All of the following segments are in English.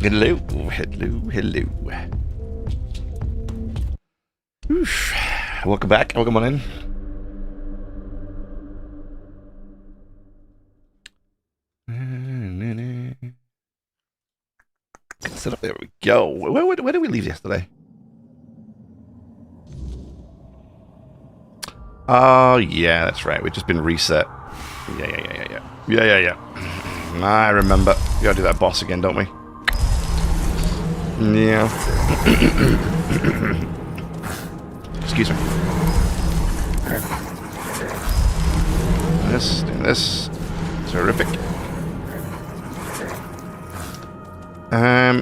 Hello, hello, hello. Oof. Welcome back. Welcome on in. Set up. There we go. Where did we leave yesterday? Oh yeah, that's right. We've just been reset. Yeah. I remember. We gotta do that boss again, don't we? Yeah. Excuse me. This. Terrific.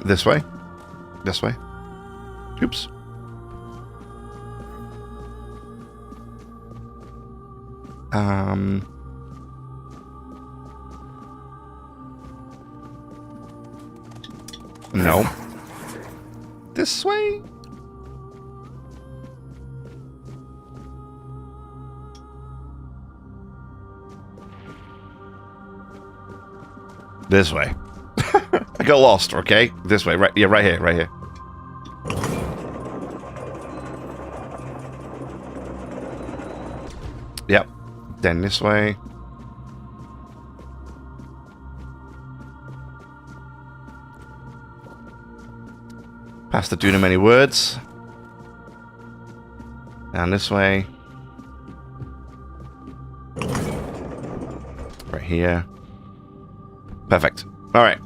This way. This way. Oops. No. This way? This way. I got lost, okay? This way, right? Yeah, right here, right here. Yep. Then this way. Past the Duna many words. Down this way. Right here. Perfect. Alright.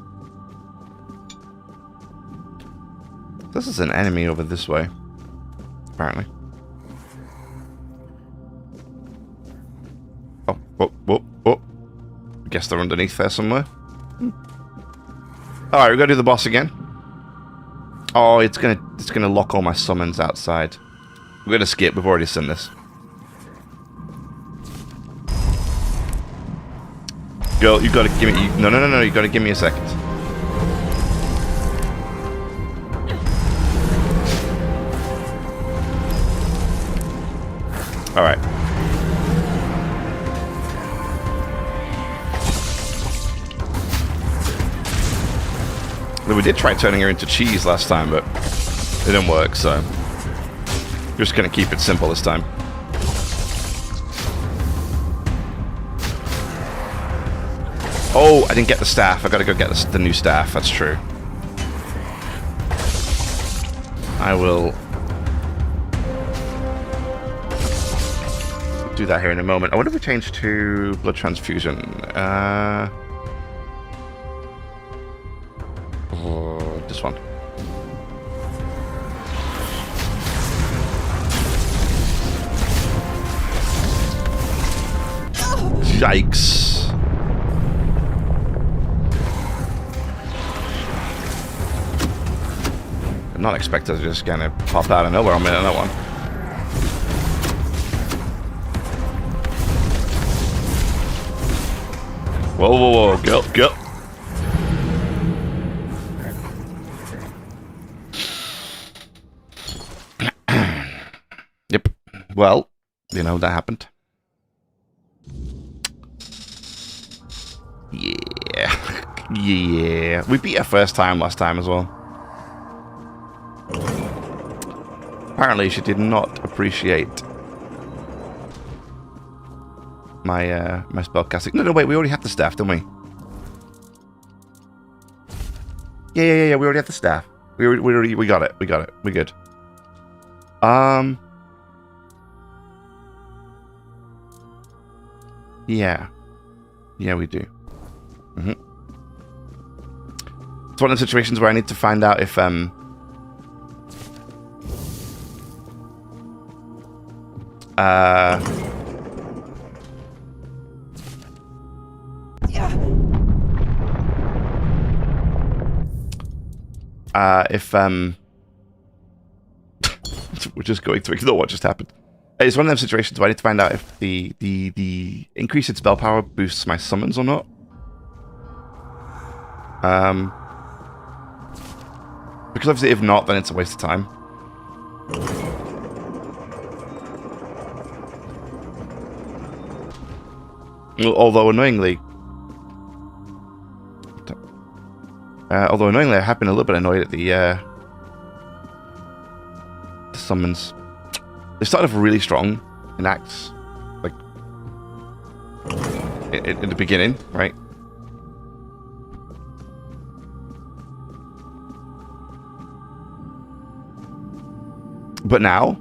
This is an enemy over this way. Apparently. Oh. I guess they're underneath there somewhere. Alright, we gotta do the boss again. Oh, it's gonna lock all my summons outside. We're gonna skip, we've already seen this. Girl, you gotta give me... No, you gotta give me a second. Alright. We did try turning her into cheese last time, but it didn't work, so... We're just gonna keep it simple this time. Oh, I didn't get the staff. I gotta go get the new staff. That's true. I will do that here in a moment. I wonder if we change to blood transfusion. This one. Yikes. I'm not expected to just kind of pop out of nowhere on me on that one. Whoa, go. Yep. Well, you know, that happened. Yeah. We beat our first time last time as well. Apparently she did not appreciate my my spellcasting. No, wait, we already have the staff, don't we? Yeah, we already have the staff. We got it. We're good. Yeah, we do. It's one of the situations where I need to find out if we're just going to ignore what just happened. It's one of those situations where I need to find out if the increase in spell power boosts my summons or not. Because obviously if not, then it's a waste of time. Although annoyingly... Although annoyingly, I have been a little bit annoyed at the summons. They started off really strong in acts, like in the beginning, right? But now,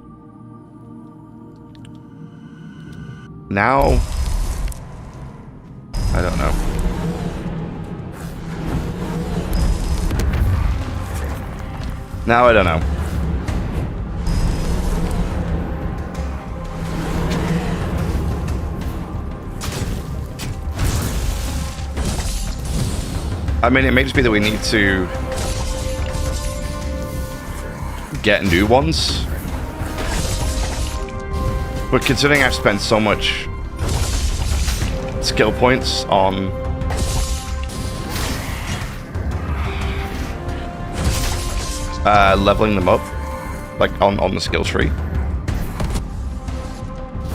I don't know. Now I don't know. I mean, it may just be that we need to get new ones. But considering I've spent so much skill points on leveling them up, like on the skill tree,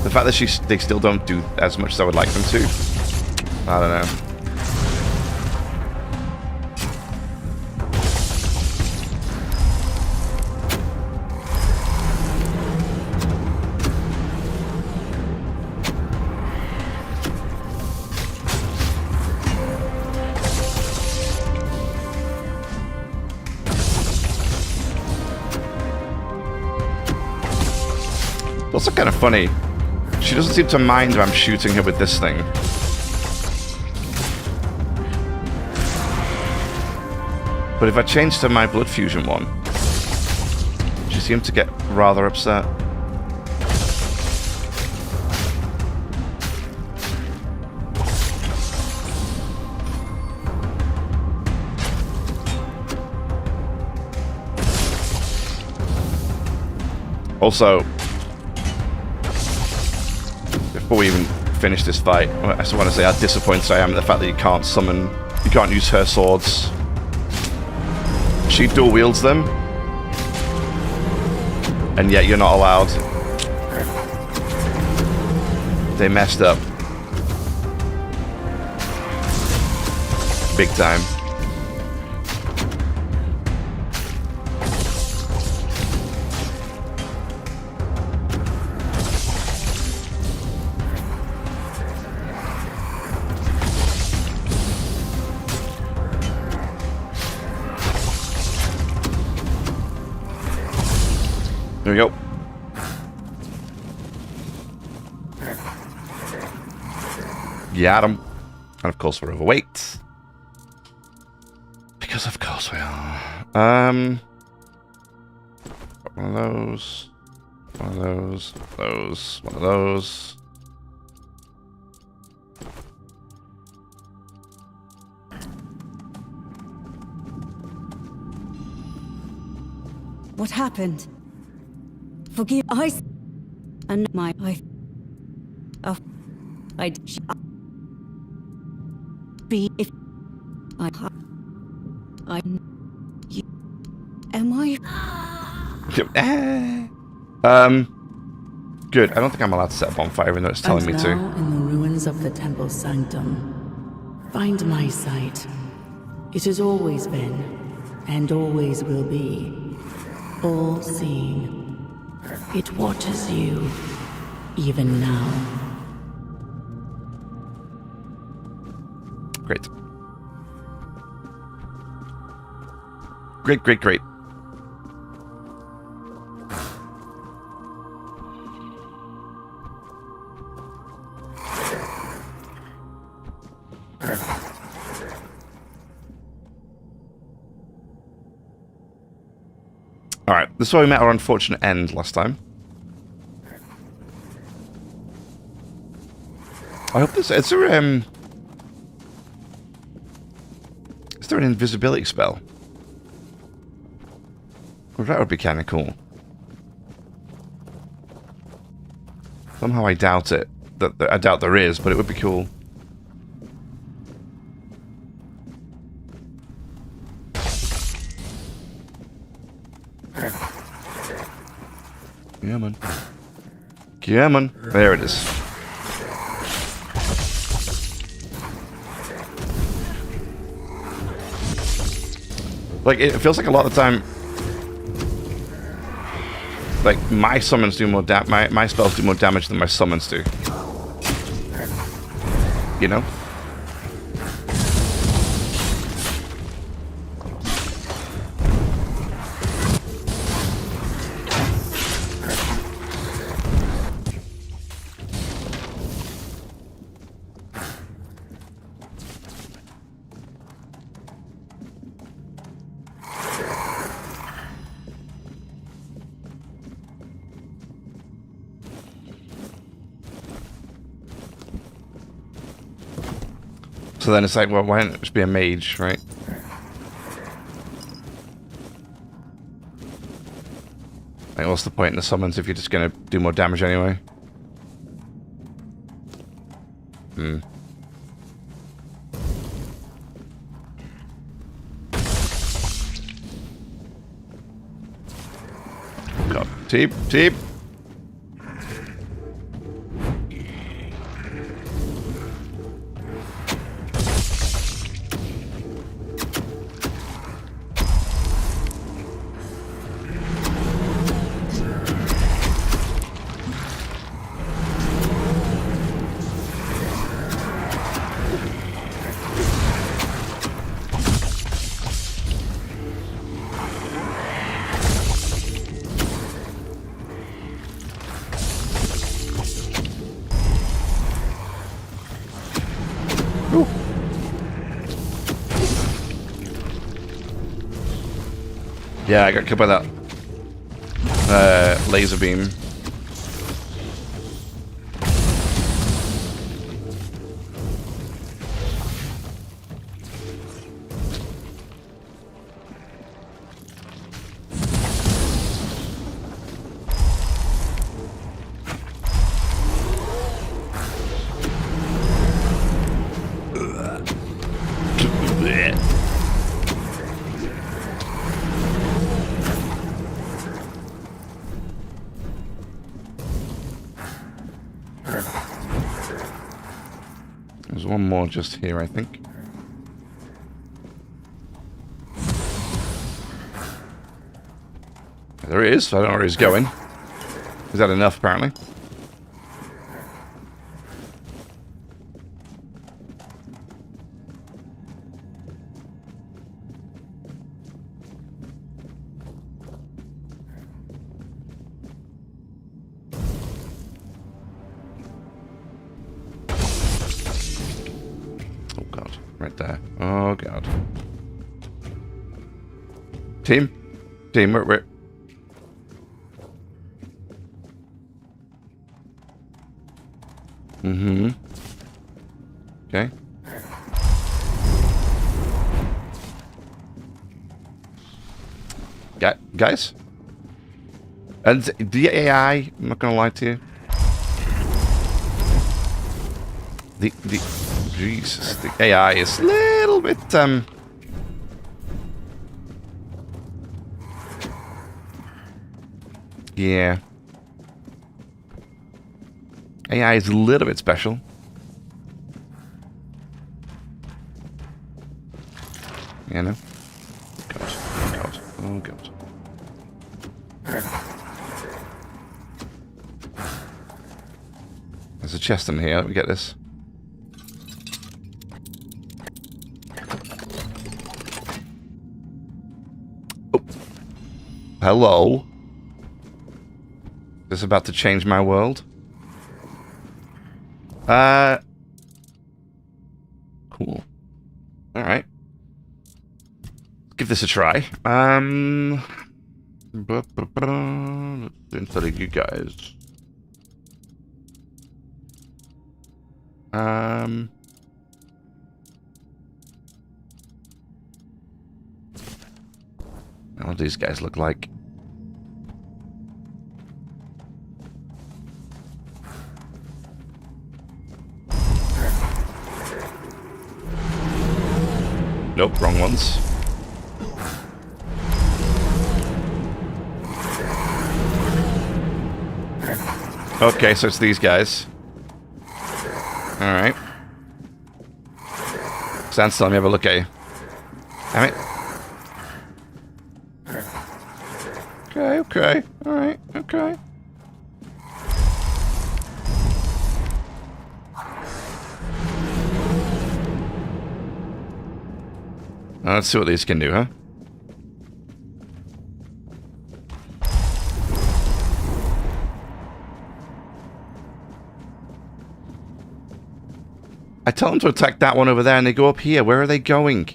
the fact that they still don't do as much as I would like them to, I don't know. It's also kind of funny. She doesn't seem to mind if I'm shooting her with this thing. But if I change to my blood fusion one, she seemed to get rather upset. Also, before we even finish this fight, I just want to say how disappointed I am at the fact that you can't use her swords. She dual wields them, and yet you're not allowed. They messed up. Big time. There we go. Got him. And of course we're overweight. Because of course we are. One of those. One of those. Those. One of those. What happened? Forgive and my wife. I'd be if I you, am I? Good. I don't think I'm allowed to set a bonfire, even though it's telling me to. In the ruins of the temple sanctum, find my sight. It has always been, and always will be, all-seeing. It watches you, even now. Great. Great, great, great. Alright, this is why we met our unfortunate end last time. I hope this... Is there an invisibility spell? Well, that would be kind of cool. Somehow I doubt it. I doubt there is, but it would be cool. Come on. Come on. There it is. Like, it feels like a lot of the time, like, my summons do more my spells do more damage than my summons do. You know? So then it's like, well, why don't it just be a mage, right? Like, what's the point in the summons if you're just gonna do more damage anyway? Hmm. God. Teep. Yeah, I got killed by that laser beam. There's one more just here, I think. There it is. I don't know where he's going. Is that enough, apparently? Oh, God. Right there. Oh, God. Team, we're... Mm-hmm. Okay. Guys? And the AI, I'm not gonna lie to you. The Jesus, the AI is a little bit yeah. AI is a little bit special. You know? Oh God. There's a chest in here. Let me get this. Oh. Hello. Is this about to change my world? Cool. Alright. Give this a try. Instead of you guys. What do these guys look like? Nope, wrong ones. Okay, so it's these guys. Alright. Stand still, let me have a look at you. Damn it. Okay, okay. Alright, okay. Let's see what these can do, huh? I tell them to attack that one over there and they go up here. Where are they going?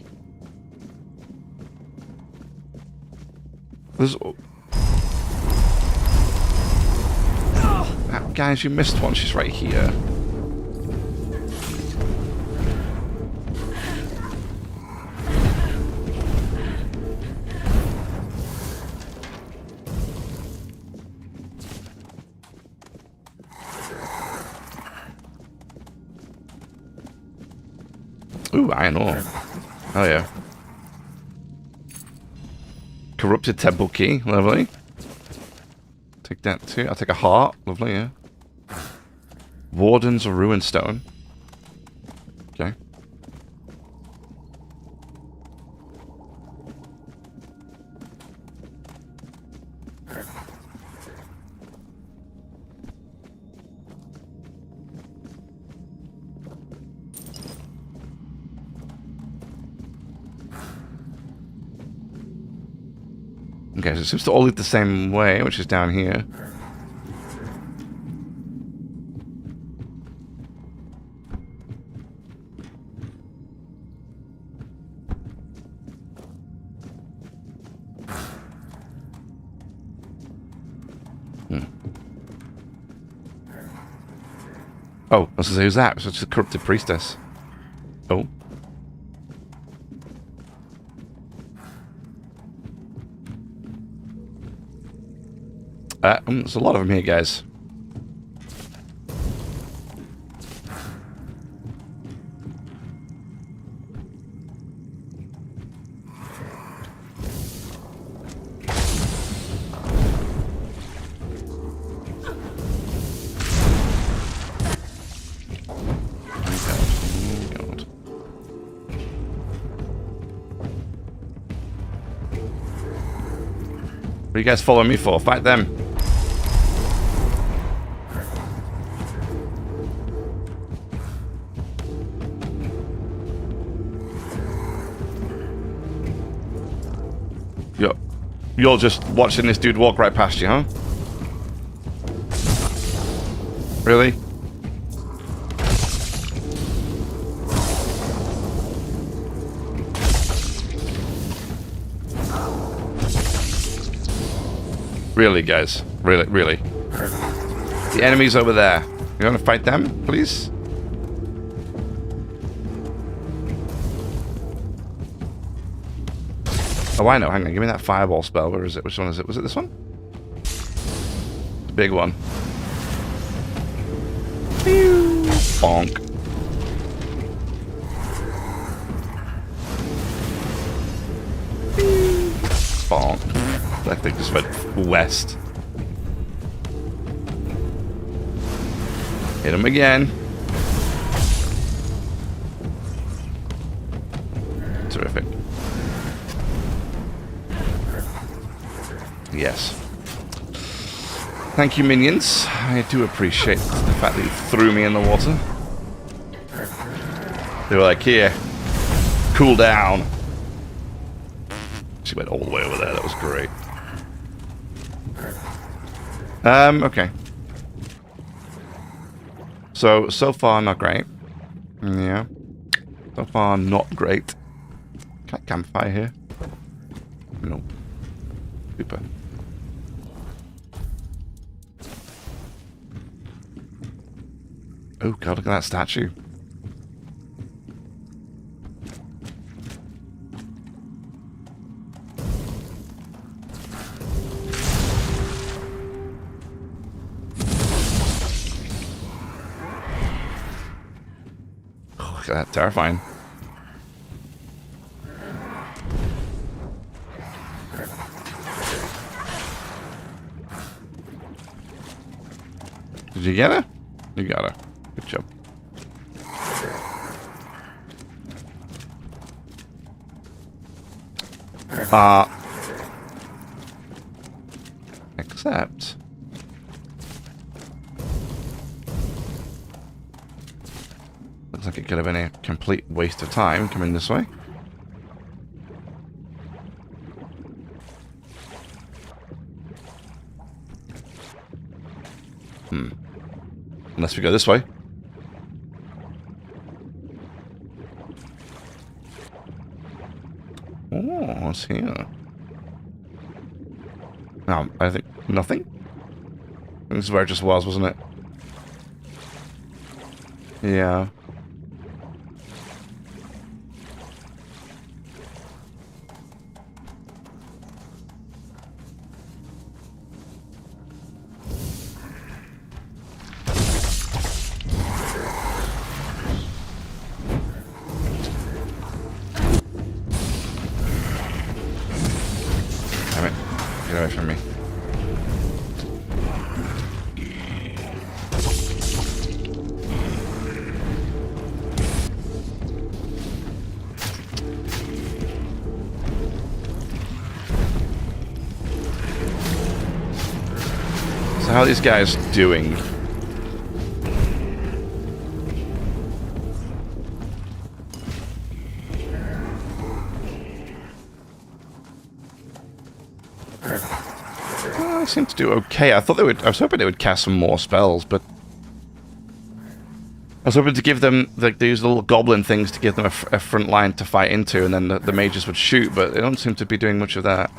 There's... guys, you missed one. She's right here. Ooh, iron ore. Oh yeah. Corrupted temple key, lovely. Take that too. I'll take a heart, lovely, yeah. Warden's ruin stone. Okay. Okay, so it seems to all lead the same way, which is down here. Oh, I was gonna say, who's that? It's just a corrupted priestess. Oh. There's a lot of them here, guys. What are you guys following me for? Fight them. You're just watching this dude walk right past you, huh? Really? Really, guys? Really, really? The enemy's over there. You want to fight them, please? Oh, I know. Hang on. Give me that fireball spell. Where is it? Which one is it? Was it this one? The big one. Bonk. Bonk. That thing just went west. Hit him again. Terrific. Yes. Thank you, minions. I do appreciate the fact that you threw me in the water. They were like, here, cool down. She went all the way over there. That was great. Okay. So far, not great. Yeah. So far, not great. Can I campfire here? No. Super. Oh god, look at that statue. Oh, look at that, terrifying. Did you get her? You got her. Good job. Except... looks like it could have been a complete waste of time coming this way. Unless we go this way. Oh, what's here? No, I think nothing. This is where it just was, wasn't it? Yeah. Damn it. Get away from me. So how are these guys doing? Well, they seem to do okay. I thought they would. I was hoping they would cast some more spells, but I was hoping to give them these little goblin things to give them a front line to fight into, and then the mages would shoot. But they don't seem to be doing much of that.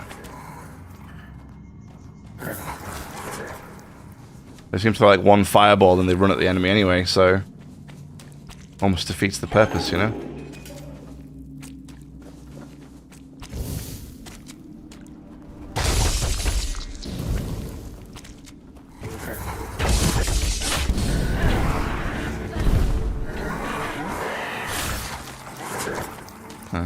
They seem to like one fireball and they run at the enemy anyway, so almost defeats the purpose, you know? Huh.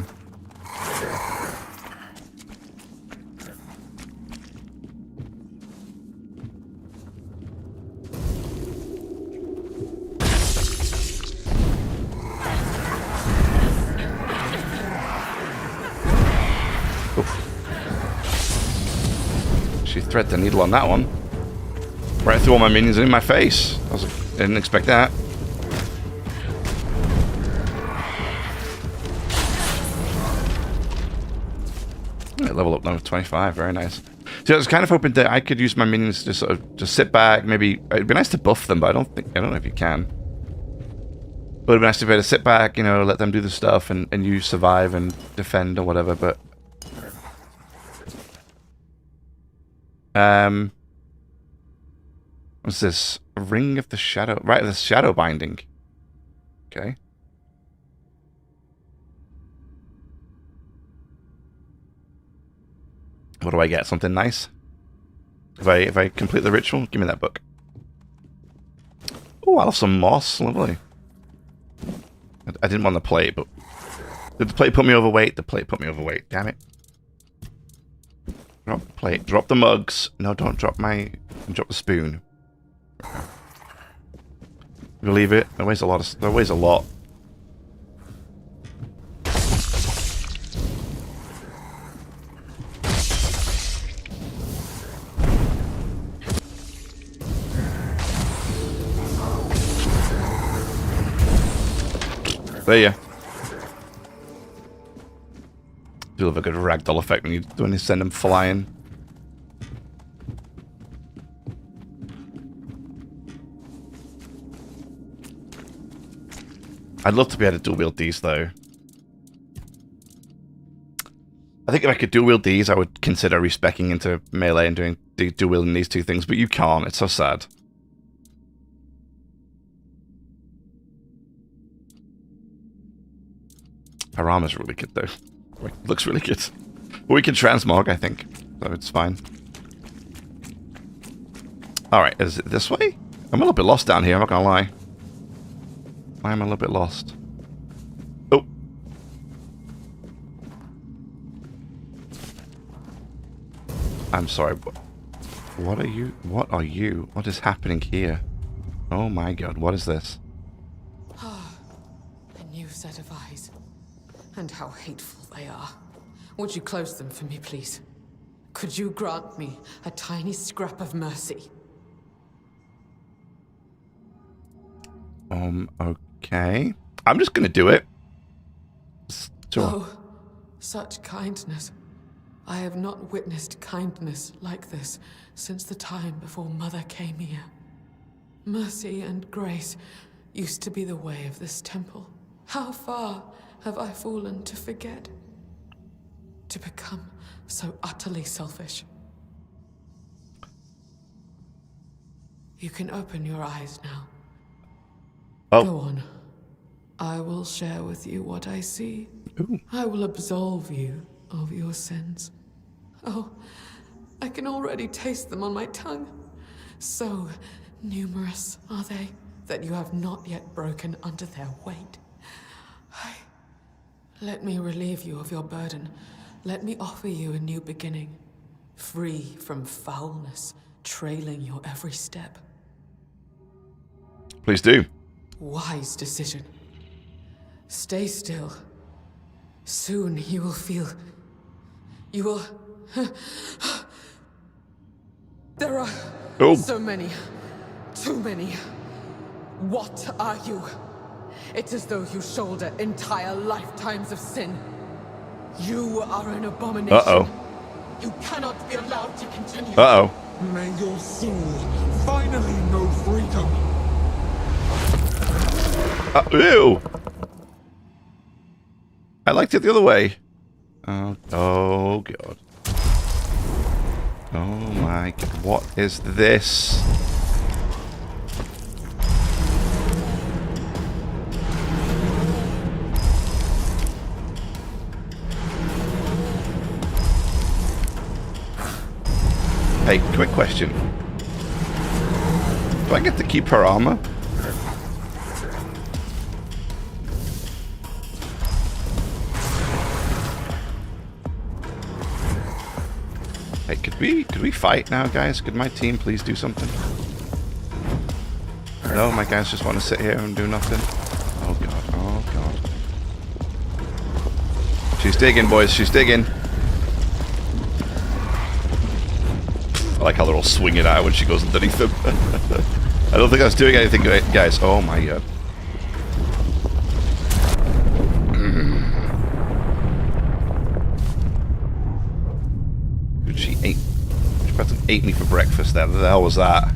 She thread the needle on that one. Right through all my minions and in my face. I didn't expect that. Level up now to 25, very nice. So I was kind of hoping that I could use my minions to sort of just sit back, maybe it'd be nice to buff them, but I don't know if you can. But it'd be nice to be able to sit back, you know, let them do the stuff and you survive and defend or whatever, but what's this? A ring of the shadow, right, the shadow binding. Okay. What do I get? Something nice? If I complete the ritual, give me that book. Oh, I'll have some moss. Lovely. I didn't want the plate, but did the plate put me overweight? The plate put me overweight. Damn it. Drop the plate. Drop the mugs. No, don't drop drop the spoon. Believe it. That weighs a lot. That weighs a lot. There you. Do have a good ragdoll effect when you send them flying. I'd love to be able to dual wield these though. I think if I could dual wield these, I would consider respecking into melee and doing dual wielding these two things, but you can't. It's so sad. Her armor's really good, though. Looks really good. But we can transmog, I think. So it's fine. Alright, is it this way? I'm a little bit lost down here, I'm not gonna lie. I am a little bit lost. Oh. I'm sorry, but what are you? What are you? What is happening here? Oh my god, what is this? A new set of eyes. And how hateful they are. Would you close them for me, please? Could you grant me a tiny scrap of mercy? Okay. I'm just gonna do it. Sure. Oh, such kindness. I have not witnessed kindness like this since the time before Mother came here. Mercy and grace used to be the way of this temple. How far have I fallen to forget? To become so utterly selfish. You can open your eyes now. Oh. Go on. I will share with you what I see. Ooh. I will absolve you of your sins. Oh, I can already taste them on my tongue. So numerous are they that you have not yet broken under their weight. Let me relieve you of your burden. Let me offer you a new beginning, free from foulness trailing your every step. Please do. Wise decision. Stay still. Soon you will feel... You will... There are so many. Too many. What are you? It's as though you shoulder entire lifetimes of sin. You are an abomination. Uh-oh. You cannot be allowed to continue. Uh-oh. May your soul finally know freedom. Ew. I liked it the other way. Oh God. Oh my God. What is this? Hey, quick question. Do I get to keep her armor? Hey, could we fight now, guys? Could my team please do something? No, my guys just want to sit here and do nothing. Oh God, oh God. She's digging, boys, she's digging. I like how they're all swinging out when she goes underneath them. I don't think I was doing anything, guys. Oh my God. She fucking ate me for breakfast there. What the hell was that?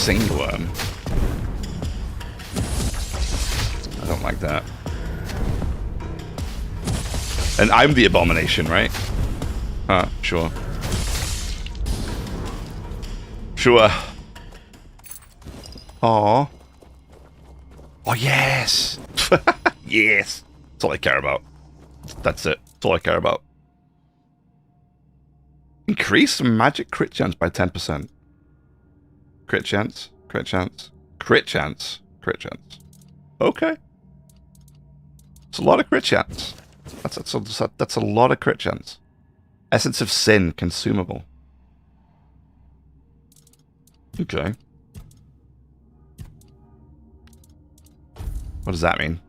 Singworm. I don't like that. And I'm the abomination, right? Sure. Sure. Aww. Oh, yes! Yes! That's all I care about. That's it. That's all I care about. Increase magic crit chance by 10%. Crit chance, crit chance, crit chance, crit chance. Okay. It's a lot of crit chance. That's a lot of crit chance. Essence of Sin, consumable. Okay. What does that mean?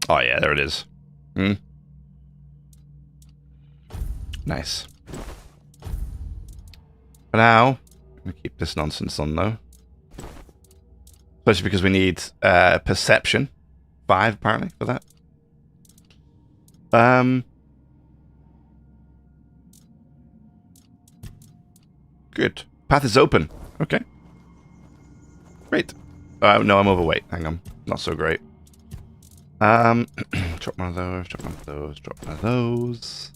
Oh yeah, there it is. Hmm. Nice. For now, I'm gonna keep this nonsense on though. Especially because we need perception. 5 apparently for that. Good. Path is open. Okay. Great. No, I'm overweight. Hang on. Not so great. Drop one of those, drop one of those, drop one of those.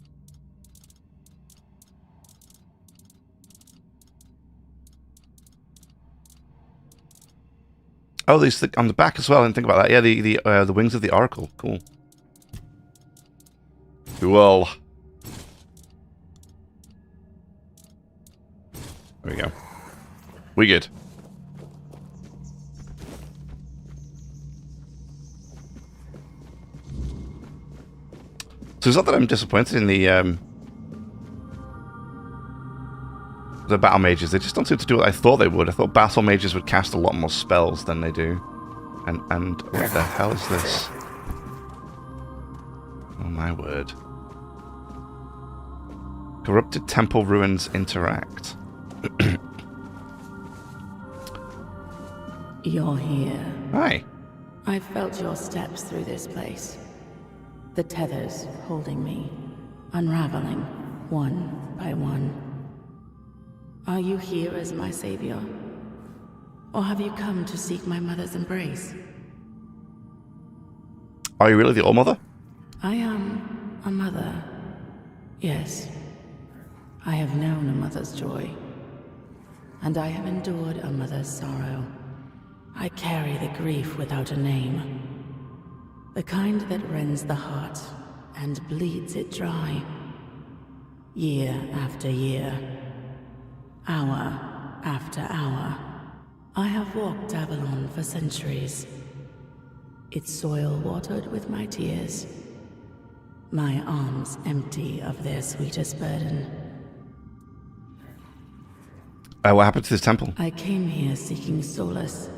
Oh, these on the back as well. I didn't think about that. Yeah, the wings of the Oracle. Cool. Cool. There we go. We good. So it's not that I'm disappointed in the battle mages. They just don't seem to do what I thought they would. I thought battle mages would cast a lot more spells than they do. And what the hell is this? Oh my word. Corrupted temple ruins interact. You're here. Hi. I've felt your steps through this place. The tethers holding me, unraveling one by one. Are you here as my savior? Or have you come to seek my mother's embrace? Are you really the All-Mother? I am a mother. Yes. I have known a mother's joy. And I have endured a mother's sorrow. I carry the grief without a name. The kind that rends the heart and bleeds it dry. Year after year. Hour after hour. I have walked Avalon for centuries. Its soil watered with my tears. My arms empty of their sweetest burden. What happened to this temple? I came here seeking solace,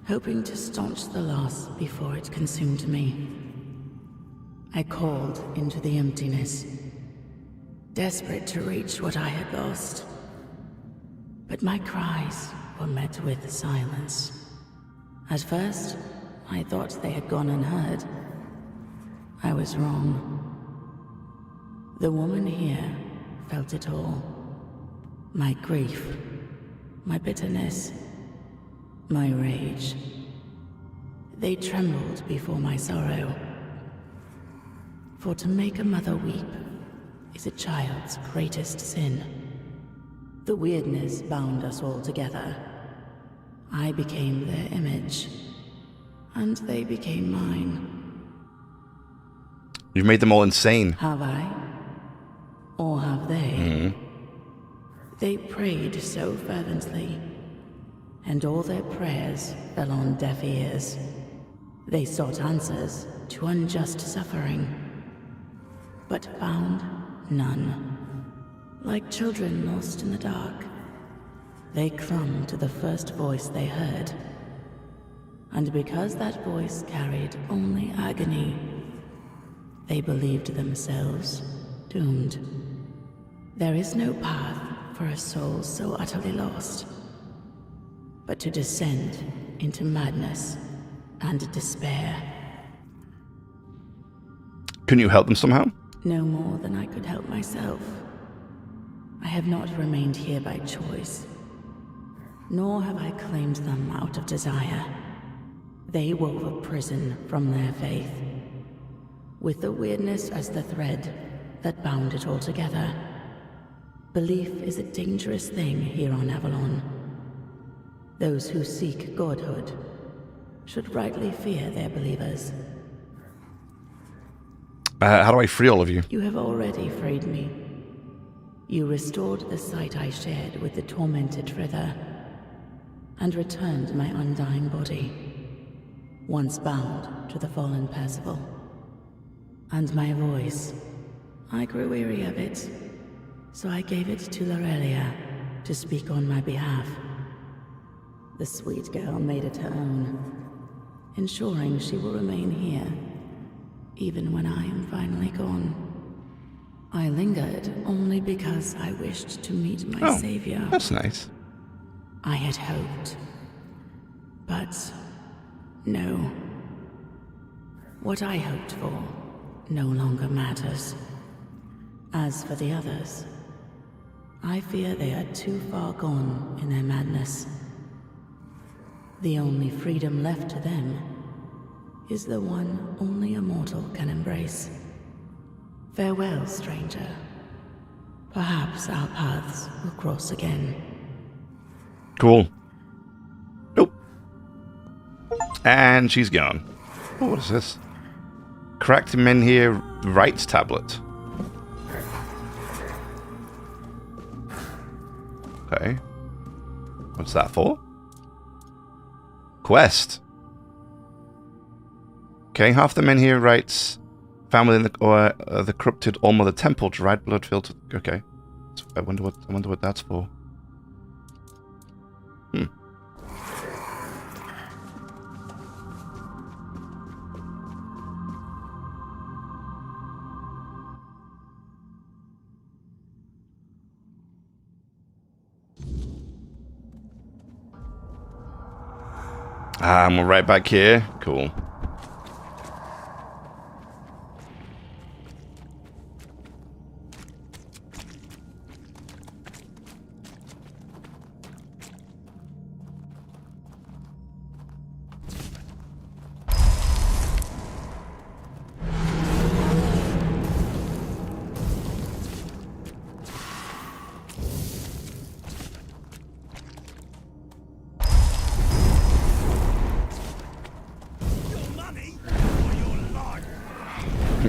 hoping to staunch the loss before it consumed me. I called into the emptiness, desperate to reach what I had lost. But my cries were met with silence. At first, I thought they had gone unheard. I was wrong. The woman here felt it all. My grief, my bitterness, my rage. They trembled before my sorrow. For to make a mother weep is a child's greatest sin. The weirdness bound us all together. I became their image, and they became mine. You've made them all insane. Have I? Or have they? They prayed so fervently, and all their prayers fell on deaf ears. They sought answers to unjust suffering, but found none. Like children lost in the dark, they clung to the first voice they heard. And because that voice carried only agony, they believed themselves doomed. There is no path for a soul so utterly lost, but to descend into madness and despair. Couldn't you help them somehow? No more than I could help myself. I have not remained here by choice, nor have I claimed them out of desire. They wove a prison from their faith, with the weirdness as the thread that bound it all together. Belief is a dangerous thing here on Avalon. Those who seek godhood should rightly fear their believers. How do I free all of you? You have already freed me. You restored the sight I shared with the tormented Frither, and returned my undying body, once bound to the fallen Percival. And my voice, I grew weary of it, so I gave it to Lorelia to speak on my behalf. The sweet girl made it her own, ensuring she will remain here, even when I am finally gone. I lingered only because I wished to meet my savior. That's nice. I had hoped, but no. What I hoped for no longer matters. As for the others, I fear they are too far gone in their madness. The only freedom left to them is the one only a mortal can embrace. Farewell, stranger. Perhaps our paths will cross again. Cool. Nope. And she's gone. Oh, what is this? Correct Menhir rights tablet. Okay. What's that for? Quest. Okay, half the Menhir rights found within the corrupted All-Mother Temple to ride blood-filled. Okay. So I wonder what that's for. Hmm. Ah, and we're right back here. Cool.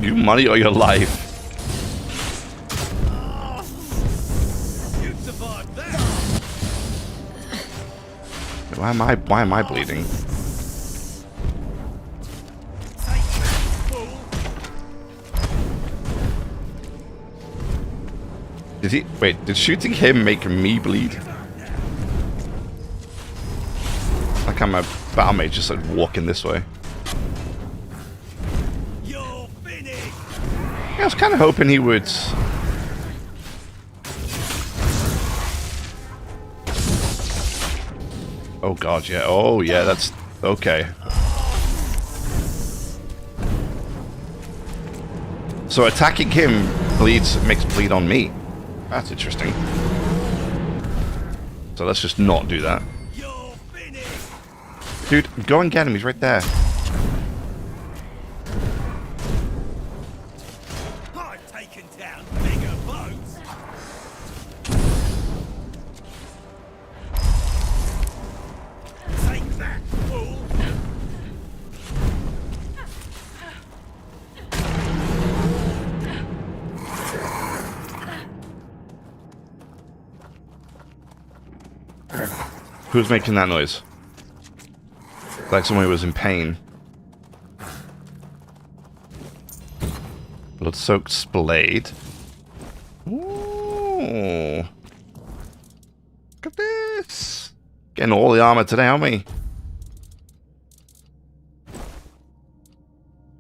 You money or your life? Why am I bleeding? Did shooting him make me bleed? Like I'm a battle mage just like walking this way. I was kind of hoping he would. Oh god, yeah. Oh yeah, that's okay. So attacking him makes bleed on me. That's interesting. So let's just not do that. Dude, go and get him. He's right there. Who's making that noise? Like someone who was in pain. Blood-soaked blade. Ooh. Look at this. Getting all the armor today, aren't we?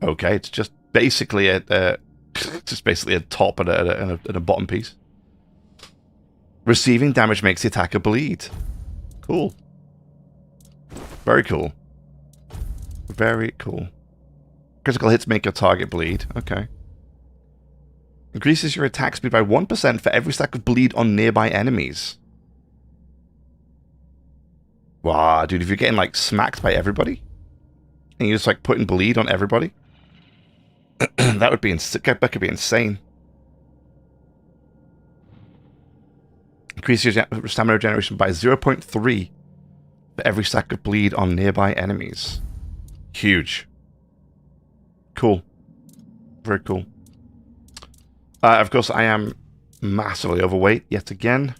Okay, it's just basically a top and a bottom piece. Receiving damage makes the attacker bleed. Cool. Very cool. Very cool. Critical hits make your target bleed. Okay. Increases your attack speed by 1% for every stack of bleed on nearby enemies. Wow, dude, if you're getting, like, smacked by everybody, and you're just, like, putting bleed on everybody, that would be that could be insane. Increase your stamina regeneration by 0.3 for every stack of bleed on nearby enemies. Huge. Cool. Very cool. Of course, I am massively overweight yet again.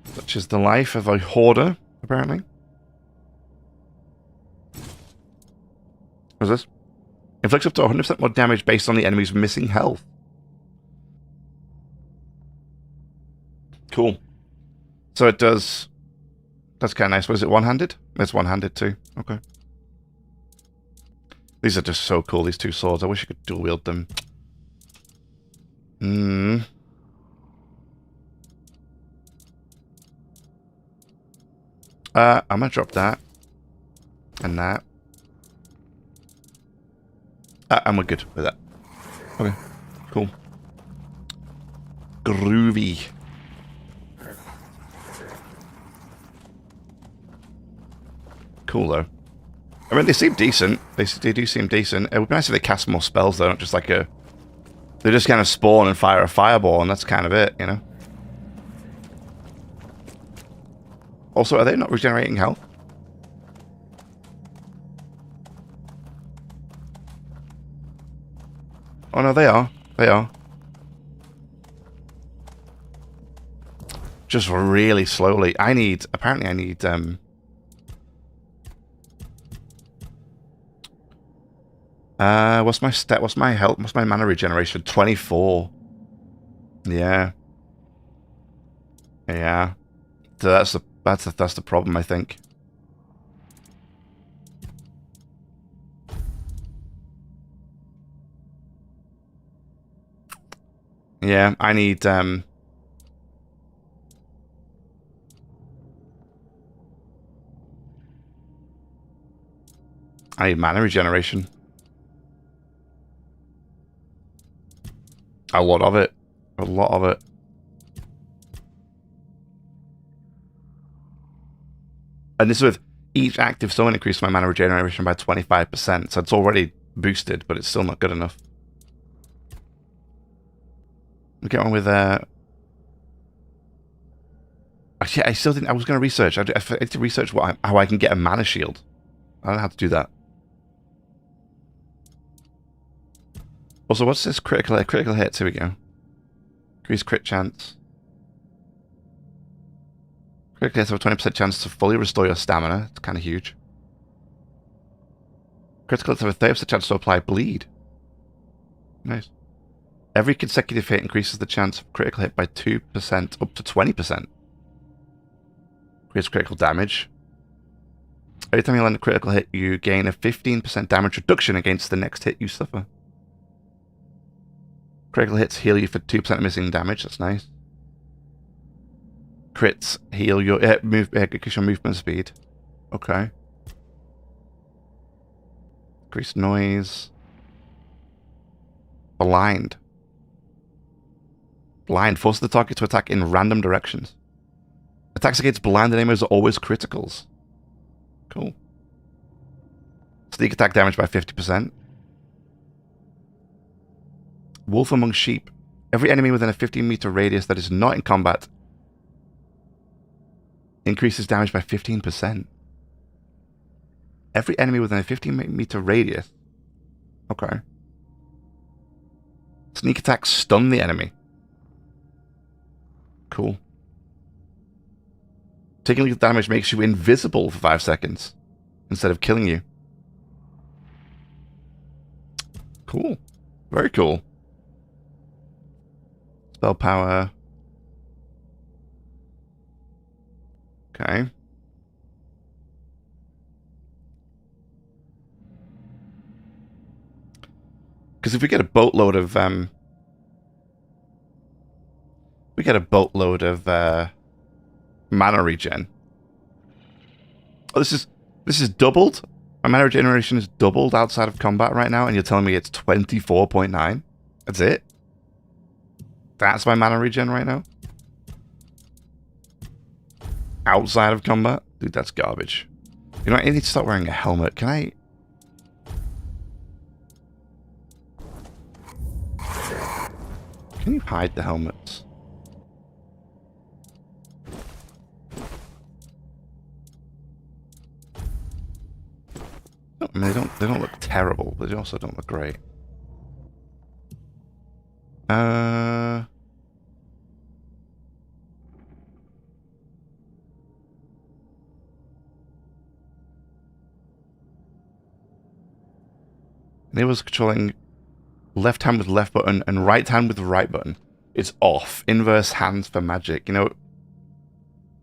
Such is the life of a hoarder, apparently. What's this? Inflicts up to 100% more damage based on the enemy's missing health. Cool. So it does... That's kind of nice. Was it one-handed? It's one-handed too. Okay. These are just so cool, these two swords. I wish I could dual-wield them. I'm gonna drop that. And that. And we're good with that. Okay. Cool. Groovy. Cool, though. I mean, they seem decent. They do seem decent. It would be nice if they cast more spells, though, not just like a... They just kind of spawn and fire a fireball, and that's kind of it, you know? Also, are they not regenerating health? Oh no, they are. They are. Just really slowly. Apparently I need, what's my stat? What's my health? What's my mana regeneration? 24. Yeah. Yeah. So that's the problem, I think. Yeah, I need mana regeneration. A lot of it. A lot of it. And this is with each active summon increases my mana regeneration by 25%. So it's already boosted, but it's still not good enough. We'll get on with actually, I still think I was going to research. I had to research how I can get a mana shield. I don't know how to do that. Also, what's this critical hits? Here we go. Increase crit chance. Critical hits have a 20% chance to fully restore your stamina. It's kind of huge. Critical hits have a 30% chance to apply bleed. Nice. Every consecutive hit increases the chance of critical hit by 2% up to 20%. Creates critical damage. Every time you land a critical hit, you gain a 15% damage reduction against the next hit you suffer. Critical hits heal you for 2% missing damage. That's nice. Crits heal your increase your movement speed. Okay. Increase noise. Blind. Blind forces the target to attack in random directions. Attacks against blind enemies are always criticals. Cool. Sneak attack damage by 50%. Wolf among sheep. Every enemy within a 15-meter radius that is not in combat increases damage by 15%. Every enemy within a 15-meter radius. Okay. Sneak attacks stun the enemy. Cool. Taking lethal damage makes you invisible for 5 seconds instead of killing you. Cool. Very cool. Spell power. Okay. Because if we get a boatload of mana regen. Oh, this is doubled. My mana regeneration is doubled outside of combat right now, and you're telling me it's 24.9. That's it. That's my mana regen right now. Outside of combat, dude, that's garbage. You know what? I need to start wearing a helmet. Can I? Can you hide the helmets? I mean, they don't look terrible, but they also don't look great. Enables controlling left hand with left button and right hand with right button. It's off. Inverse hands for magic. You know,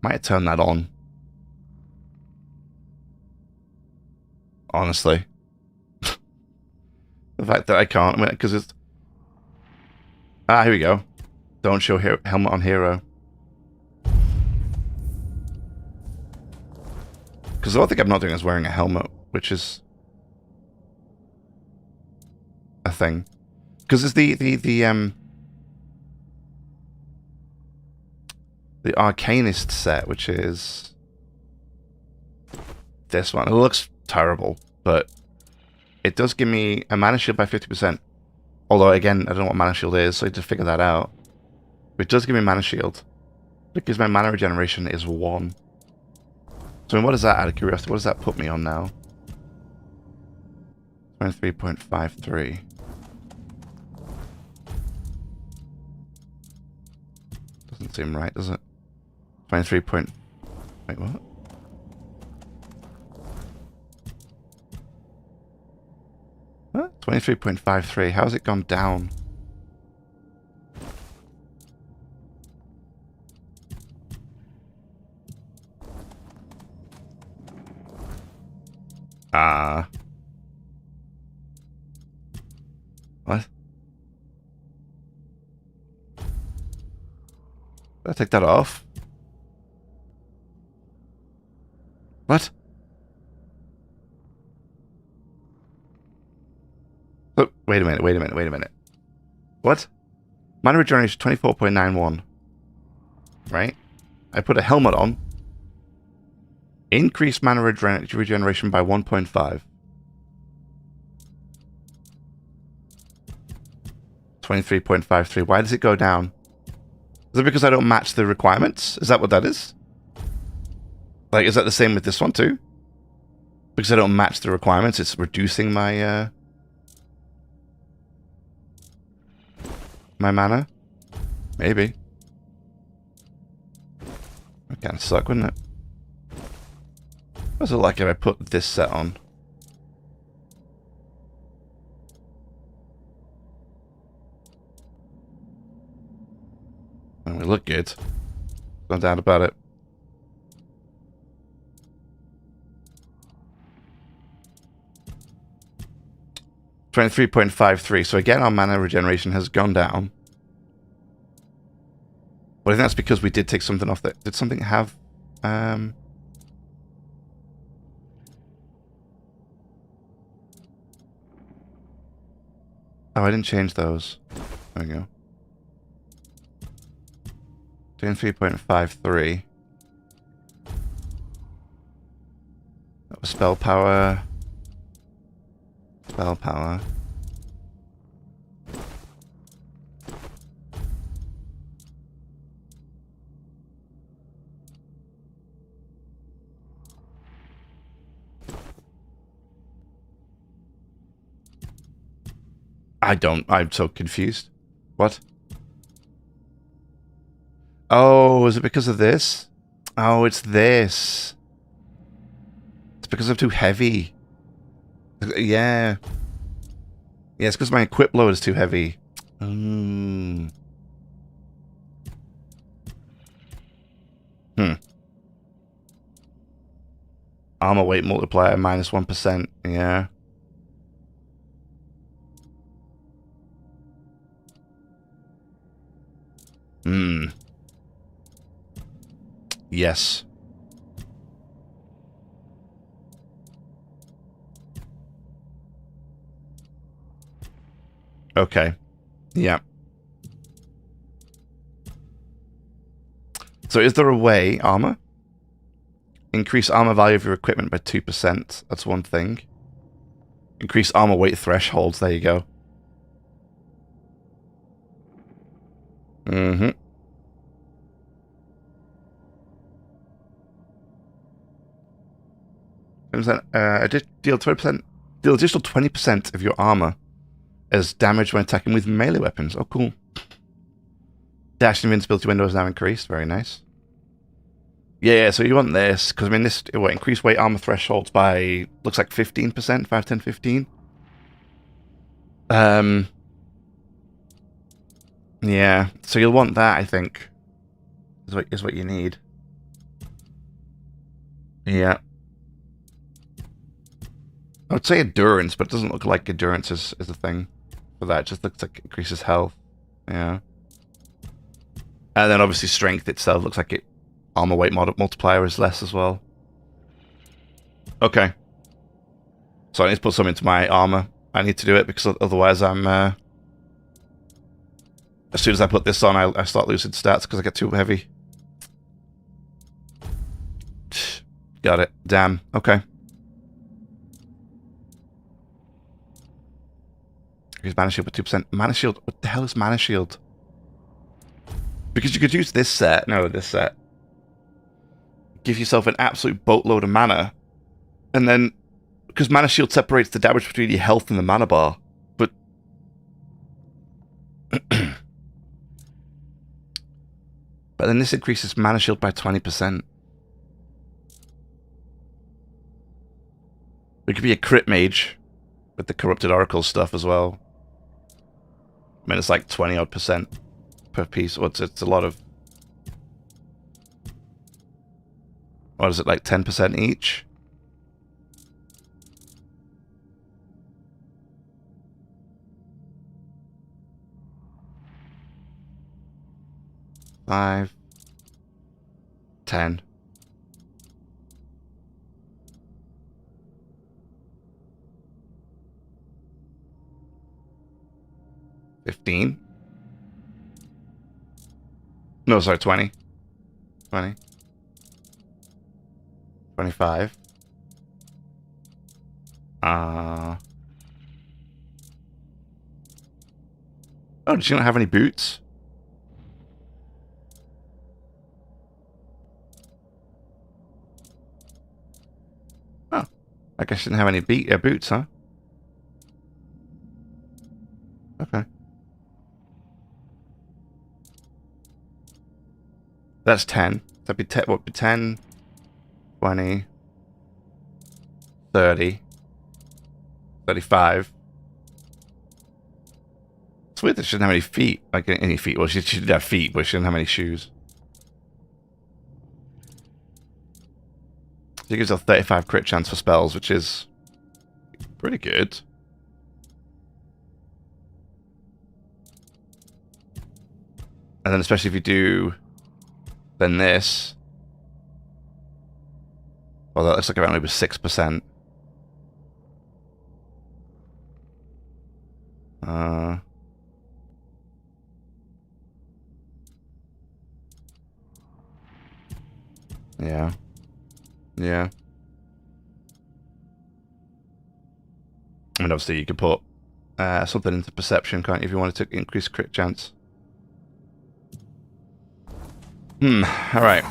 might turn that on. Honestly. The fact that I can't, because it's... Ah, here we go. Don't show helmet on hero. Because the other thing I'm not doing is wearing a helmet, which is a thing. Because it's the Arcanist set, which is this one. It looks terrible, but it does give me a mana shield by 50%. Although, again, I don't know what mana shield is, so I need to figure that out. But it does give me mana shield. Because my mana regeneration is 1. So, I mean, what is that, out of curiosity? What does that put me on now? 23.53. seem right, does it? 23 point... Wait, what? What? 23.53. How has it gone down? What? Did I take that off? What? Oh, wait a minute. What? Mana regeneration 24.91. Right? I put a helmet on. Increase mana regeneration by 1.5. 23.53. Why does it go down? Is it because I don't match the requirements? Is that what that is? Like, is that the same with this one too? Because I don't match the requirements, it's reducing my, my mana? Maybe. That kind of suck, wouldn't it? What's it like if I put this set on? And we look good. No doubt about it. $23.53. So again, our mana regeneration has gone down. But I think that's because we did take something off that. Did something have... Oh, I didn't change those. There we go. 23.53. That was spell power. Spell power. I'm so confused. What? Oh, is it because of this? Oh, it's this. It's because I'm too heavy. Yeah. Yeah, it's because my equip load is too heavy. Armor weight multiplier minus 1%. Yeah. Yes. Okay. Yeah. So is there a way, armor? Increase armor value of your equipment by 2%. That's one thing. Increase armor weight thresholds. There you go. I did deal 20%. Deal additional 20% of your armor as damage when attacking with melee weapons. Oh, cool. Dash invincibility window is now increased. Very nice. Yeah, so you want this, because I mean, this will increase weight armor thresholds by, looks like 15%, 5, 10, 15. Yeah, so you'll want that, I think, is what you need. Yeah. I would say endurance, but it doesn't look like endurance is a thing for that. It just looks like it increases health. Yeah. And then obviously strength itself looks like it armor weight multiplier is less as well. Okay. So I need to put some into my armor. I need to do it because otherwise I'm... as soon as I put this on, I start losing stats because I get too heavy. Got it. Damn. Okay. Increase mana shield by 2%. Mana shield? What the hell is mana shield? Because you could use this set. No, this set. Give yourself an absolute boatload of mana. And then... Because mana shield separates the damage between your health and the mana bar. But... but But then this increases mana shield by 20%. It could be a crit mage with the corrupted oracle stuff as well. I mean, it's like 20 odd % per piece. Well, it's a lot of. What is it, like 10% each? Five, 10. $15? No, sorry, 20. 20. 25. Oh, did she not have any boots? Oh, I guess she didn't have any boots, huh? Okay. That's 10. That'd be 10, what, 10, 20, 30, 35. It's weird that she didn't have any feet. Like, any feet. Well, she did have feet, but she didn't have any shoes. She gives her 35 crit chance for spells, which is pretty good. And then especially if you do then this. Well, that looks like around maybe 6%. Yeah. Yeah. I mean, obviously you could put something into perception, can't you, if you wanted to increase crit chance. Alright.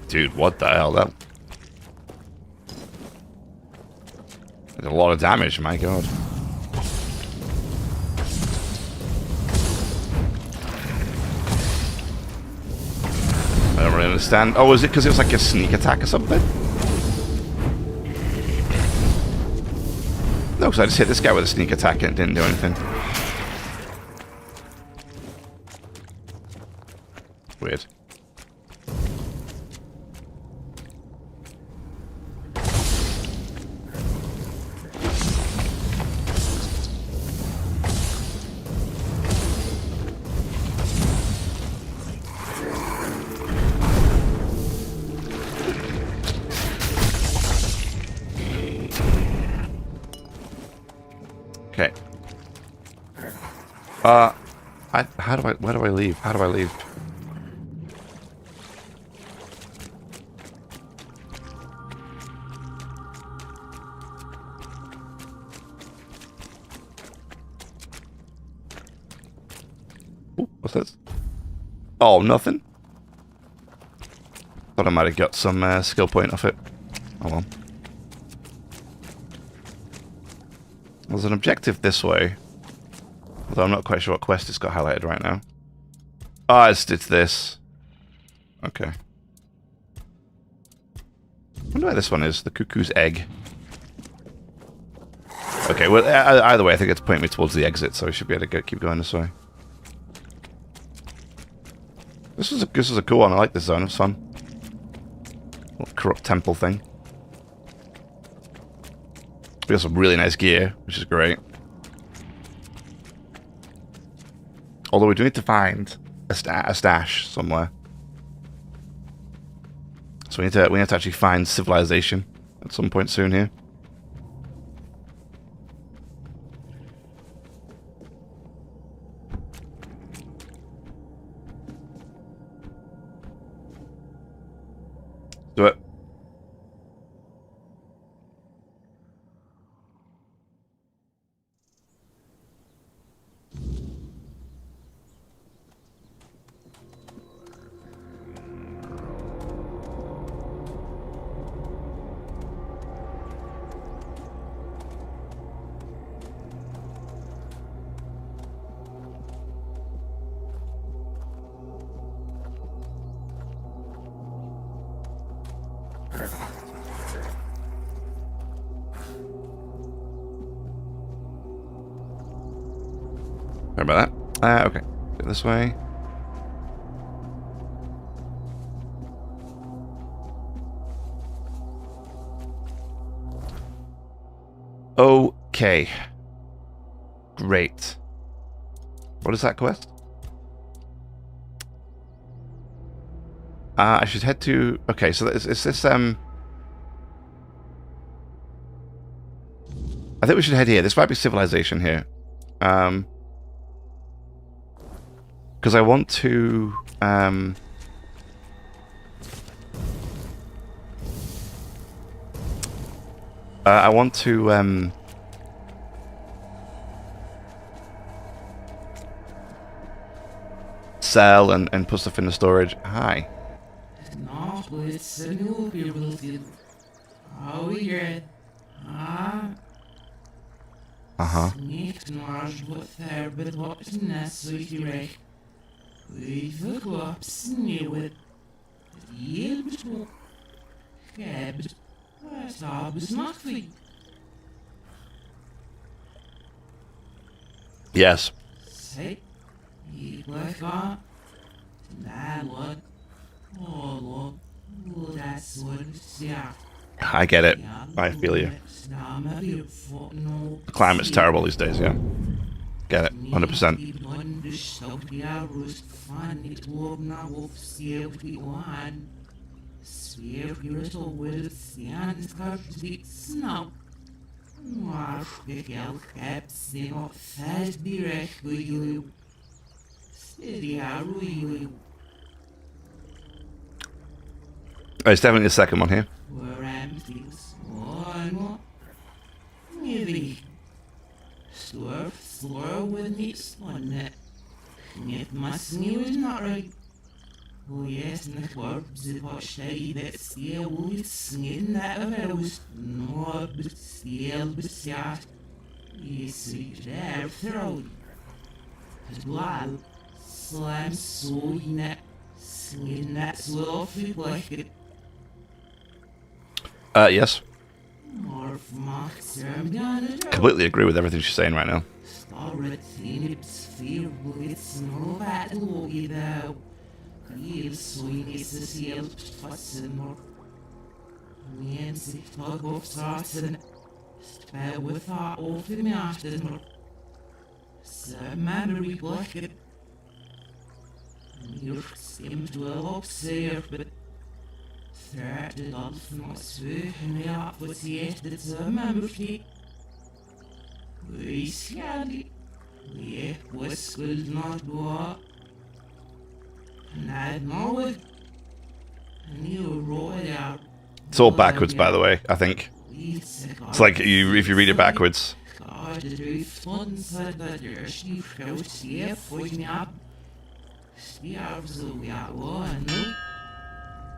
Dude, what the hell? That did a lot of damage, my god. I don't really understand. Oh, is it because it was like a sneak attack or something? No, because I just hit this guy with a sneak attack and it didn't do anything. Weird. Okay. Where do I leave? How do I leave? Ooh, what's this? Oh, nothing? Thought I might have got some skill point off it. Oh well. There's an objective this way. Although I'm not quite sure what quest it's got highlighted right now. Ah, it's this. Okay. I wonder where this one is. The cuckoo's egg. Okay, well, either way, I think it's pointing me towards the exit, so I should be able to keep going this way. This was a cool one. I like this zone. It's fun. Little corrupt temple thing. We got some really nice gear, which is great. Although we do need to find a stash somewhere. So we need to actually find civilization at some point soon here. Do it. Sorry about that. Okay. Go this way. Okay. Great. What is that quest? I should head to... Okay, so is this... I think we should head here. This might be civilization here. Because I want to... I want to... sell and put stuff in the storage. Hi. Not with a new building. How weird. Uh-huh. Niet maar wat verbet wat necessary. We verkoop sneeuwen. Heel betrokken. Gebt. Het hebben nachtviel. Yes. Say. Ik blijf aan. That one. Oh, Lord. Oh, that's what it's yeah. I get it. I feel you. The climate's terrible these days, yeah. Get it. 100%. Oh, it's definitely the second one here. Maybe. Slow with me on it. It must new is not right. Oh yes, and the corpse is what shade that seal will skin that of was no but seal beside. Yes, there throw. His blood slime so in that skin that swell feet like it. Yes. Completely agree with everything she's saying right now. Third of my swing out with the end of the memory. We scally. We was good not go. And I know it. And you roll it out. It's all backwards, by the way, I think. It's like if you read it backwards.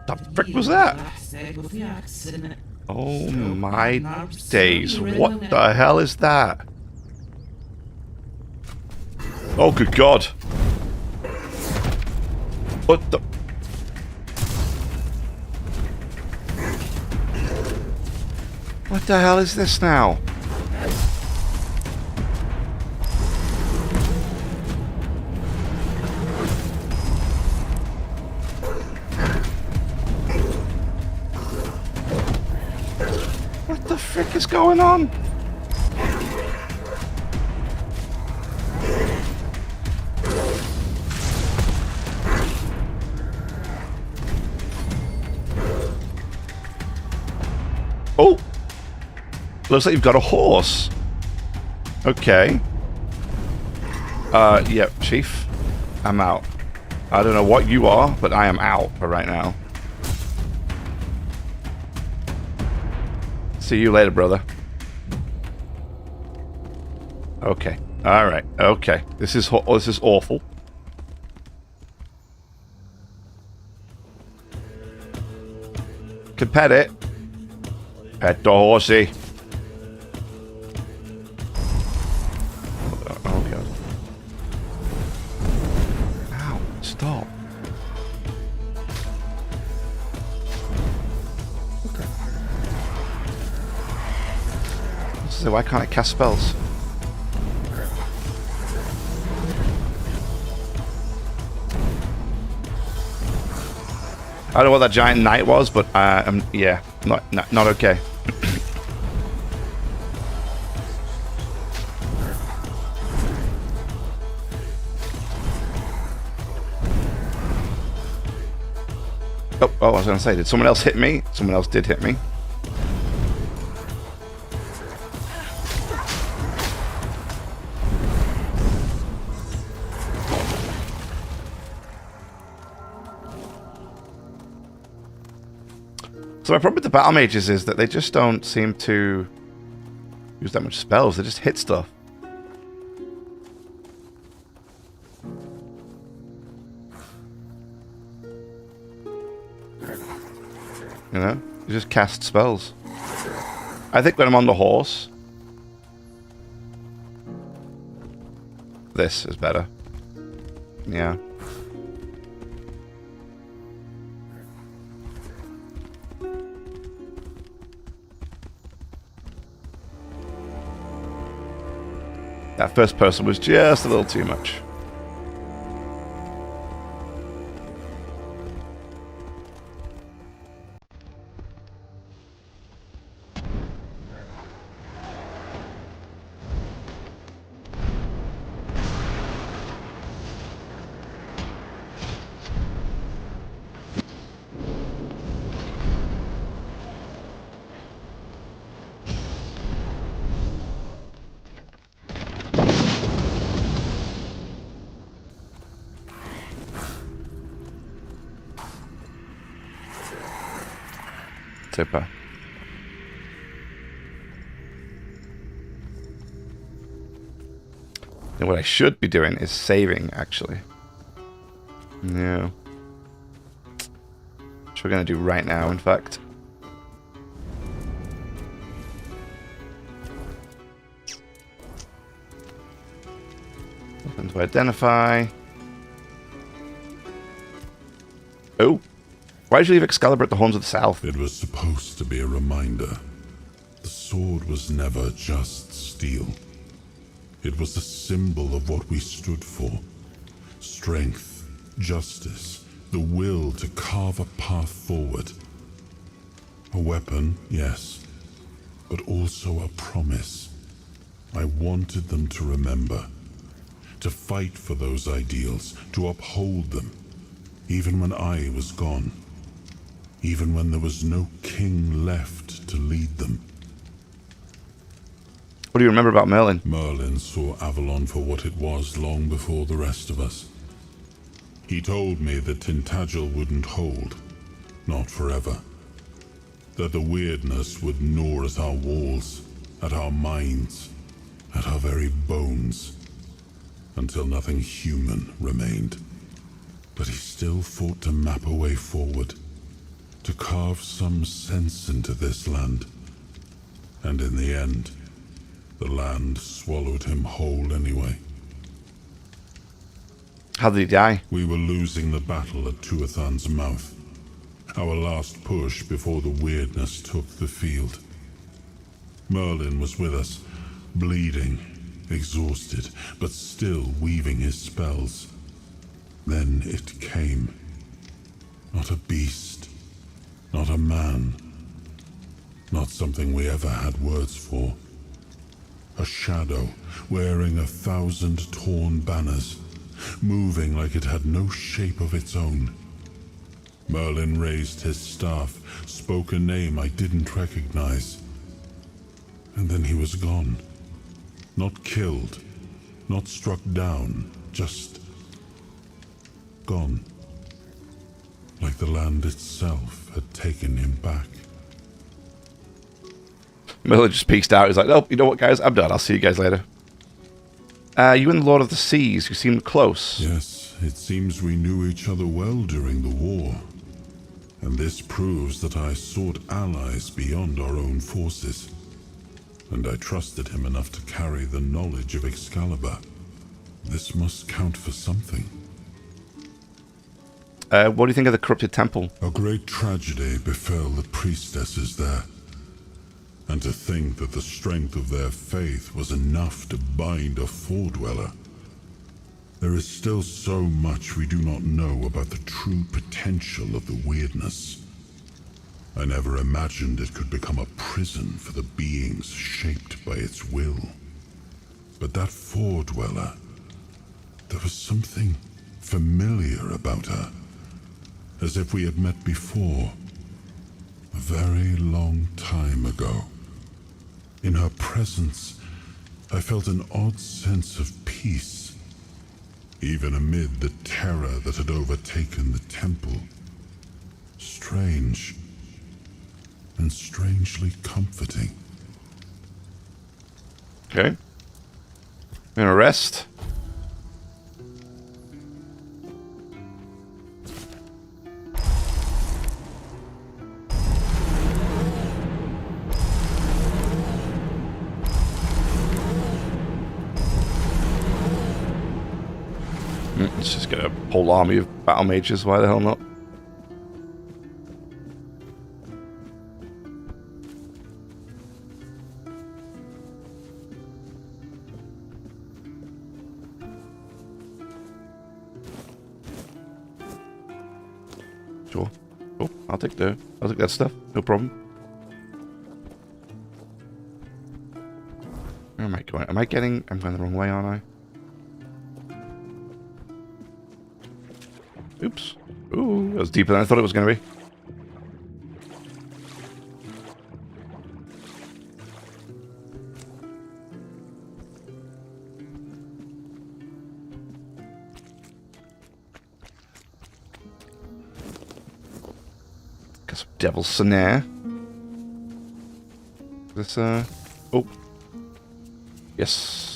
The frick was that? Oh my days. What the hell is that? Oh good god. What the... What the hell is this now? What the frick is going on? Oh! Looks like you've got a horse. Okay. Yeah, Chief. I'm out. I don't know what you are, but I am out for right now. See you later, brother. Okay. Alright. Okay. This is awful. Can pet it. Pet the horsey. Oh god. Ow. Stop. So why can't I cast spells? I don't know what that giant knight was, but yeah, not okay. Oh, I was going to say, did someone else hit me? Someone else did hit me. So my problem with the battle mages is that they just don't seem to use that much spells. They just hit stuff. You know, you just cast spells. I think when I'm on the horse, this is better. Yeah. That first person was just a little too much. Super. And what I should be doing is saving, actually. Yeah. Which we're going to do right now, in fact. Open to identify. Oh. Why did you leave Excalibur at the Horns of the South? It was supposed to be a reminder. The sword was never just steel. It was a symbol of what we stood for. Strength, justice, the will to carve a path forward. A weapon, yes, but also a promise. I wanted them to remember, to fight for those ideals, to uphold them, even when I was gone. Even when there was no king left to lead them. What do you remember about Merlin? Merlin saw Avalon for what it was long before the rest of us. He told me that Tintagel wouldn't hold, not forever. That the weirdness would gnaw at our walls, at our minds, at our very bones, until nothing human remained. But he still fought to map a way forward. To carve some sense into this land. And in the end, the land swallowed him whole anyway. How did he die? We were losing the battle at Tuathan's mouth. Our last push before the weirdness took the field. Merlin was with us, bleeding, exhausted, but still weaving his spells. Then it came. Not a beast. Not a man. Not something we ever had words for. A shadow, wearing 1,000 torn banners, moving like it had no shape of its own. Merlin raised his staff, spoke a name I didn't recognize. And then he was gone. Not killed, not struck down, just gone. Like the land itself had taken him back. Merlin just peaced out. He's like, oh, you know what, guys? I'm done. I'll see you guys later. You and the Lord of the Seas, you seem close. Yes, it seems we knew each other well during the war. And this proves that I sought allies beyond our own forces. And I trusted him enough to carry the knowledge of Excalibur. This must count for something. What do you think of the corrupted temple? A great tragedy befell the priestesses there. And to think that the strength of their faith was enough to bind a Four-Dweller. There is still so much we do not know about the true potential of the weirdness. I never imagined it could become a prison for the beings shaped by its will. But that Four-Dweller, there was something familiar about her, as if we had met before, a very long time ago. In her presence, I felt an odd sense of peace, even amid the terror that had overtaken the temple. Strange, and strangely comforting. Okay. I'm gonna rest. Let's just get a whole army of battle mages, why the hell not? Sure. Oh, I'll take that stuff, no problem. Where am I going? I'm going the wrong way, aren't I? Oops. Ooh, that was deeper than I thought it was going to be. Got some devil's snare. This, oh. Yes.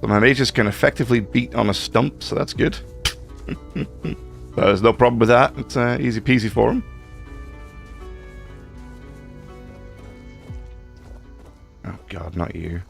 My mages can effectively beat on a stump, so that's good. There's no problem with that. It's easy peasy for him. Oh god, not you.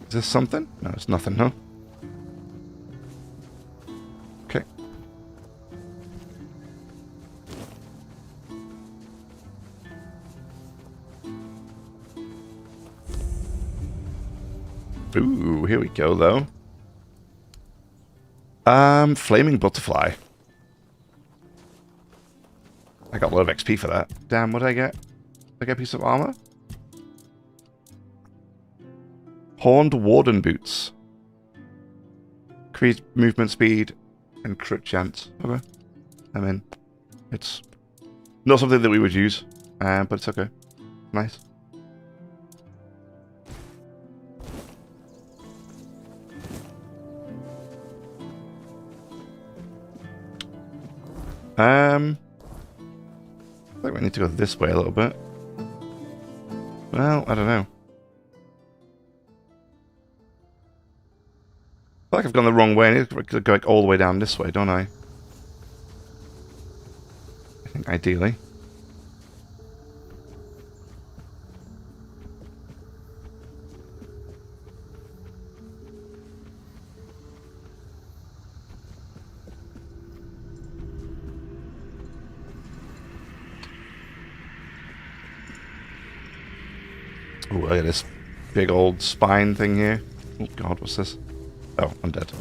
Is this something? No, it's nothing, no? Okay. Ooh, here we go, though. Flaming butterfly. I got a lot of XP for that. Damn, what did I get? Did I get a piece of armor? Horned Warden Boots. Increased movement speed and crit chance. Okay. I mean, it's not something that we would use, but it's okay. Nice. I think we need to go this way a little bit. Well, I don't know. I feel like I've gone the wrong way. I need to go like all the way down this way, don't I? I think ideally. Oh, look at this big old spine thing here. Oh god, what's this? Oh, I'm dead.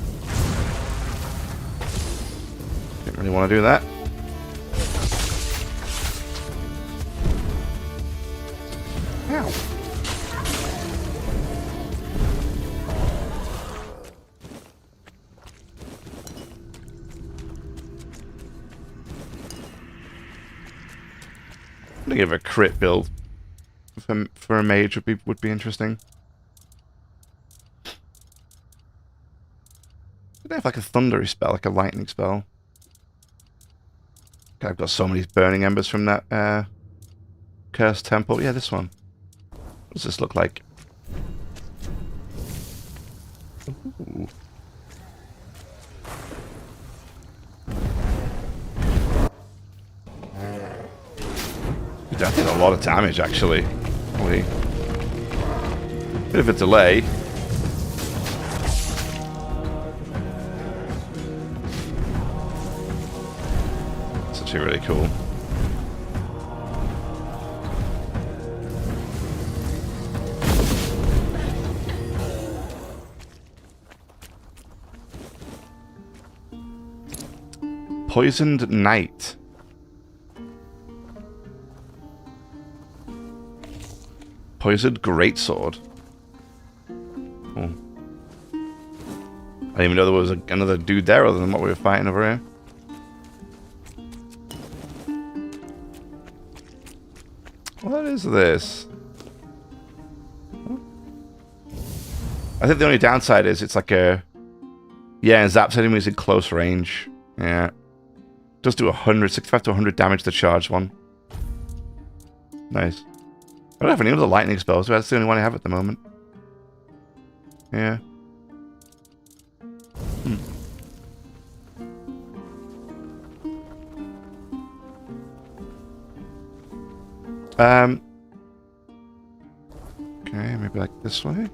Didn't really want to do that. Ow. I think if a crit build for a mage would be interesting. have like a thundery spell, like a lightning spell. Okay, I've got so many burning embers from that cursed temple. Yeah, this one. What does this look like? Ooh. That did a lot of damage, actually. Holy. Bit of a delay. It's actually really cool. Poisoned Knight. Poisoned Greatsword. Oh. I didn't even know there was another dude there other than what we were fighting over here. What is this? I think the only downside is it's like a... Yeah, and zaps enemies in close range. Yeah. Does do 65 to 100 damage to charge one. Nice. I don't have any other lightning spells, but that's the only one I have at the moment. Yeah. Okay, maybe like this way.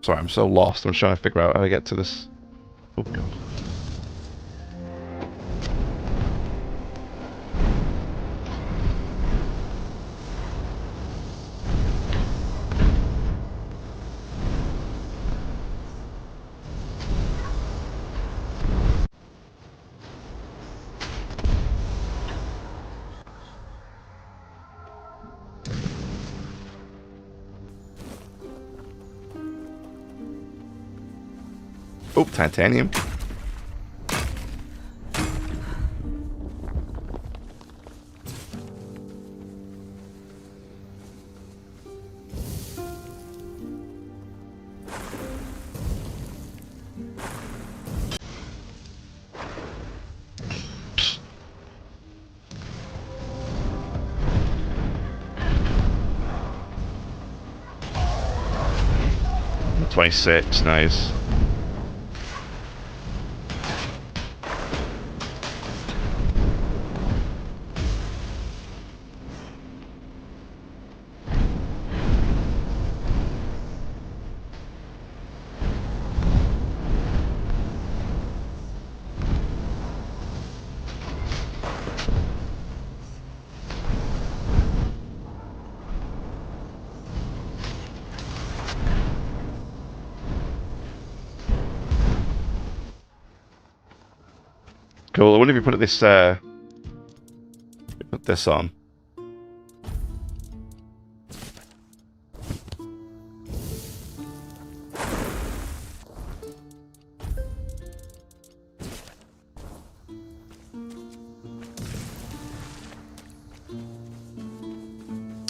Sorry, I'm so lost. I'm trying to figure out how to get to this. Oh god. Oh, titanium. Psst. 26, nice. Cool. I wonder if you put this on.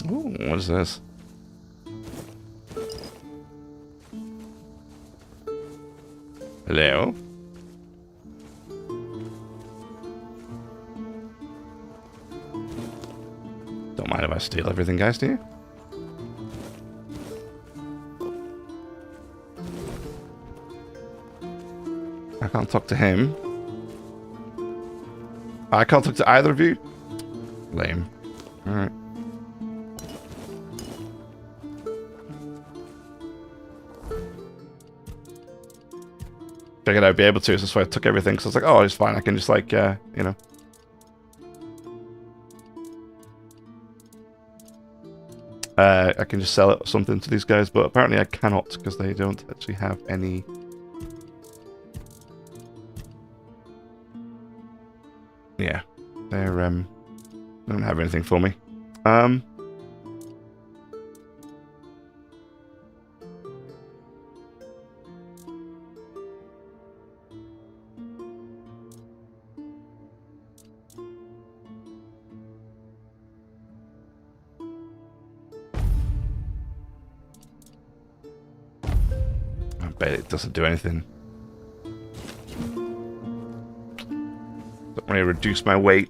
Ooh, what is this? Hello? Don't mind if I steal everything, guys, do you? I can't talk to him. I can't talk to either of you? Lame. Alright. Figured I'd be able to, so that's why I took everything, because I was like, oh, it's fine, I can just, like, you know. I can just sell it or something to these guys, but apparently I cannot, because they don't actually have any... Yeah, they're, they don't have anything for me. it doesn't do anything. Don't really reduce my weight.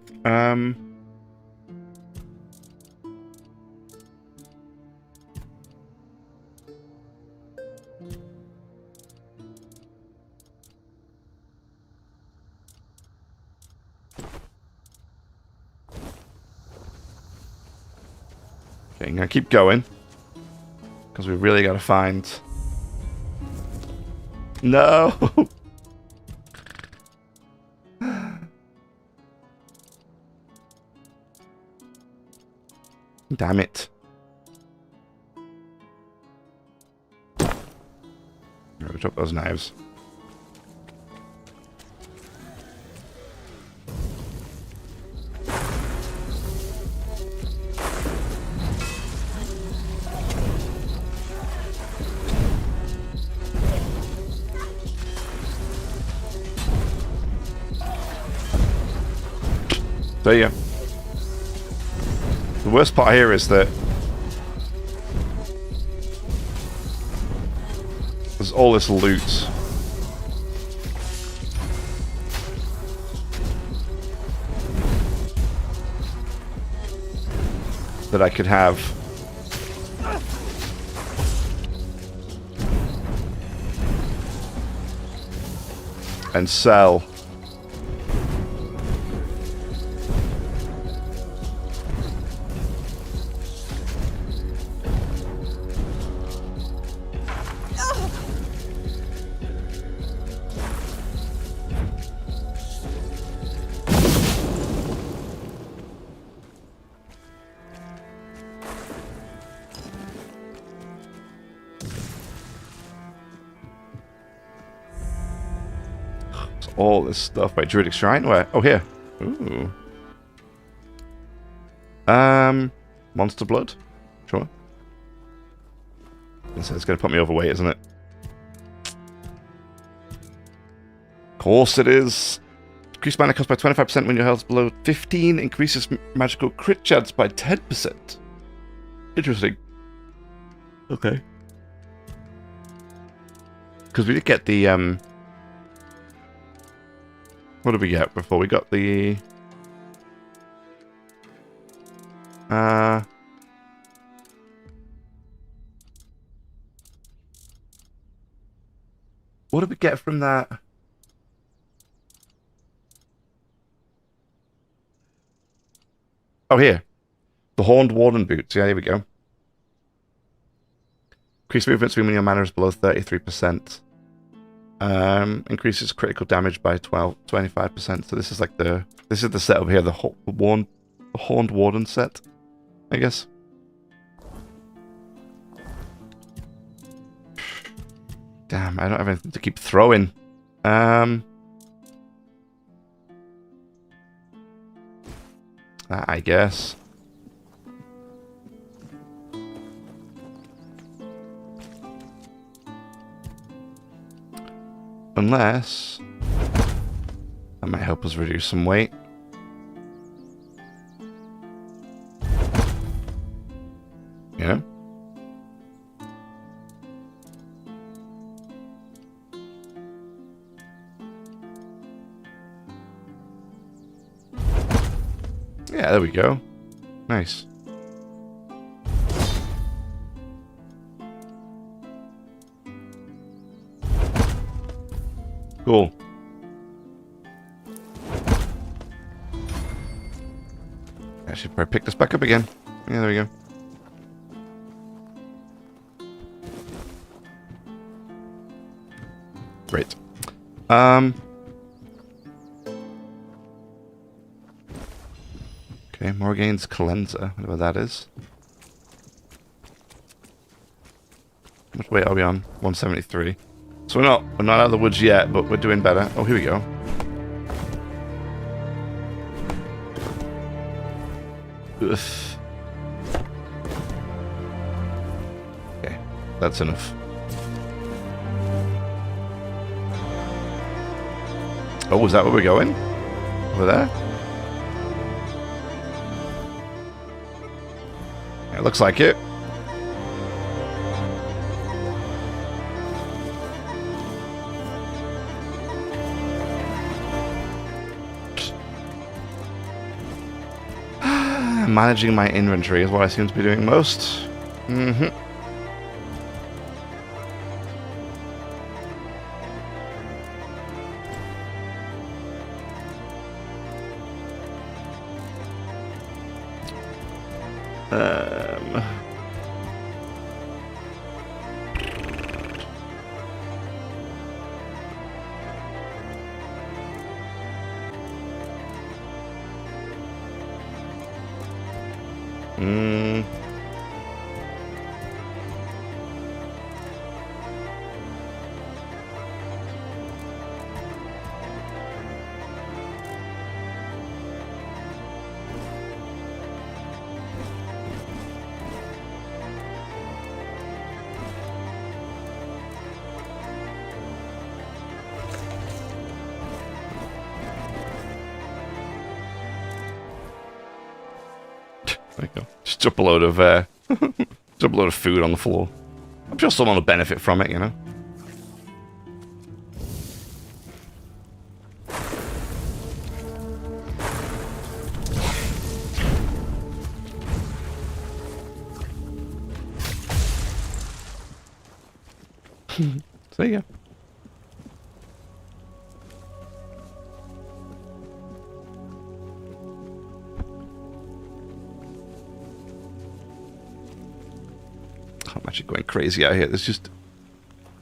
Okay, I'm gonna keep going because we really gotta find. No. Damn it. Drop those knives. So yeah. The worst part here is that there's all this loot that I could have. And sell. All this stuff by Druidic Shrine. Where? Oh, here. Ooh. Monster Blood. Sure. It's going to put me overweight, isn't it? Of course it is. Increase mana cost by 25% when your health is below 15. Increases magical crit chance by 10%. Interesting. Okay. Because we did get the what did we get before? We got the what did we get from that? Oh, here. The Horned Warden Boots. Yeah, here we go. Increase movement speed when your mana is below 33%. Increases critical damage by 25%. So this is like the set over here, the Horned Warden set, I guess. Damn, I don't have anything to keep throwing. I guess. Unless that might help us reduce some weight. You know? Yeah, there we go. Nice. Cool. I should probably pick this back up again. Yeah, there we go. Great. Okay, Morgane's Cleanser, whatever that is. How much weight are we on? 173. So we're not out of the woods yet, but we're doing better. Oh, here we go. Ugh. Okay, that's enough. Oh, is that where we're going? Over there? It looks like it. managing my inventory is what I seem to be doing most. Mm-hmm. There you go. Just drop a load of drop a load of food on the floor. I'm sure someone will benefit from it, you know. So yeah. I'm actually going crazy out here. There's just...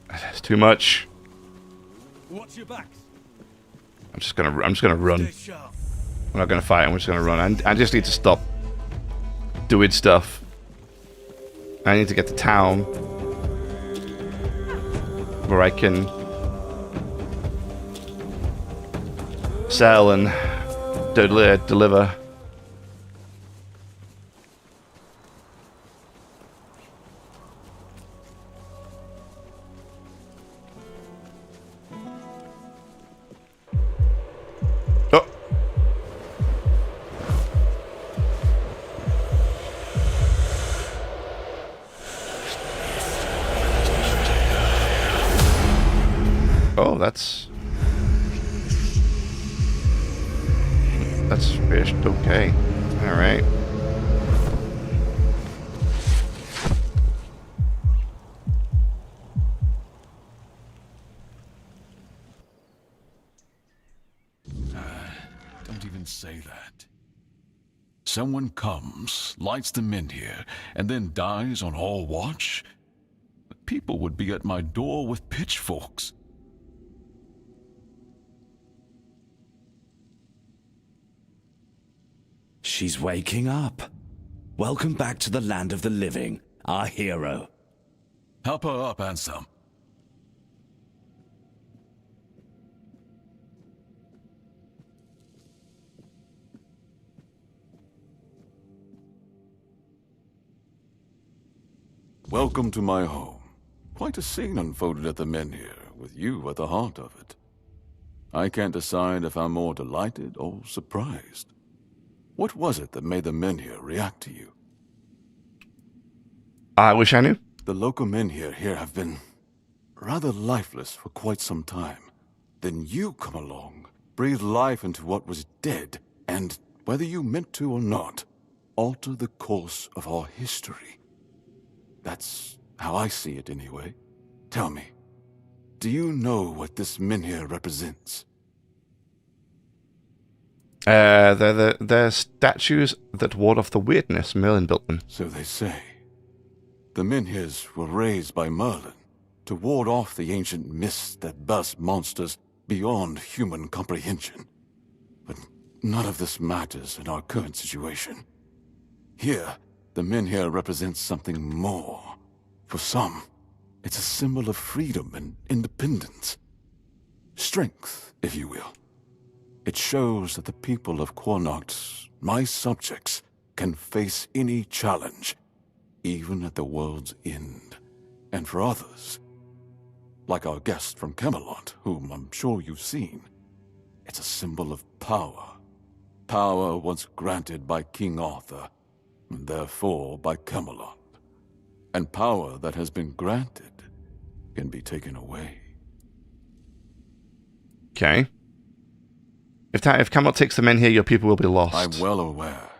There's too much. Watch your backs. I'm just gonna run. Stay sharp. I'm not gonna fight. I'm just gonna run. I just need to stop doing stuff. I need to get to town where I can sell and deliver. Oh. Oh, that's fished. Okay. All right. Don't even say that. Someone comes, lights them in here, and then dies on all watch? People would be at my door with pitchforks. She's waking up. Welcome back to the land of the living, our hero. Help her up, Ansem. Welcome to my home. Quite a scene unfolded at the Menhir, with you at the heart of it. I can't decide if I'm more delighted or surprised. What was it that made the Menhir react to you? I wish I knew. The local Menhir here have been rather lifeless for quite some time. Then you come along, breathe life into what was dead, and, whether you meant to or not, alter the course of our history. That's how I see it anyway. Tell me, do you know what this Menhir represents? They're statues that ward off the weirdness. Merlin built them. So they say. The Menhirs were raised by Merlin to ward off the ancient mists that burst monsters beyond human comprehension. But none of this matters in our current situation. Here, the Menhir represents something more. For some, it's a symbol of freedom and independence. Strength, if you will. It shows that the people of Quarnoct, my subjects, can face any challenge, even at the world's end. And for others, like our guest from Camelot, whom I'm sure you've seen, it's a symbol of power. Power once granted by King Arthur, and therefore by Camelot. And power that has been granted can be taken away. Okay. If Camelot takes the Menhir, your people will be lost. I'm well aware.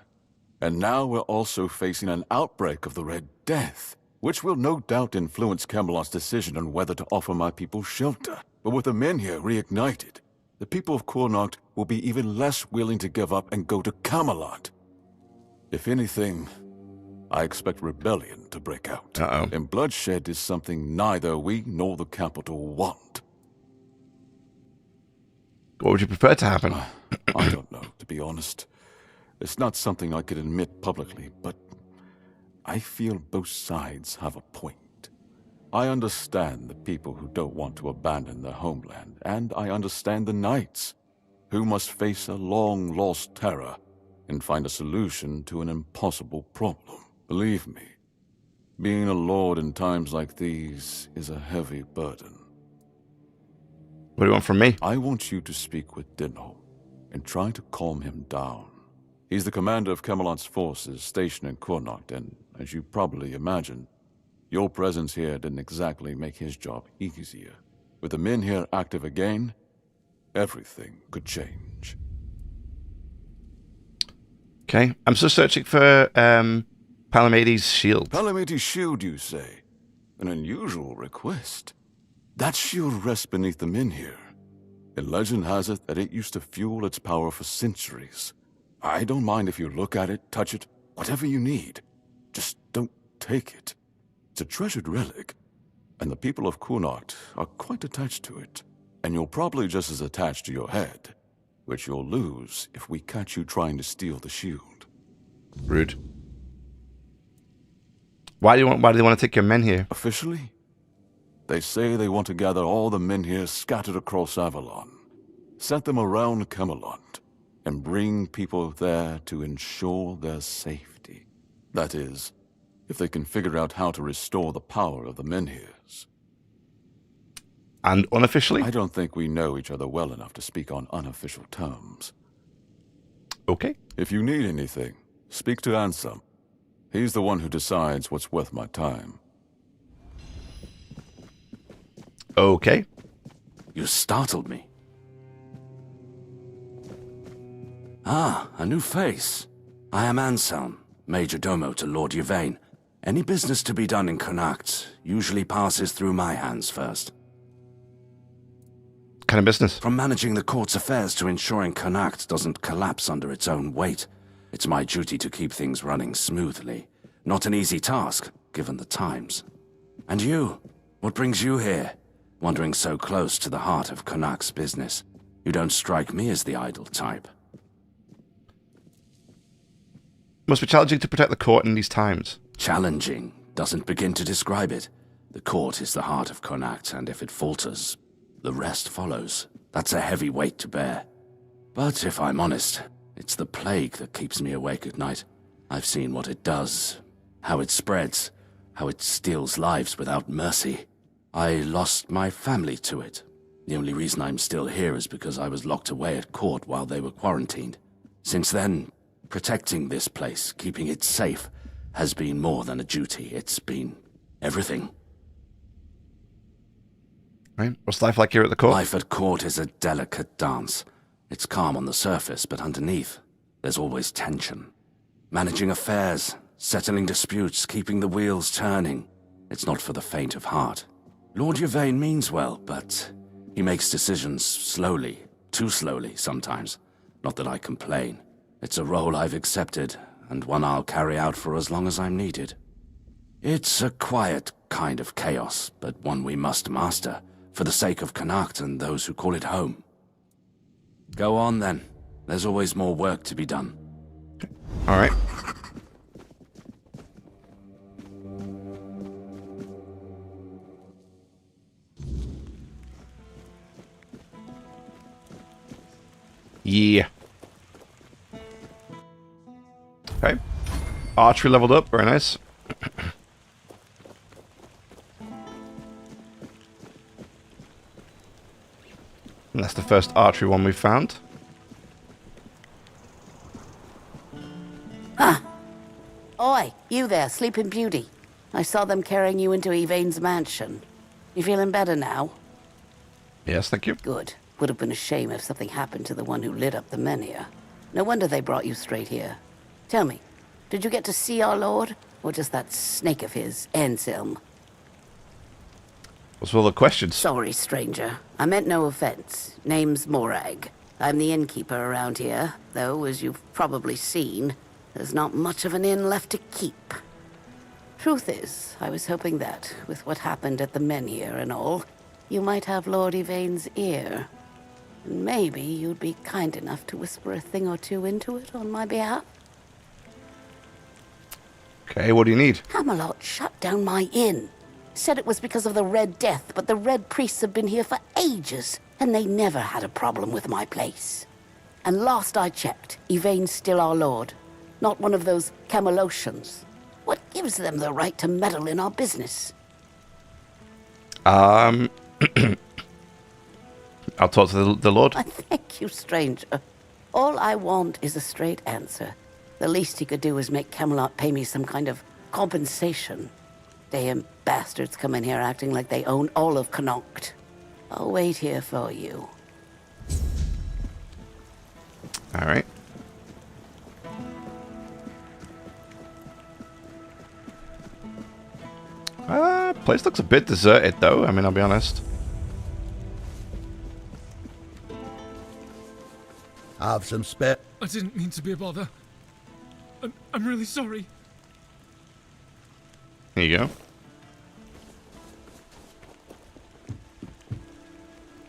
And now we're also facing an outbreak of the Red Death, which will no doubt influence Camelot's decision on whether to offer my people shelter. But with the men here reignited, the people of Connacht will be even less willing to give up and go to Camelot. If anything, I expect rebellion to break out. Uh-oh. And bloodshed is something neither we nor the capital want. What would you prefer to happen? I don't know, to be honest. It's not something I could admit publicly, but I feel both sides have a point. I understand the people who don't want to abandon their homeland, and I understand the knights who must face a long-lost terror and find a solution to an impossible problem. Believe me, being a lord in times like these is a heavy burden. What do you want from me? I want you to speak with Dinho and try to calm him down. He's the commander of Camelot's forces stationed in Connacht, and as you probably imagine, your presence here didn't exactly make his job easier. With the men here active again, everything could change. Okay, I'm still searching for Palamedes' shield. Palamedes' shield, you say? An unusual request. That shield rests beneath the men here. And legend has it that it used to fuel its power for centuries. I don't mind if you look at it, touch it, whatever you need. Just don't take it. It's a treasured relic, and the people of Connacht are quite attached to it. And you're probably just as attached to your head, which you'll lose if we catch you trying to steal the shield. Rude. Why do they want to take your men here? Officially, they say they want to gather all the men here scattered across Avalon, set them around Camelot, and bring people there to ensure their safety. That is, if they can figure out how to restore the power of the Menhirs. And unofficially? I don't think we know each other well enough to speak on unofficial terms. Okay. If you need anything, speak to Ansem. He's the one who decides what's worth my time. Okay. You startled me. Ah, a new face. I am Anselm, Major Domo to Lord Yvain. Any business to be done in Connacht usually passes through my hands first. Kind of business? From managing the court's affairs to ensuring Connacht doesn't collapse under its own weight, it's my duty to keep things running smoothly. Not an easy task, given the times. And you? What brings you here? Wandering so close to the heart of Connacht's business. You don't strike me as the idle type. Must be challenging to protect the court in these times. Challenging doesn't begin to describe it. The court is the heart of Connacht, and if it falters, the rest follows. That's a heavy weight to bear. But if I'm honest, it's the plague that keeps me awake at night. I've seen what it does, how it spreads, how it steals lives without mercy. I lost my family to it. The only reason I'm still here is because I was locked away at court while they were quarantined. Since then, protecting this place, keeping it safe, has been more than a duty. It's been everything. Right. What's life like here at the court? Life at court is a delicate dance. It's calm on the surface, but underneath, there's always tension. Managing affairs, settling disputes, keeping the wheels turning. It's not for the faint of heart. Lord Yvain means well, but he makes decisions slowly, too slowly sometimes. Not that I complain. It's a role I've accepted, and one I'll carry out for as long as I'm needed. It's a quiet kind of chaos, but one we must master, for the sake of Connacht and those who call it home. Go on then. There's always more work to be done. All right. Yeah. Okay. Archery leveled up. Very nice. And that's the first archery one we've found. Oi, you there, Sleeping Beauty. I saw them carrying you into Yvain's mansion. You feeling better now? Yes, thank you. Good. Would have been a shame if something happened to the one who lit up the Menhir. No wonder they brought you straight here. Tell me, Did you get to see our lord? Or just that snake of his, Anselm? What's all the questions? Sorry, stranger. I meant no offense. Name's Morag. I'm the innkeeper around here, though, as you've probably seen, there's not much of an inn left to keep. Truth is, I was hoping that, with what happened at the menhir and all, you might have Lord Yvain's ear. And maybe you'd be kind enough to whisper a thing or two into it on my behalf. Okay, what do you need? Camelot shut down my inn. Said it was because of the Red Death, but the Red Priests have been here for ages, and they never had a problem with my place. And last I checked, Yvain's still our lord. Not one of those Camelocians. What gives them the right to meddle in our business? I'll talk to the Lord. Thank you, stranger. All I want is a straight answer. The least he could do is make Camelot pay me some kind of compensation. Damn bastards come in here acting like they own all of Connacht. I'll wait here for you. Alright. Place looks a bit deserted though, I mean, I'll be honest. Have some spare. I didn't mean to be a bother. I'm really sorry. Here you go.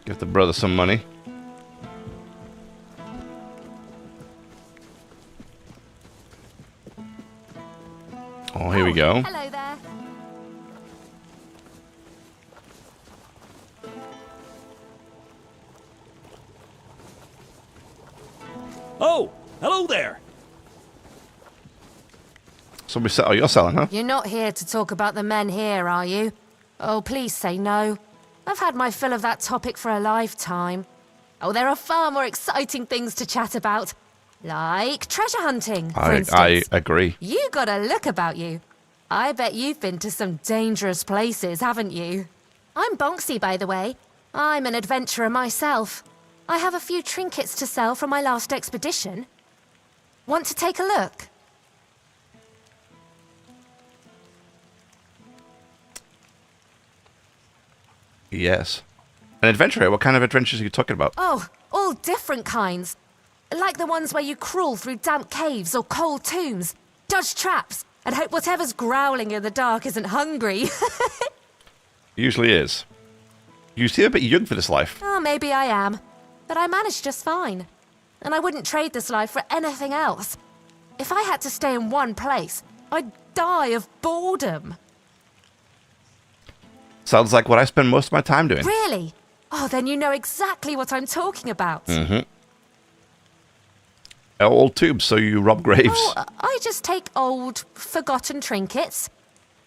Give the brother some money. Oh, here we go. Hello there. Oh, hello there. So you're selling, huh? You're not here to talk about the men here, are you? Oh, please say no. I've had my fill of that topic for a lifetime. Oh, there are far more exciting things to chat about. Like treasure hunting, for instance. I agree. You got a look about you. I bet you've been to some dangerous places, haven't you? I'm Bonksy, by the way. I'm an adventurer myself. I have a few trinkets to sell from my last expedition. Want to take a look? Yes. An adventurer? What kind of adventures are you talking about? Oh, all different kinds. Like the ones where you crawl through damp caves or cold tombs, dodge traps, and hope whatever's growling in the dark isn't hungry. Usually is. You seem a bit young for this life. Oh, maybe I am. But I manage just fine. And I wouldn't trade this life for anything else. If I had to stay in one place, I'd die of boredom. Sounds like what I spend most of my time doing. Really? Oh, then you know exactly what I'm talking about. Mm-hmm. Old tubes, so you rob graves. Oh, I just take old, forgotten trinkets.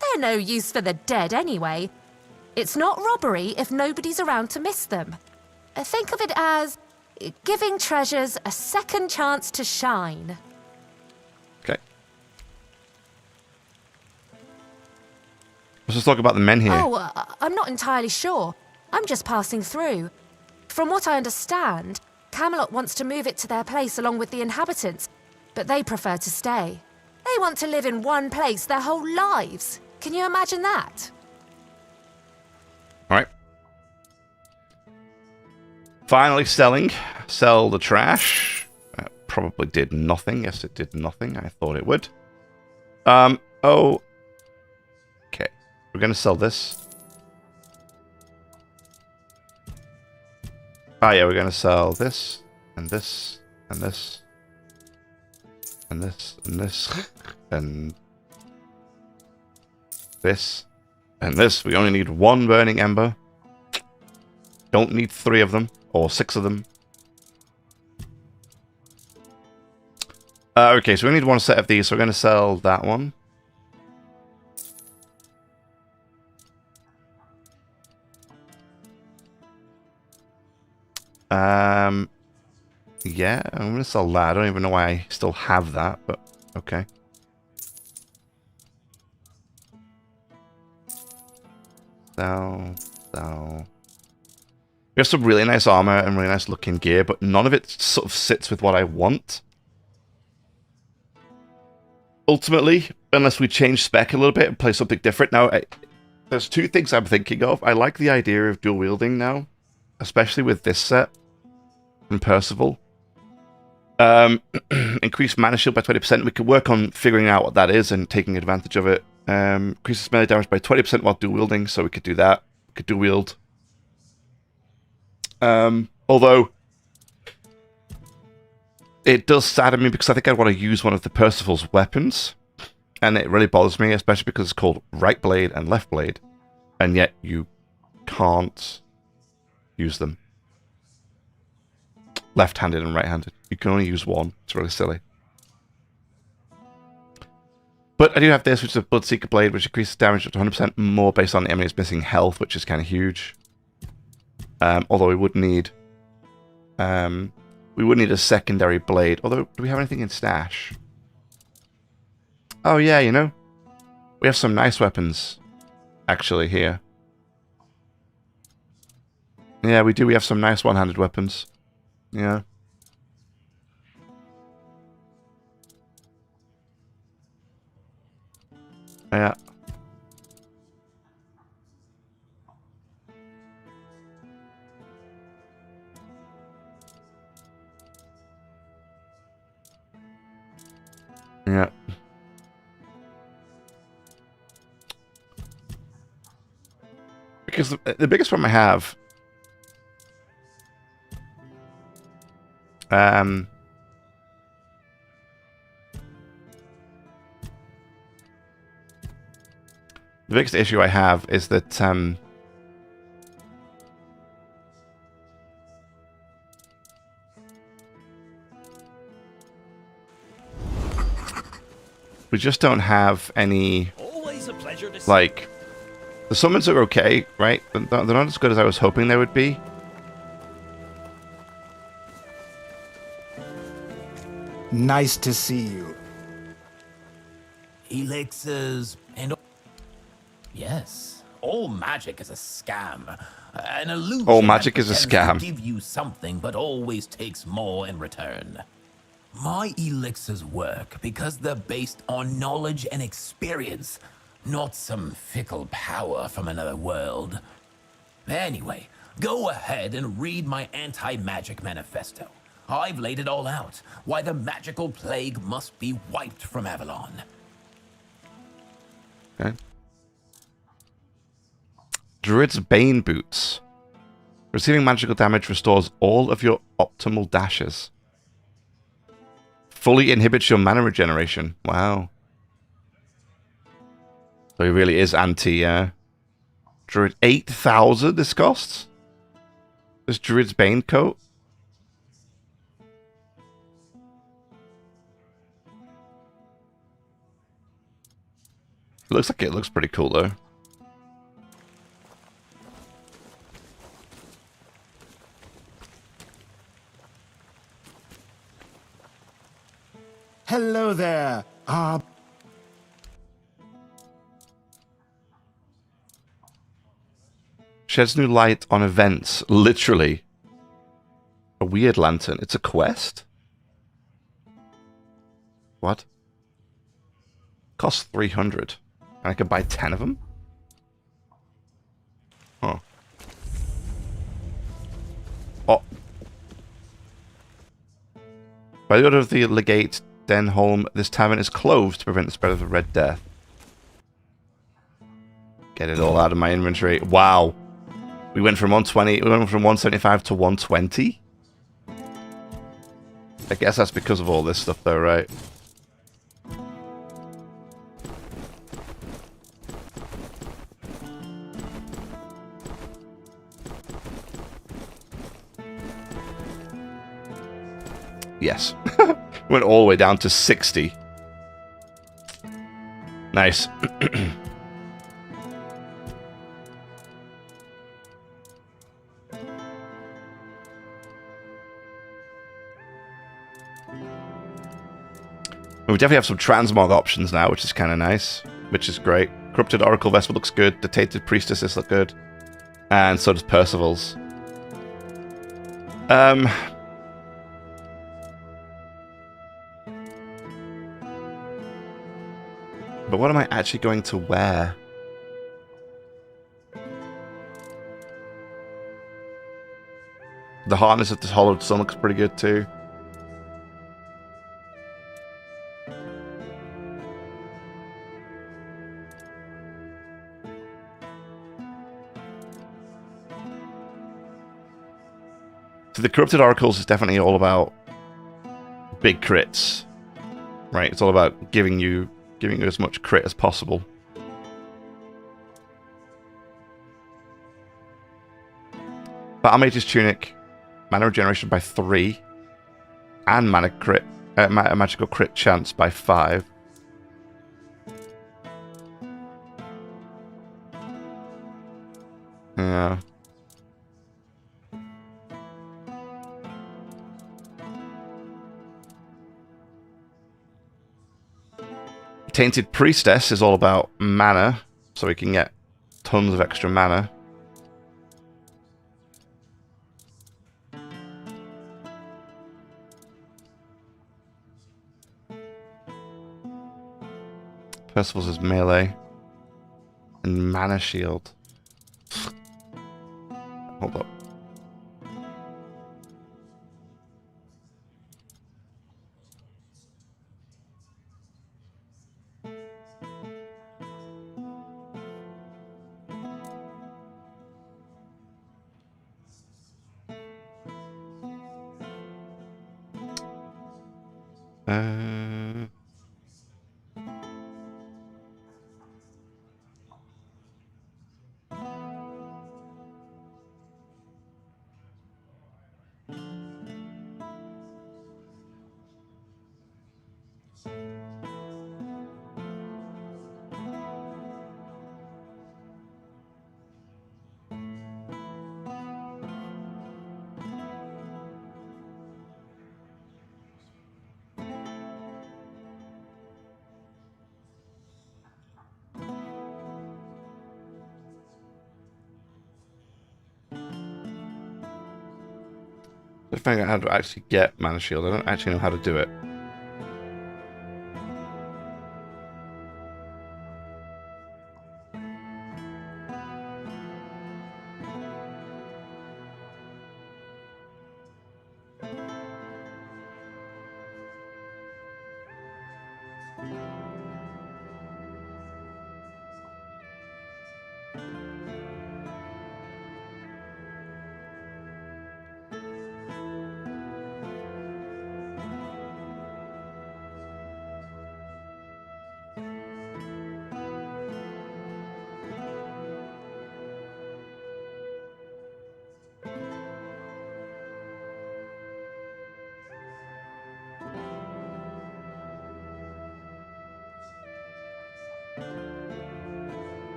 They're no use for the dead anyway. It's not robbery if nobody's around to miss them. Think of it as giving treasures a second chance to shine. Okay. Let's just talk about the men here. Oh, I'm not entirely sure. I'm just passing through. From what I understand, Camelot wants to move it to their place along with the inhabitants, but they prefer to stay. They want to live in one place their whole lives. Can you imagine that? All right. Finally selling. Sell the trash. That probably did nothing. Yes, it did nothing. I thought it would. Oh. Okay. We're going to sell this. Oh, yeah, we're going to sell this, and this, and this, and this, and this, and this, and this. We only need one burning ember. Don't need 3 of them, or 6 of them. Okay, so we need one set of these, so we're going to sell that one. Yeah, I'm going to sell that. I don't even know why I still have that, but okay. So. We have some really nice armor and really nice looking gear, but none of it sort of sits with what I want. ultimately, unless we change spec a little bit and play something different. Now, there's two things I'm thinking of. I like the idea of dual wielding now, especially with this set from Percival. Increase mana shield by 20%. We could work on figuring out what that is and taking advantage of it. Increases melee damage by 20% while dual wielding, so we could do that. We could dual wield. Although it does sadden me because I think I want to use one of the Percival's weapons, and it really bothers me, especially because it's called right blade and left blade, and yet you can't use them. Left-handed and right-handed. You can only use one. It's really silly. But I do have this, which is a Bloodseeker Blade, which increases damage up to 100% more based on the enemy's missing health, which is kind of huge. Although we would need a secondary blade. Although, do we have anything in stash? Oh yeah, you know, we have some nice weapons, actually, here. Yeah, we do. We have some nice one-handed weapons. Yeah. Yeah. Yeah. Because the biggest problem I have... the biggest issue I have is that we just don't have any, like, the summons are okay, right? But they're not as good as I was hoping they would be. Nice to see you. Elixirs and... Yes, all magic is a scam. An illusion. All magic is a that scam. give you something, but always takes more in return. My elixirs work because they're based on knowledge and experience, not some fickle power from another world. Anyway, go ahead and read my anti-magic manifesto. I've laid it all out, why the magical plague must be wiped from Avalon. Okay. Druid's Bane Boots. Receiving magical damage restores all of your optimal dashes. Fully inhibits your mana regeneration. Wow. So he really is anti, Druid. 8,000 this costs? This Druid's Bane coat? Looks like it looks pretty cool though. Hello there. Sheds new light on events. Literally. A weird lantern. It's a quest? What? Costs 300. And I could buy 10 of them? Huh. Oh. By the order of the legate Denholm, this tavern is closed to prevent the spread of the Red Death. Get it all out of my inventory. Wow. We went from 120, we went from 175 to 120? I guess that's because of all this stuff though, right? Yes. Went all the way down to 60. Nice. We definitely have some transmog options now, which is kind of nice. Which is great. Corrupted Oracle Vessel looks good. The Tainted Priestesses look good. And so does Percival's. But what am I actually going to wear? The harness of this hollowed sun looks pretty good too. So the Corrupted Oracles is definitely all about big crits, right? It's all about giving you as much crit as possible. Battle Mage's Tunic, mana regeneration by 3, and magical crit chance by 5. Yeah. Tainted Priestess is all about mana, so we can get tons of extra mana. Percival's is melee. And mana shield. Hold up. I find out how to actually get mana shield. I don't actually know how to do it.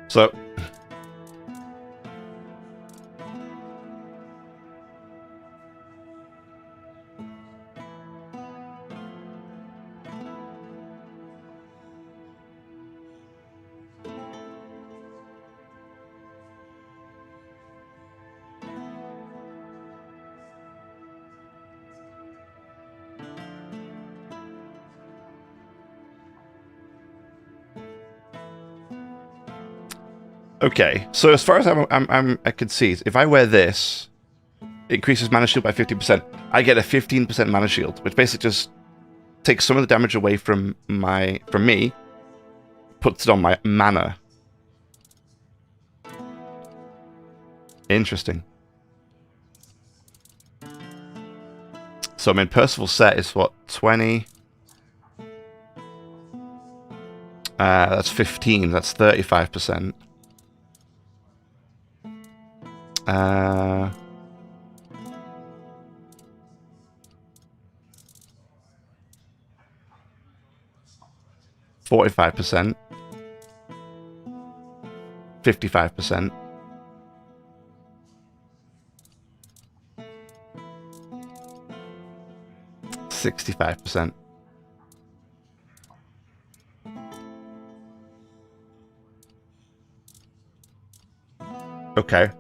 So okay, so as far as I can see, if I wear this, it increases mana shield by 50%. I get a 15% mana shield, which basically just takes some of the damage away from me, puts it on my mana. Interesting. So I mean, Percival's set is what, 20? That's 15. That's 35%. 45%. 55%. 65%. Okay.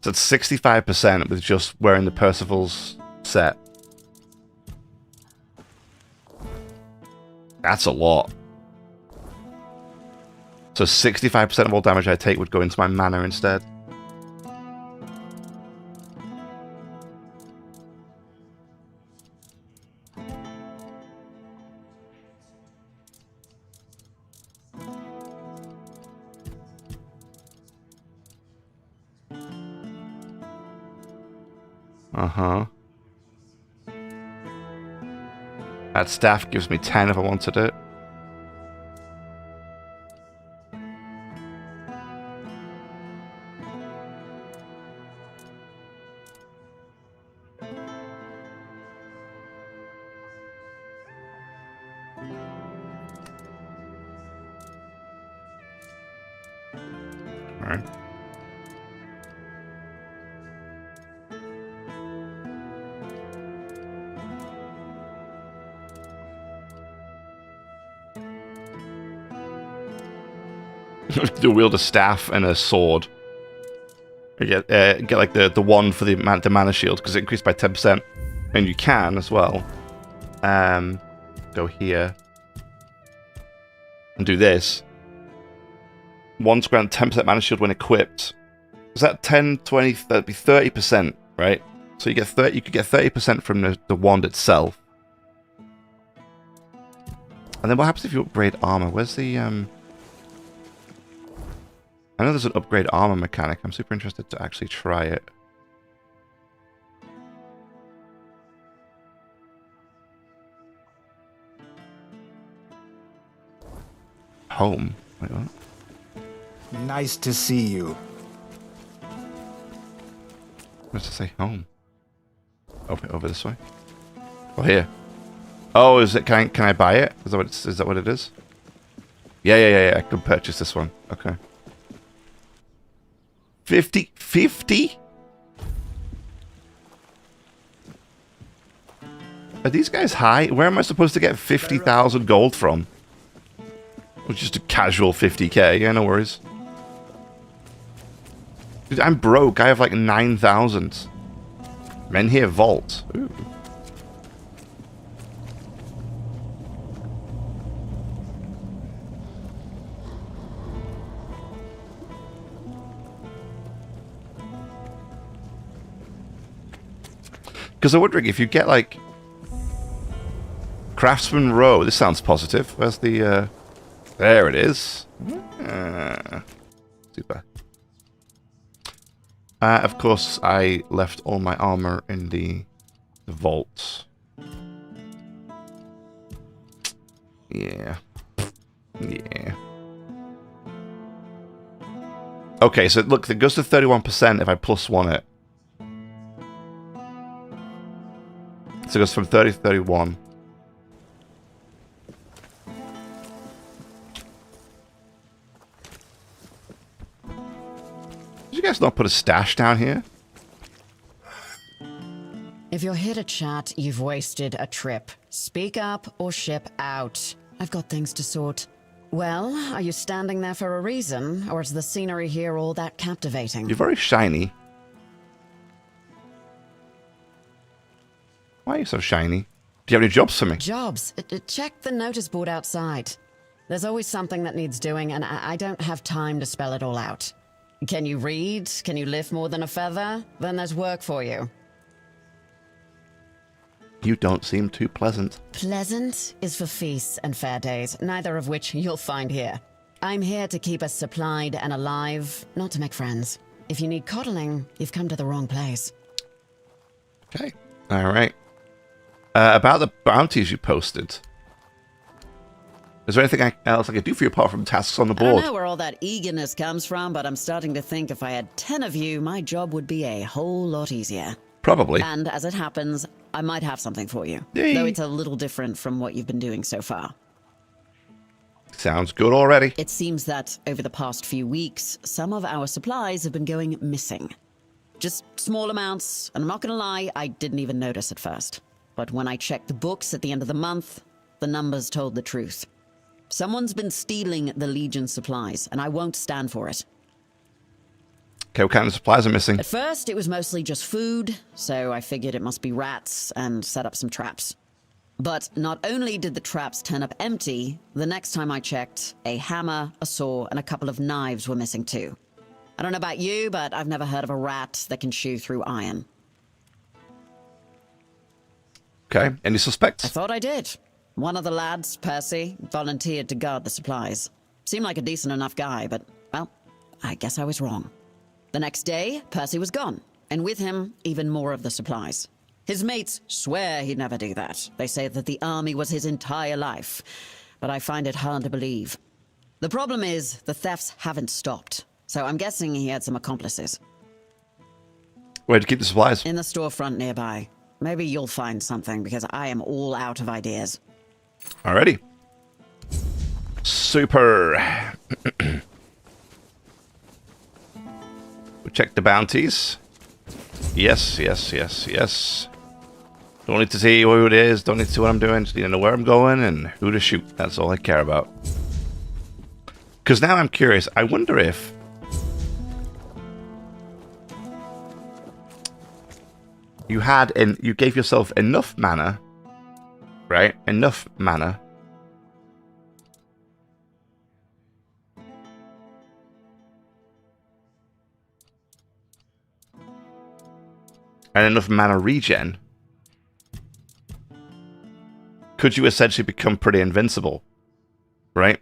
So it's 65% with just wearing the Percival's set. That's a lot. So 65% of all damage I take would go into my mana instead. Uh-huh. That staff gives me 10 if I wanted it. Alright. To wield a staff and a sword. You get like the one for the mana shield because it increased by 10%, and you can as well. Go here and do this. Once grant 10% mana shield when equipped. Is that 10, 20? That'd be 30%, right? So you get 30. You could get 30% from the wand itself. And then what happens if you upgrade armor? Where's the I know there's an upgrade armor mechanic. I'm super interested to actually try it. Home? Wait, what? Nice to see you. What's it say? Home. Over this way. Oh, here. Oh, is it? Can I buy it? Is that what it is? Yeah. I can purchase this one. Okay. 50? Are these guys high? Where am I supposed to get 50,000 gold from? Or just a casual 50k? Yeah, no worries. Dude, I'm broke. I have like 9,000. Men here vault. Ooh. Because I'm wondering if you get like Craftsman Row. This sounds positive. Where's the? There it is. Super. Of course, I left all my armor in the vault. Yeah. Okay, so look, it goes to 31% if I plus one it. So it goes from 30 to 31. Did you guys not put a stash down here? If you're here to chat, you've wasted a trip. Speak up or ship out. I've got things to sort. Well, are you standing there for a reason, or is the scenery here all that captivating? You're very shiny. Why are you so shiny? Do you have any jobs for me? Jobs? Check the notice board outside. There's always something that needs doing, and I don't have time to spell it all out. Can you read? Can you lift more than a feather? Then there's work for you. You don't seem too pleasant. Pleasant is for feasts and fair days, neither of which you'll find here. I'm here to keep us supplied and alive, not to make friends. If you need coddling, you've come to the wrong place. Okay. All right. About the bounties you posted. Is there anything else I could do for you apart from tasks on the board? I don't know where all that eagerness comes from, but I'm starting to think if I had 10 of you, my job would be a whole lot easier. Probably. And as it happens, I might have something for you. Yay. Though it's a little different from what you've been doing so far. Sounds good already. It seems that over the past few weeks, some of our supplies have been going missing. Just small amounts, and I'm not gonna lie, I didn't even notice at first. But when I checked the books at the end of the month, the numbers told the truth. Someone's been stealing the Legion supplies, and I won't stand for it. Okay, what kind of supplies are missing? At first, it was mostly just food, so I figured it must be rats and set up some traps. But not only did the traps turn up empty, the next time I checked, a hammer, a saw, and a couple of knives were missing too. I don't know about you, but I've never heard of a rat that can chew through iron. Okay, any suspects? I thought I did. One of the lads, Percy, volunteered to guard the supplies. Seemed like a decent enough guy, but, well, I guess I was wrong. The next day, Percy was gone, and with him, even more of the supplies. His mates swear he'd never do that. They say that the army was his entire life, but I find it hard to believe. The problem is, the thefts haven't stopped, so I'm guessing he had some accomplices. Where'd you keep the supplies? In the storefront nearby. Maybe you'll find something, because I am all out of ideas. Alrighty. Super. We'll check the bounties. Yes, yes, yes, yes. Don't need to see who it is, don't need to see what I'm doing, just need to know where I'm going and who to shoot. That's all I care about. Because now I'm curious, I wonder if... you gave yourself enough mana, right? Enough mana. And enough mana regen. Could you essentially become pretty invincible? Right?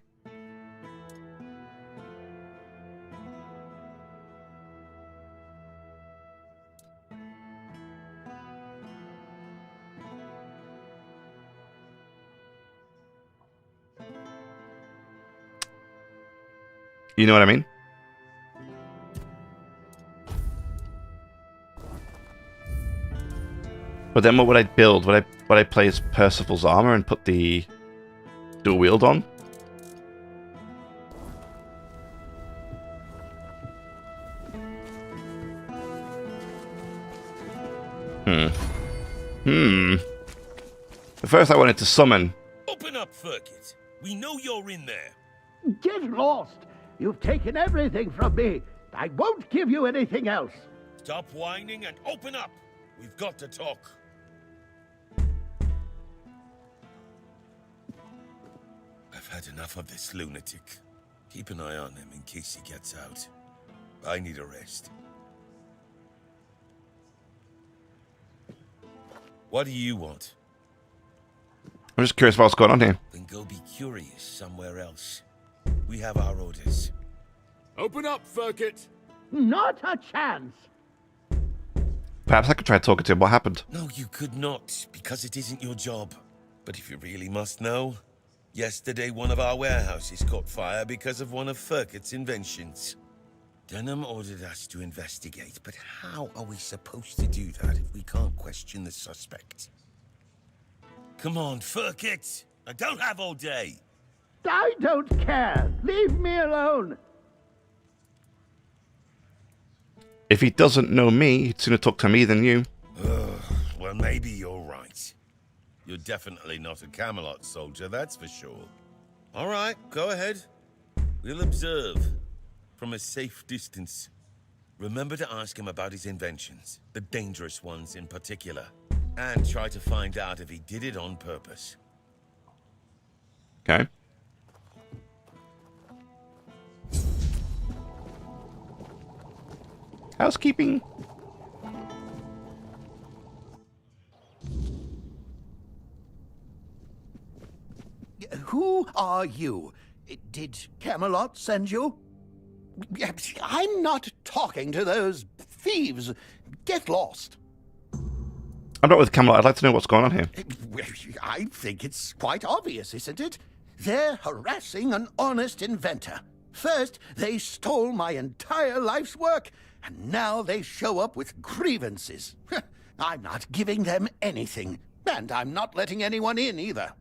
You know what I mean? But then what would I build? Would I place Percival's armor and put the dual wield on? At first I wanted to summon. Open up, Furkit. We know you're in there. Get lost! You've taken everything from me. I won't give you anything else. Stop whining and open up. We've got to talk. I've had enough of this lunatic. Keep an eye on him in case he gets out. I need a rest. What do you want? I'm just curious about what's going on here. Then go be curious somewhere else. We have our orders. Open up, Furkit. Not a chance. Perhaps I could try talking to him. What happened? No, you could not, because it isn't your job. But if you really must know, yesterday one of our warehouses caught fire because of one of Furkit's inventions. Denham ordered us to investigate, but how are we supposed to do that if we can't question the suspect? Come on, Furkit! I don't have all day! I don't care. Leave me alone. If he doesn't know me, he'd sooner talk to me than you. Well, maybe you're right. You're definitely not a Camelot soldier, that's for sure. All right, go ahead. We'll observe from a safe distance. Remember to ask him about his inventions, the dangerous ones in particular, and try to find out if he did it on purpose. Okay. Housekeeping. Who are you? Did Camelot send you? I'm not talking to those thieves. Get lost. I'm not with Camelot. I'd like to know what's going on here. I think it's quite obvious, isn't it? They're harassing an honest inventor. First, they stole my entire life's work, and now they show up with grievances. I'm not giving them anything, and I'm not letting anyone in either.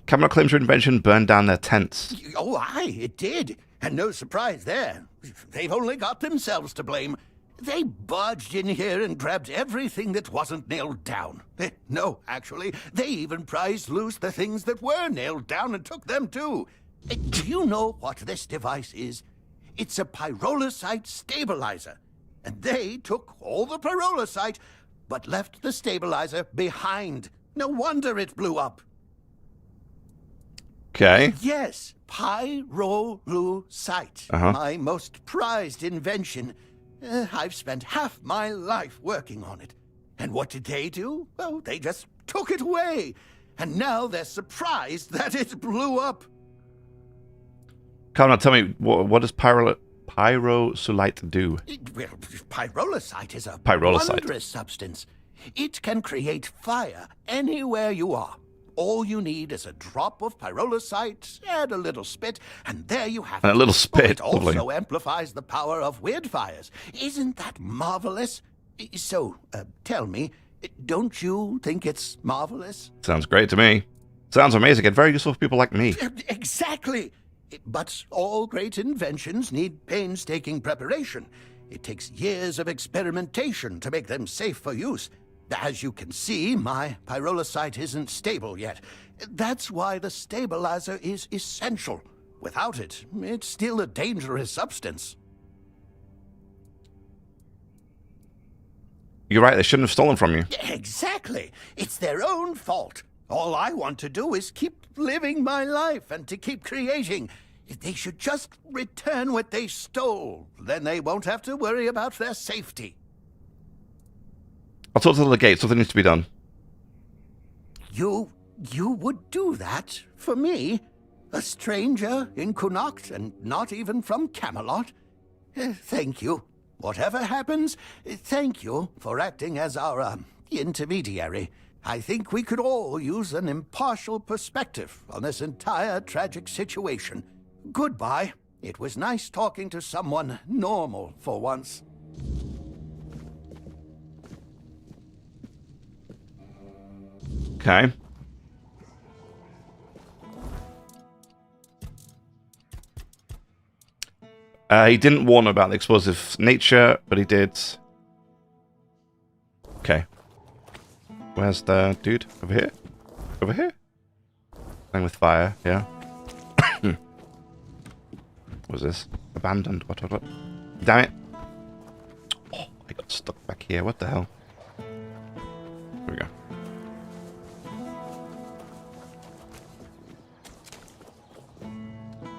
Camelot claims your invention burned down their tents. Oh, aye, it did. And no surprise there. They've only got themselves to blame. They barged in here and grabbed everything that wasn't nailed down. No, actually, they even prized loose the things that were nailed down and took them too. Do you know what this device is? It's a pyrolusite stabilizer. And they took all the pyrolusite, but left the stabilizer behind. No wonder it blew up. Okay. Yes, pyrolusite, my most prized invention. I've spent half my life working on it. And what did they do? Oh, they just took it away. And now they're surprised that it blew up. Come on, tell me, what does pyrosulite do? Well, pyrolusite is a Pyrolusite. wondrous substance. It can create fire anywhere you are. All you need is a drop of pyrolusite, add a little spit, and there you have it. And a little spit, It also lovely. amplifies the power of weird fires. Isn't that marvelous? So, tell me, don't you think it's marvelous? Sounds great to me. Sounds amazing and very useful for people like me. Exactly. But all great inventions need painstaking preparation. It takes years of experimentation to make them safe for use. As you can see, my pyrolusite isn't stable yet. That's why the stabilizer is essential. Without it, it's still a dangerous substance. You're right, they shouldn't have stolen from you. Exactly. It's their own fault. All I want to do is keep living my life and to keep creating. They should just return what they stole. Then they won't have to worry about their safety. I'll talk to the gate. Something needs to be done. You would do that for me? A stranger in Connacht and not even from Camelot? Thank you. Whatever happens, thank you for acting as our intermediary. I think we could all use an impartial perspective on this entire tragic situation. Goodbye. It was nice talking to someone normal for once. Okay. He didn't warn about the explosive nature, but he did. Okay. Where's the dude? Over here? Over here? Playing with fire, yeah. What's this? Abandoned. What? Damn it. Oh, I got stuck back here. What the hell? Here we go.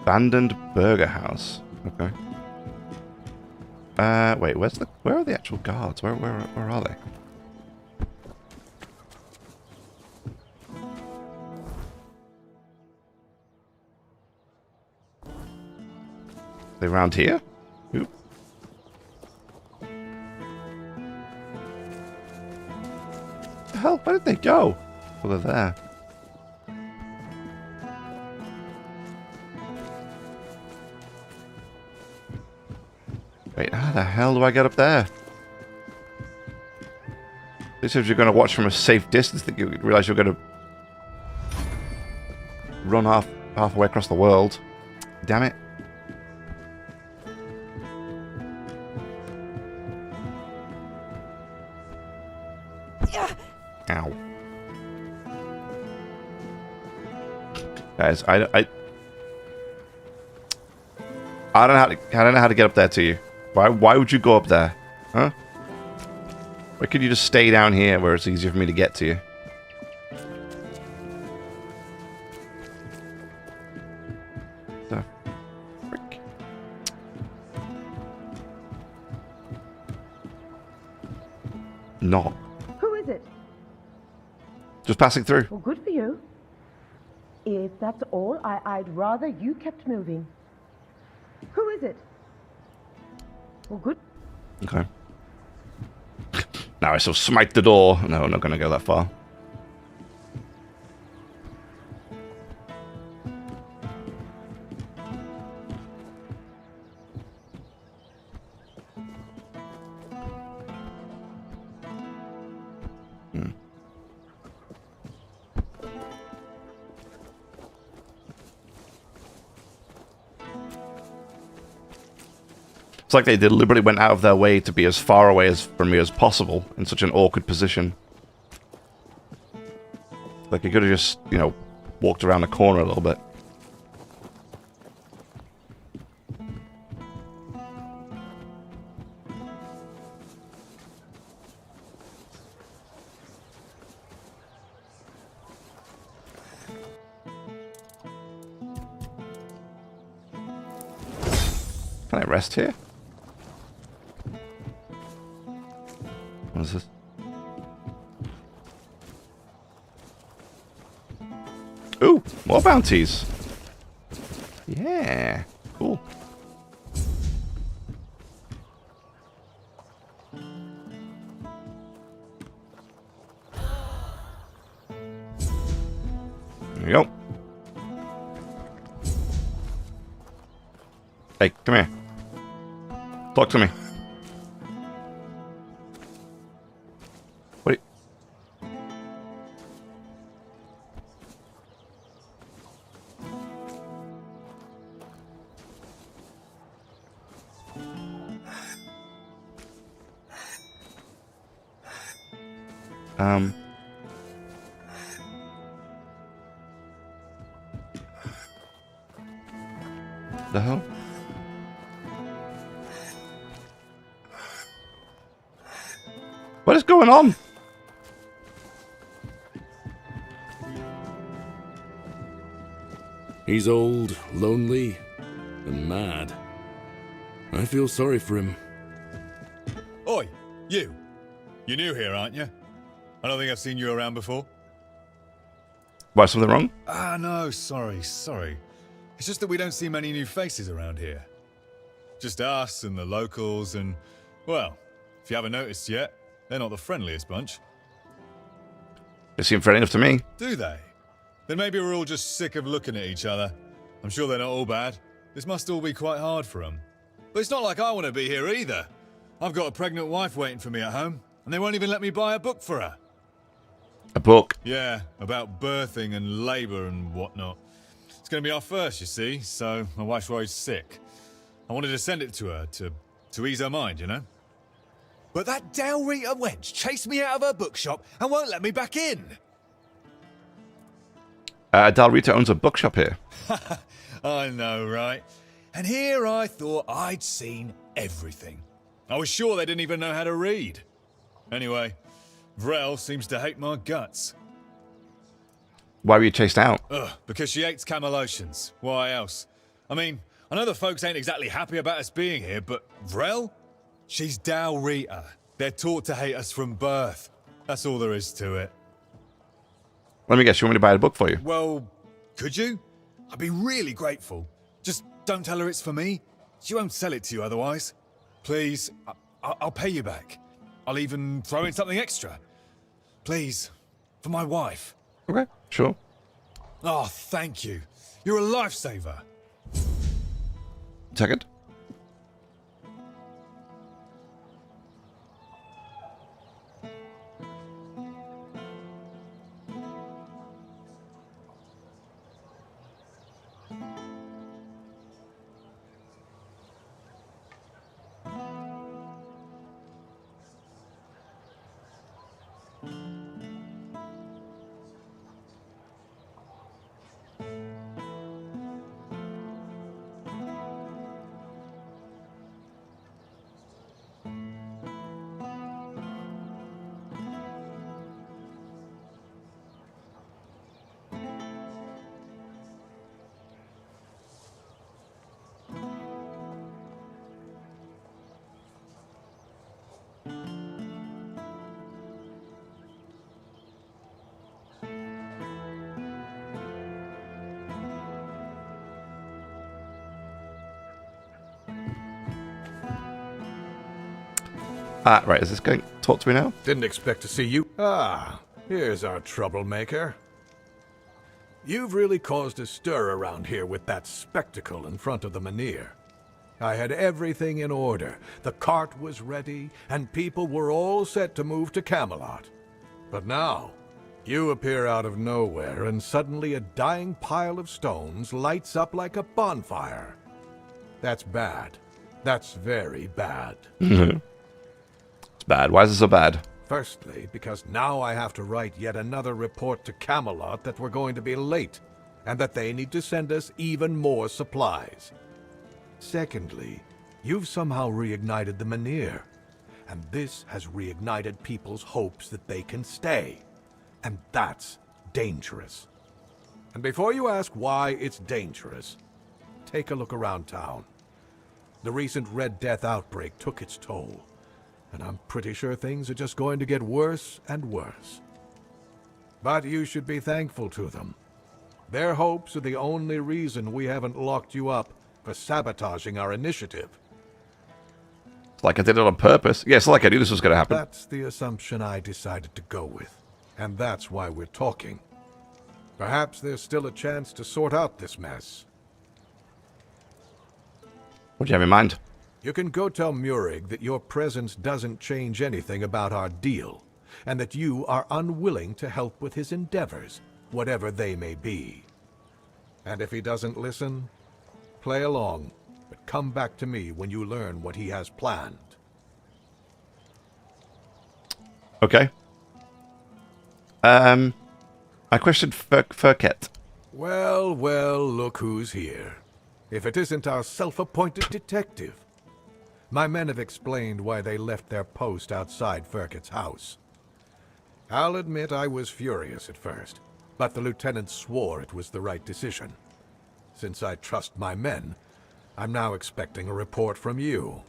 Abandoned burger house. Okay. Wait, where are the actual guards? Where are they? They around here? Oop. The hell? Where did they go? Well, they're there. Wait, how the hell do I get up there? This is if you're going to watch from a safe distance, that you realize you're going to run halfway across the world. Damn it. Ow. Guys, I don't know how to get up there to you. Why would you go up there? Huh? Why could you just stay down here where it's easier for me to get to you? The frick? Not. Who is it? Just passing through. Well, good for you. If that's all, I'd rather you kept moving. Who is it? Well, good. Okay. Now I shall smite the door. No, I'm not going to go that far. It's like they deliberately went out of their way to be as far away from me as possible in such an awkward position. Like you could have just, you know, walked around the corner a little bit. Can I rest here? What is this? Ooh, more bounties. Yeah, cool. There you go. Hey, come here. Talk to me. What? The hell? What is going on? He's old, lonely, and mad. I feel sorry for him. Oi, you! You're new here, aren't you? I don't think I've seen you around before. Why, something wrong? Ah, no, sorry. It's just that we don't see many new faces around here. Just us and the locals and, well, if you haven't noticed yet, they're not the friendliest bunch. They seem friendly enough to me. Do they? Then maybe we're all just sick of looking at each other. I'm sure they're not all bad. This must all be quite hard for them. But it's not like I want to be here either. I've got a pregnant wife waiting for me at home, and they won't even let me buy a book for her. A book? Yeah, about birthing and labour and whatnot. It's going to be our first, you see, so my wife's worried sick. I wanted to send it to her to ease her mind, you know? But that Dalrita wench chased me out of her bookshop and won't let me back in. Dalrita owns a bookshop here. I know, right? And here I thought I'd seen everything. I was sure they didn't even know how to read. Anyway, Vrel seems to hate my guts. Why were you chased out? Ugh, because she hates Camelosians. Why else? I mean, I know the folks ain't exactly happy about us being here, but Vrel? She's Dalrita. They're taught to hate us from birth. That's all there is to it. Let me guess, you want me to buy a book for you? Well, could you? I'd be really grateful. Just don't tell her it's for me. She won't sell it to you otherwise. Please, I'll pay you back. I'll even throw in something extra. Please, for my wife. Okay, sure. Oh, thank you. You're a lifesaver. Second. Right, is this going to talk to me now? Didn't expect to see you. Ah, here's our troublemaker. You've really caused a stir around here with that spectacle in front of the Menhir. I had everything in order. The cart was ready, and people were all set to move to Camelot. But now, you appear out of nowhere, and suddenly a dying pile of stones lights up like a bonfire. That's bad. That's very bad. It's bad. Why is it so bad? Firstly, because now I have to write yet another report to Camelot that we're going to be late, and that they need to send us even more supplies. Secondly, you've somehow reignited the Menhir, and this has reignited people's hopes that they can stay. And that's dangerous. And before you ask why it's dangerous, take a look around town. The recent Red Death outbreak took its toll, and I'm pretty sure things are just going to get worse and worse. But you should be thankful to them. Their hopes are the only reason we haven't locked you up for sabotaging our initiative. It's like I did it on purpose. Yeah, it's like I knew this was going to happen. That's the assumption I decided to go with, and that's why we're talking. Perhaps there's still a chance to sort out this mess. What do you have in mind? You can go tell Murig that your presence doesn't change anything about our deal, and that you are unwilling to help with his endeavors, whatever they may be. And if he doesn't listen, play along, but come back to me when you learn what he has planned. Okay. I questioned Furket. Well, look who's here. If it isn't our self-appointed detective. My men have explained why they left their post outside Furket's house. I'll admit I was furious at first, but the lieutenant swore it was the right decision. Since I trust my men, I'm now expecting a report from you.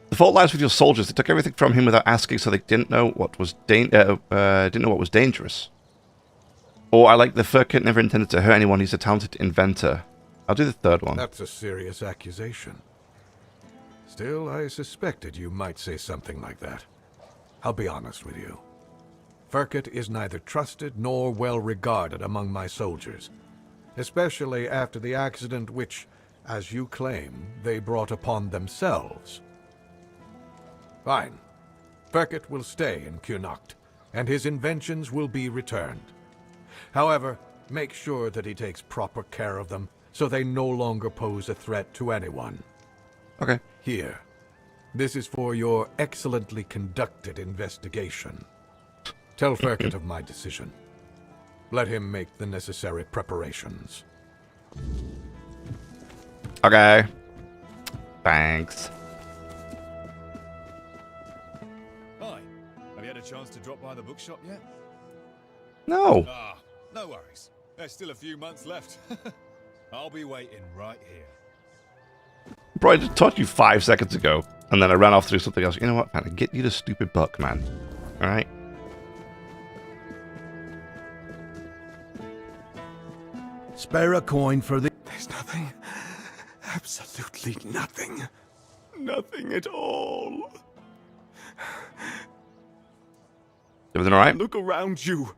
The fault lies with your soldiers. They took everything from him without asking, so they didn't know what was dangerous. Or I like the Furket never intended to hurt anyone. He's a talented inventor. I'll do the third one. That's a serious accusation. Still, I suspected you might say something like that. I'll be honest with you. Furket is neither trusted nor well regarded among my soldiers, especially after the accident which, as you claim, they brought upon themselves. Fine. Furket will stay in Kunokt, and his inventions will be returned. However, make sure that he takes proper care of them, so they no longer pose a threat to anyone. Okay. Here. This is for your excellently conducted investigation. Tell Furket of my decision. Let him make the necessary preparations. Okay. Thanks. Hi. Have you had a chance to drop by the bookshop yet? No. Ah, no worries. There's still a few months left. I'll be waiting right here. Bro, I just taught you 5 seconds ago, and then I ran off to do something else. You know what, man? Get you the stupid book, man. Alright? Spare a coin for the... There's nothing. Absolutely nothing. Nothing at all. Everything alright? Look around you.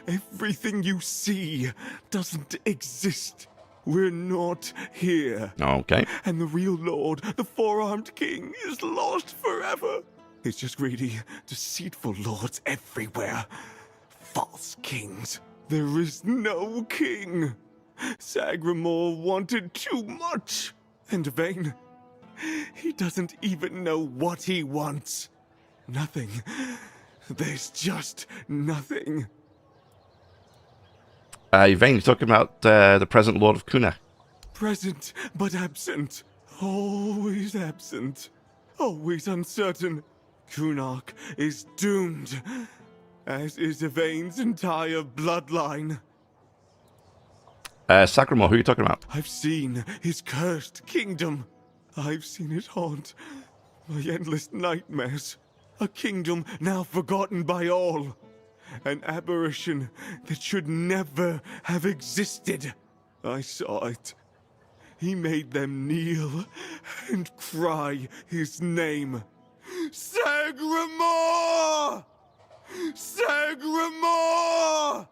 Everything you see doesn't exist. We're not here. Okay. And the real Lord, the four-armed king, is lost forever. It's just greedy, deceitful lords everywhere. False kings. There is no king. Sagramore wanted too much. And Vane, he doesn't even know what he wants. Nothing. There's just nothing. Vane, you're talking about the present Lord of Kuna. Present, but absent. Always absent. Always uncertain. Kunark is doomed, as is Yvain's entire bloodline. Sagramore, who are you talking about? I've seen his cursed kingdom. I've seen it haunt my endless nightmares. A kingdom now forgotten by all. An aberration that should never have existed. I saw it. He made them kneel and cry his name. Sagramore! Sagramore!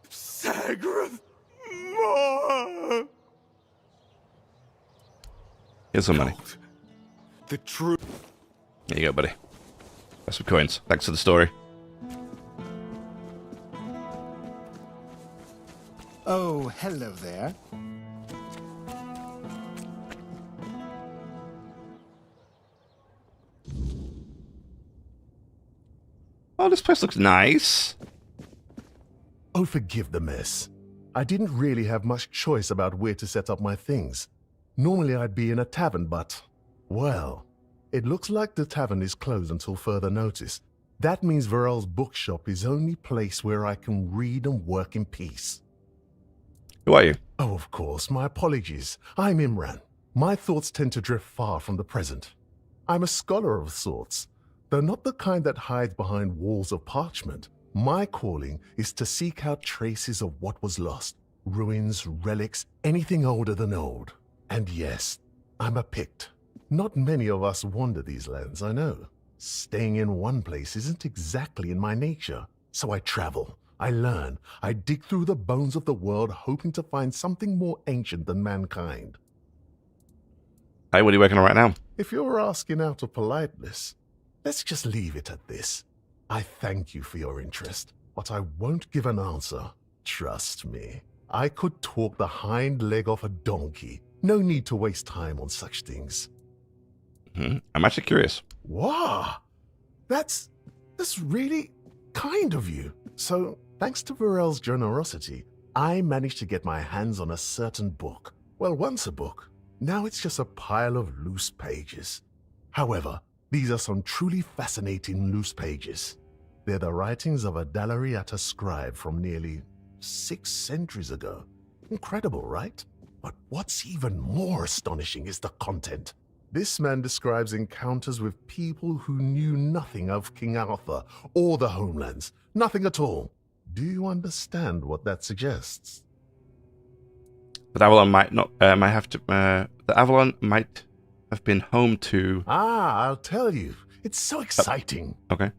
Sagramore! Here's some money. The truth. There you go, buddy. That's some coins. Thanks for the story. Oh, hello there. Oh, this place looks nice. Oh, forgive the mess. I didn't really have much choice about where to set up my things. Normally I'd be in a tavern, but, well, It looks like the tavern is closed until further notice. That means Varel's bookshop is the only place where I can read and work in peace. Who are you? Oh, of course, my apologies. I'm Imran. My thoughts tend to drift far from the present. I'm a scholar of sorts, though not the kind that hides behind walls of parchment. My calling is to seek out traces of what was lost. Ruins, relics, anything older than old. And yes, I'm a Pict. Not many of us wander these lands, I know. Staying in one place isn't exactly in my nature. So I travel, I learn, I dig through the bones of the world hoping to find something more ancient than mankind. Hey, what are you working on right now? If you're asking out of politeness, let's just leave it at this. I thank you for your interest, but I won't give an answer. Trust me. I could talk the hind leg off a donkey. No need to waste time on such things. I'm actually curious. Wow, that's really kind of you. So, thanks to Varel's generosity, I managed to get my hands on a certain book. Well, once a book. Now it's just a pile of loose pages. However, these are some truly fascinating loose pages. They're the writings of a Dalariata scribe from nearly 6 centuries ago. Incredible, right? But what's even more astonishing is the content. This man describes encounters with people who knew nothing of King Arthur or the homelands. Nothing at all. Do you understand what that suggests? But Avalon might not. Might have to. The Avalon might have been home to. I'll tell you. It's so exciting. Okay.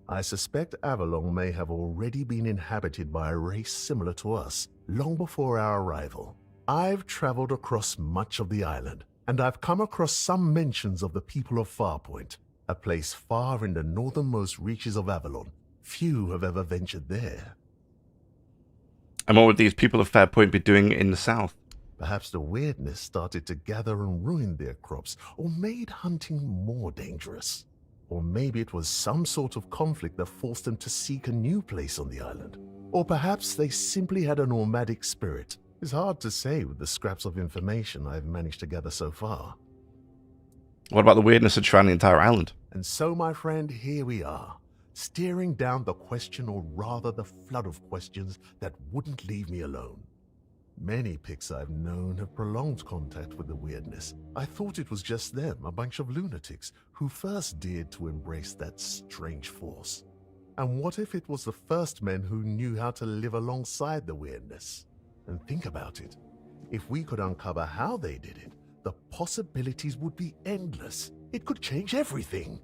I suspect Avalon may have already been inhabited by a race similar to us, long before our arrival. I've traveled across much of the island, and I've come across some mentions of the people of Farpoint, a place far in the northernmost reaches of Avalon. Few have ever ventured there. And what would these people of Fairpoint be doing in the south? Perhaps the weirdness started to gather and ruin their crops, or made hunting more dangerous. Or maybe it was some sort of conflict that forced them to seek a new place on the island. Or perhaps they simply had a nomadic spirit. It's hard to say with the scraps of information I've managed to gather so far. What about the weirdness that surrounding the entire island? And so, my friend, here we are, staring down the question, or rather the flood of questions that wouldn't leave me alone. Many Picts I've known have prolonged contact with the weirdness. I thought it was just them, a bunch of lunatics, who first dared to embrace that strange force. And what if it was the first men who knew how to live alongside the weirdness? And think about it. If we could uncover how they did it, the possibilities would be endless. It could change everything.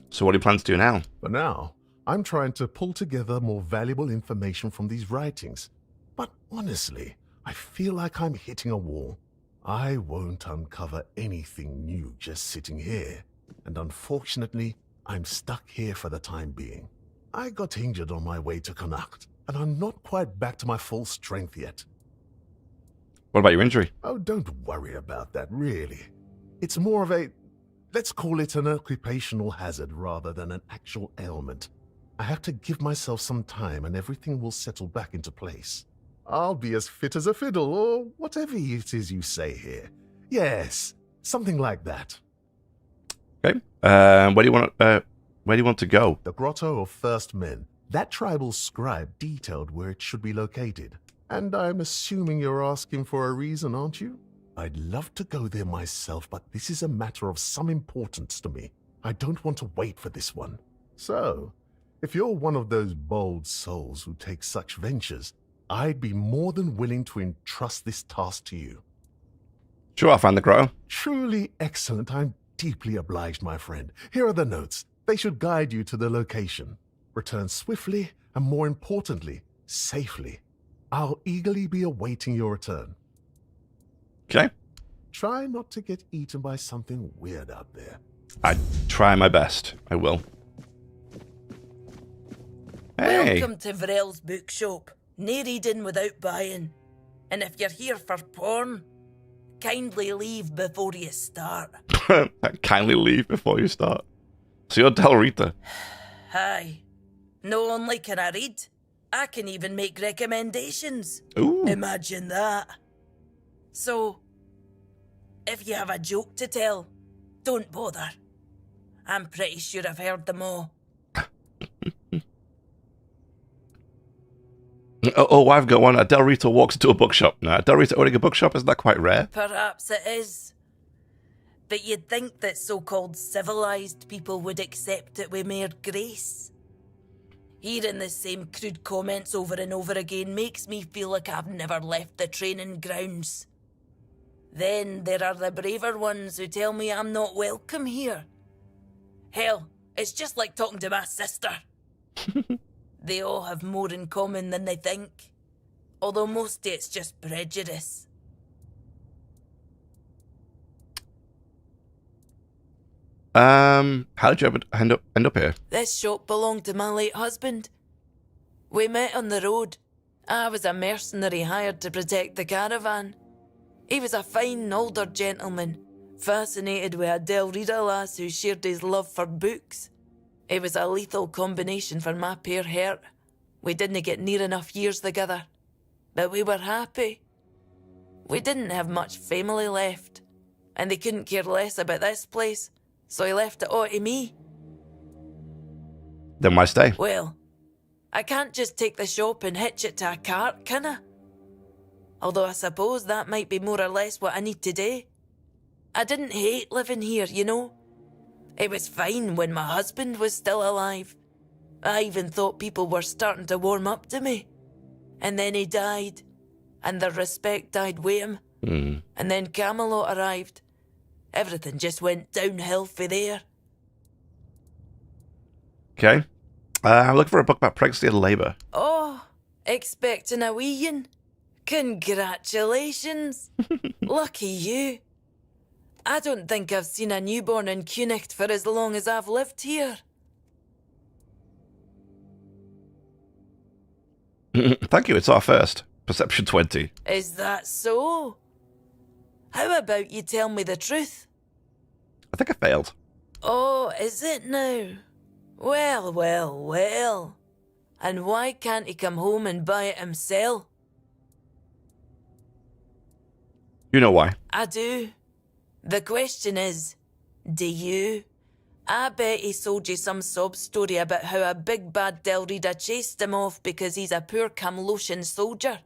So what do you plan to do now? For now, I'm trying to pull together more valuable information from these writings. But honestly, I feel like I'm hitting a wall. I won't uncover anything new just sitting here. And unfortunately, I'm stuck here for the time being. I got injured on my way to Connacht, and I'm not quite back to my full strength yet. What about your injury? Oh, don't worry about that, really. It's more of a, let's call it an occupational hazard rather than an actual ailment. I have to give myself some time and everything will settle back into place. I'll be as fit as a fiddle, or whatever it is you say here. Yes, something like that. Okay. Where do you want to go? The Grotto of First Men. That tribal scribe detailed where it should be located. And I'm assuming you're asking for a reason, aren't you? I'd love to go there myself, but this is a matter of some importance to me. I don't want to wait for this one. So, if you're one of those bold souls who take such ventures, I'd be more than willing to entrust this task to you. Sure, I'll find the grotto. Truly excellent. I'm deeply obliged, my friend. Here are the notes. They should guide you to the location. Return swiftly, and more importantly, safely. I'll eagerly be awaiting your return. Okay. Try not to get eaten by something weird out there. I try my best. I will. Hey. Welcome to Varel's bookshop. No reading without buying. And if you're here for porn, kindly leave before you start. Kindly leave before you start. So you're Del Rita. Hi. Not only can I read, I can even make recommendations. Ooh. Imagine that. So, if you have a joke to tell, Don't bother. I'm pretty sure I've heard them all. Oh, I've got one. Del Rito walks into a bookshop. Now, Del Rito owning a bookshop, isn't that quite rare? Perhaps it is. But you'd think that so-called civilized people would accept it with mere grace. Hearing the same crude comments over and over again makes me feel like I've never left the training grounds. Then there are the braver ones who tell me I'm not welcome here. Hell, it's just like talking to my sister. They all have more in common than they think. Although mostly it's just prejudice. How did you end up here? This shop belonged to my late husband. We met on the road. I was a mercenary hired to protect the caravan. He was a fine older gentleman, fascinated with a Del Rita lass who shared his love for books. It was a lethal combination for my poor heart. We didn't get near enough years together, but we were happy. We didn't have much family left, and they couldn't care less about this place, so he left it all to me. Then why stay? Well, I can't just take the shop and hitch it to a cart, can I? Although I suppose that might be more or less what I need to do. I didn't hate living here, you know. It was fine when my husband was still alive. I even thought people were starting to warm up to me. And then he died, and the respect died with him. And then Camelot arrived. Everything just went downhill for there. Okay. I'm looking for a book about pregnancy and labour. Oh, expecting a weein'? Congratulations. Lucky you. I don't think I've seen a newborn in Cunicht for as long as I've lived here. Thank you, it's our first. Perception 20. Is that so? How about you tell me the truth? I think I failed. Oh, is it now? Well, well, well. And why can't he come home and buy it himself? You know why. I do. The question is, do you? I bet he sold you some sob story about how a big bad Del Rita chased him off because he's a poor Camlosian soldier.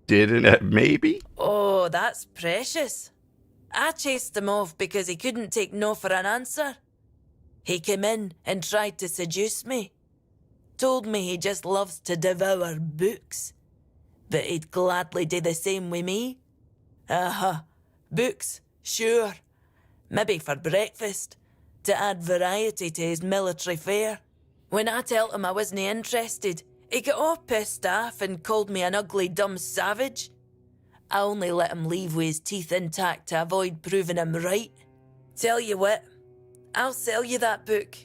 Didn't it? Maybe? Oh, that's precious. I chased him off because he couldn't take no for an answer. He came in and tried to seduce me. Told me he just loves to devour books. But he'd gladly do the same with me. Books, sure. Maybe for breakfast, to add variety to his military fare. When I told him I wasn't interested, he got all pissed off and called me an ugly dumb savage. I only let him leave with his teeth intact to avoid proving him right. Tell you what, I'll sell you that book.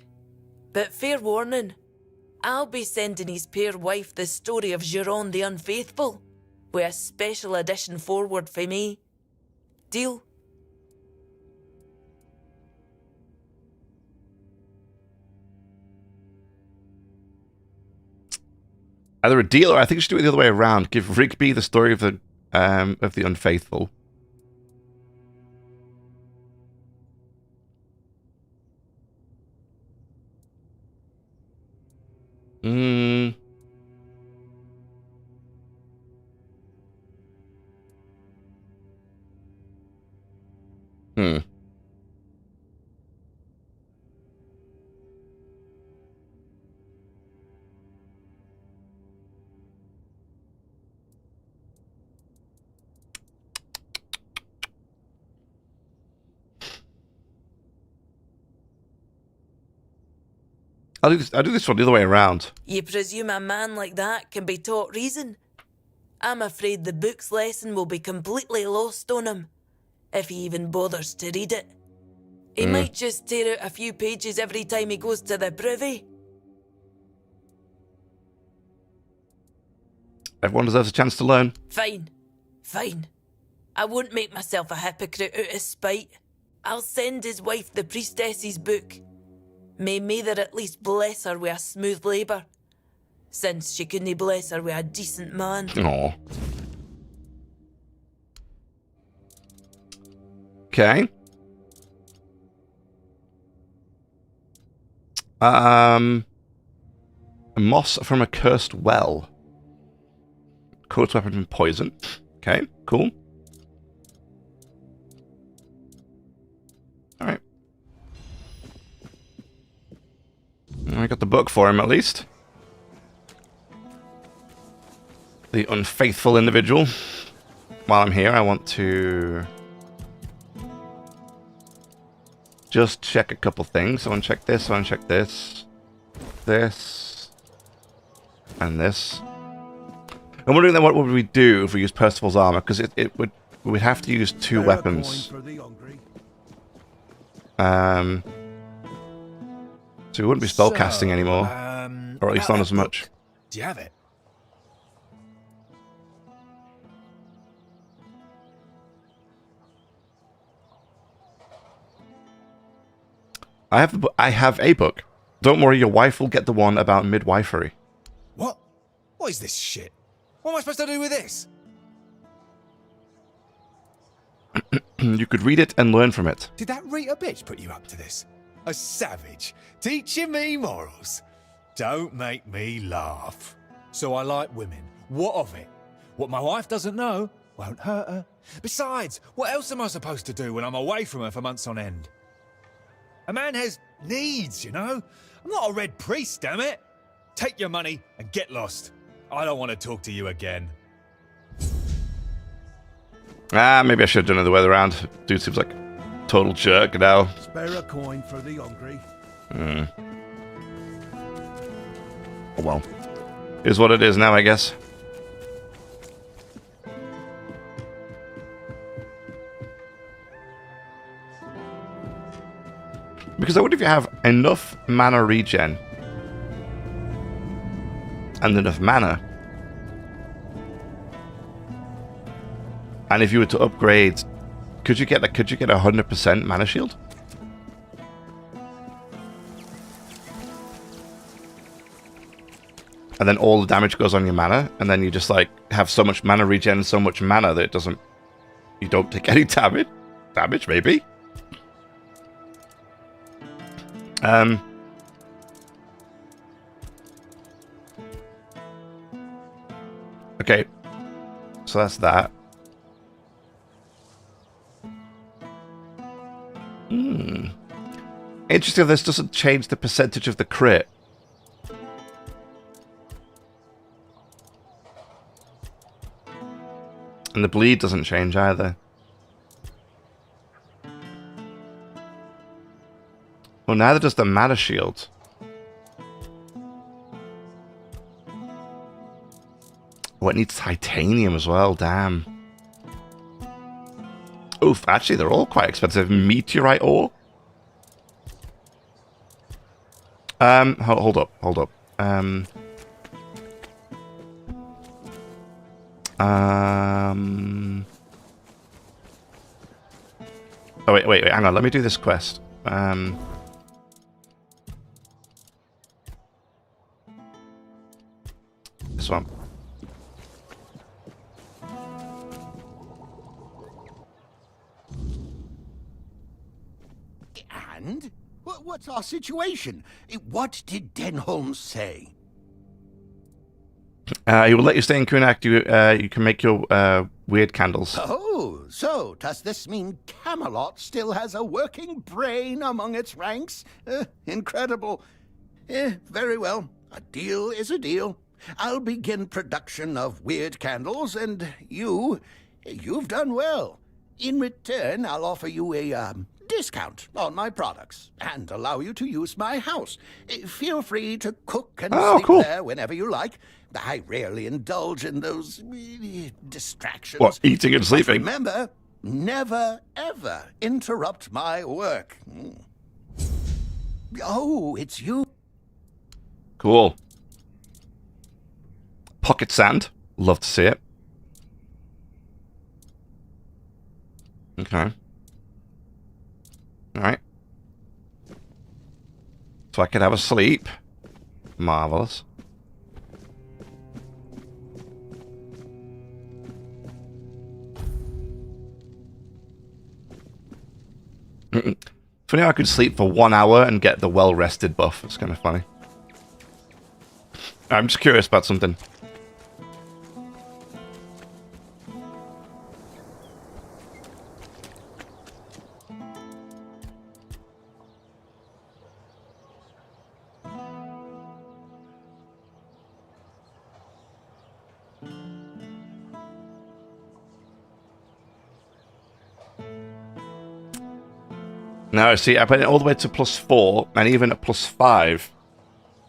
But fair warning, I'll be sending his poor wife the story of Giron the Unfaithful, with a special edition forward for me. Deal? Either a deal, or I think you should do it the other way around. Give Rigby the story of the Unfaithful. I'll do this one the other way around. You presume a man like that can be taught reason? I'm afraid the book's lesson will be completely lost on him, if he even bothers to read it. He might just tear out a few pages every time he goes to the privy. Everyone deserves a chance to learn. Fine. Fine. I won't make myself a hypocrite out of spite. I'll send his wife the priestess's book. May Mather at least bless her with a smooth labour, since she couldn't bless her with a decent man. Aww. Okay. Moss from a cursed well. Coat weapon from poison. Okay, cool. Alright. I got the book for him, at least. The unfaithful individual. While I'm here, I want to just check a couple things. I want to check this, I want to check this. This. And this. I'm wondering then what would we do if we use Percival's armor, because we'd have to use two weapons. So we wouldn't be spellcasting anymore. Or at least not as much. Do you have it? I have a book. Don't worry, your wife will get the one about midwifery. What? What is this shit? What am I supposed to do with this? You could read it and learn from it. Did that Rita bitch put you up to this? A savage, teaching me morals. Don't make me laugh. So I like women. What of it? What my wife doesn't know won't hurt her. Besides, what else am I supposed to do when I'm away from her for months on end? A man has needs, you know? I'm not a red priest, damn it. Take your money and get lost. I don't want to talk to you again. Maybe I should have done it the other way around. Dude seems like a total jerk now. Spare a coin for the hungry. Oh well. Is what it is now, I guess. Because I wonder if you have enough mana regen and enough mana, and if you were to upgrade, could you get a 100% mana shield? And then all the damage goes on your mana, and then you just like have so much mana regen and so much mana that it doesn't, you don't take any damage. Damage maybe. Okay, so that's that. Interesting, this doesn't change the percentage of the crit. And the bleed doesn't change either. Well, neither does the mana shield. Oh, it needs titanium as well, damn. Oof, actually, they're all quite expensive. Meteorite ore? Hold up. Oh, wait, hang on, let me do this quest. This one. And? What's our situation? What did Denholm say? He will let you stay in Kunak. You can make your weird candles. Oh, so does this mean Camelot still has a working brain among its ranks? Incredible. Very well. A deal is a deal. I'll begin production of weird candles, and you've done well. In return, I'll offer you a discount on my products and allow you to use my house. Feel free to cook and sleep there whenever you like. I rarely indulge in those distractions. What, eating and sleeping? But remember, never ever interrupt my work. Oh, it's you. Cool. Pocket sand. Love to see it. Okay. Alright. So I could have a sleep. Marvelous. Funny how I could sleep for 1 hour and get the well-rested buff. It's kind of funny. I'm just curious about something. Now, see, I put it all the way to +4, and even at +5,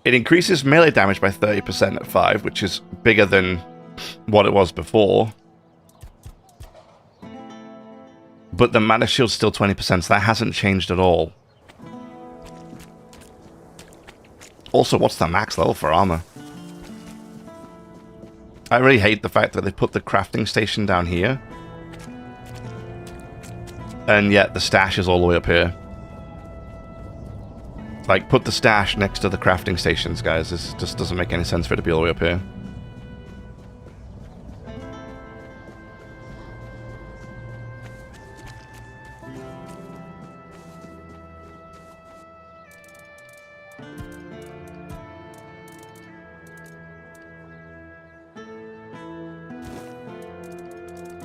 it increases melee damage by 30% at 5, which is bigger than what it was before. But the mana shield's still 20%, so that hasn't changed at all. Also, what's the max level for armor? I really hate the fact that they put the crafting station down here. And yet the stash is all the way up here. Like, put the stash next to the crafting stations, guys. This just doesn't make any sense for it to be all the way up here.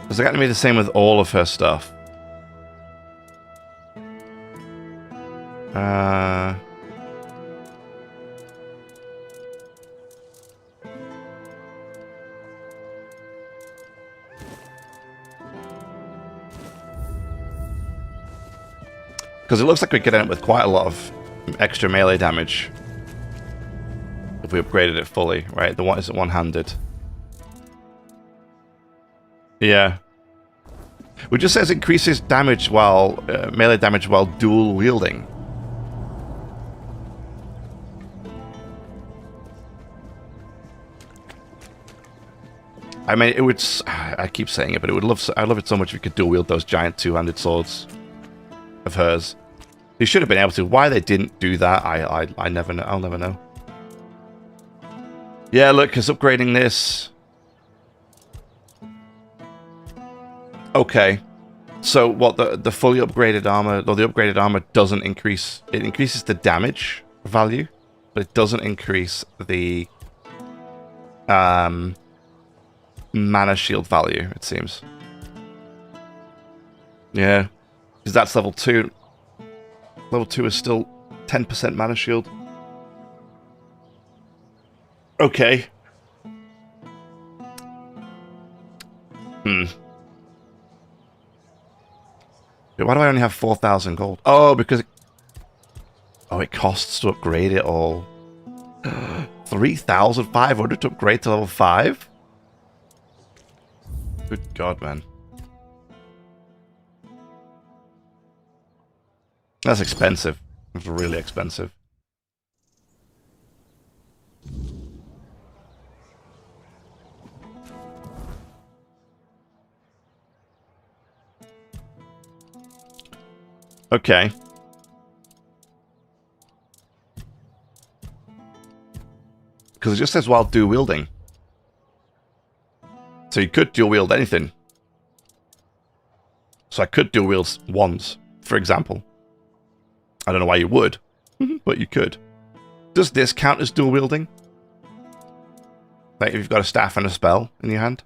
Is it going to be the same with all of her stuff? Because it looks like we could end up with quite a lot of extra melee damage if we upgraded it fully, right? The one isn't one-handed. Yeah. It just says increases damage while melee damage while dual wielding. I mean, it would. I keep saying it, but it would love. I'd love it so much if you could dual wield those giant two-handed swords of hers. They should have been able to. Why they didn't do that, I never know. I'll never know. Yeah, look, because upgrading this. Okay, so what the fully upgraded armor, or the upgraded armor doesn't increase. It increases the damage value, but it doesn't increase the mana shield value. It seems. Yeah, because that's level 2. Level 2 is still 10% mana shield. Okay. Why do I only have 4,000 gold? Oh, because... Oh, it costs to upgrade it all. 3,500 to upgrade to level 5? Good God, man. That's expensive. It's really expensive. Okay. Because it just says while dual wielding. So you could dual wield anything. So I could dual wield wands, for example. I don't know why you would, but you could. Does this count as dual wielding? Like if you've got a staff and a spell in your hand?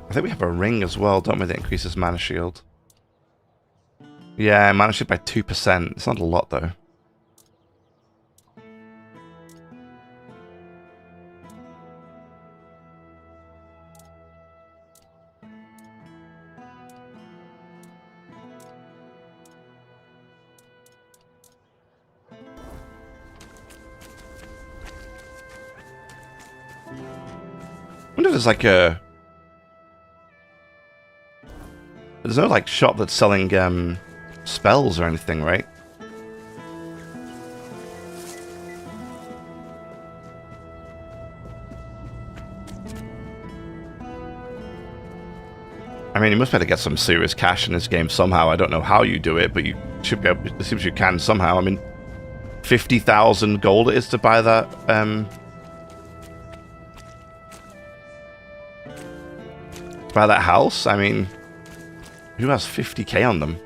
I think we have a ring as well, don't we, that increases mana shield. Yeah, mana shield by 2%. It's not a lot, though. I wonder if there's like a... There's no like shop that's selling spells or anything, right? I mean, you must be able to get some serious cash in this game somehow. I don't know how you do it, but you should be able. It seems you can somehow. I mean, 50,000 gold it is to buy that. Buy that house. I mean, who has 50k on them?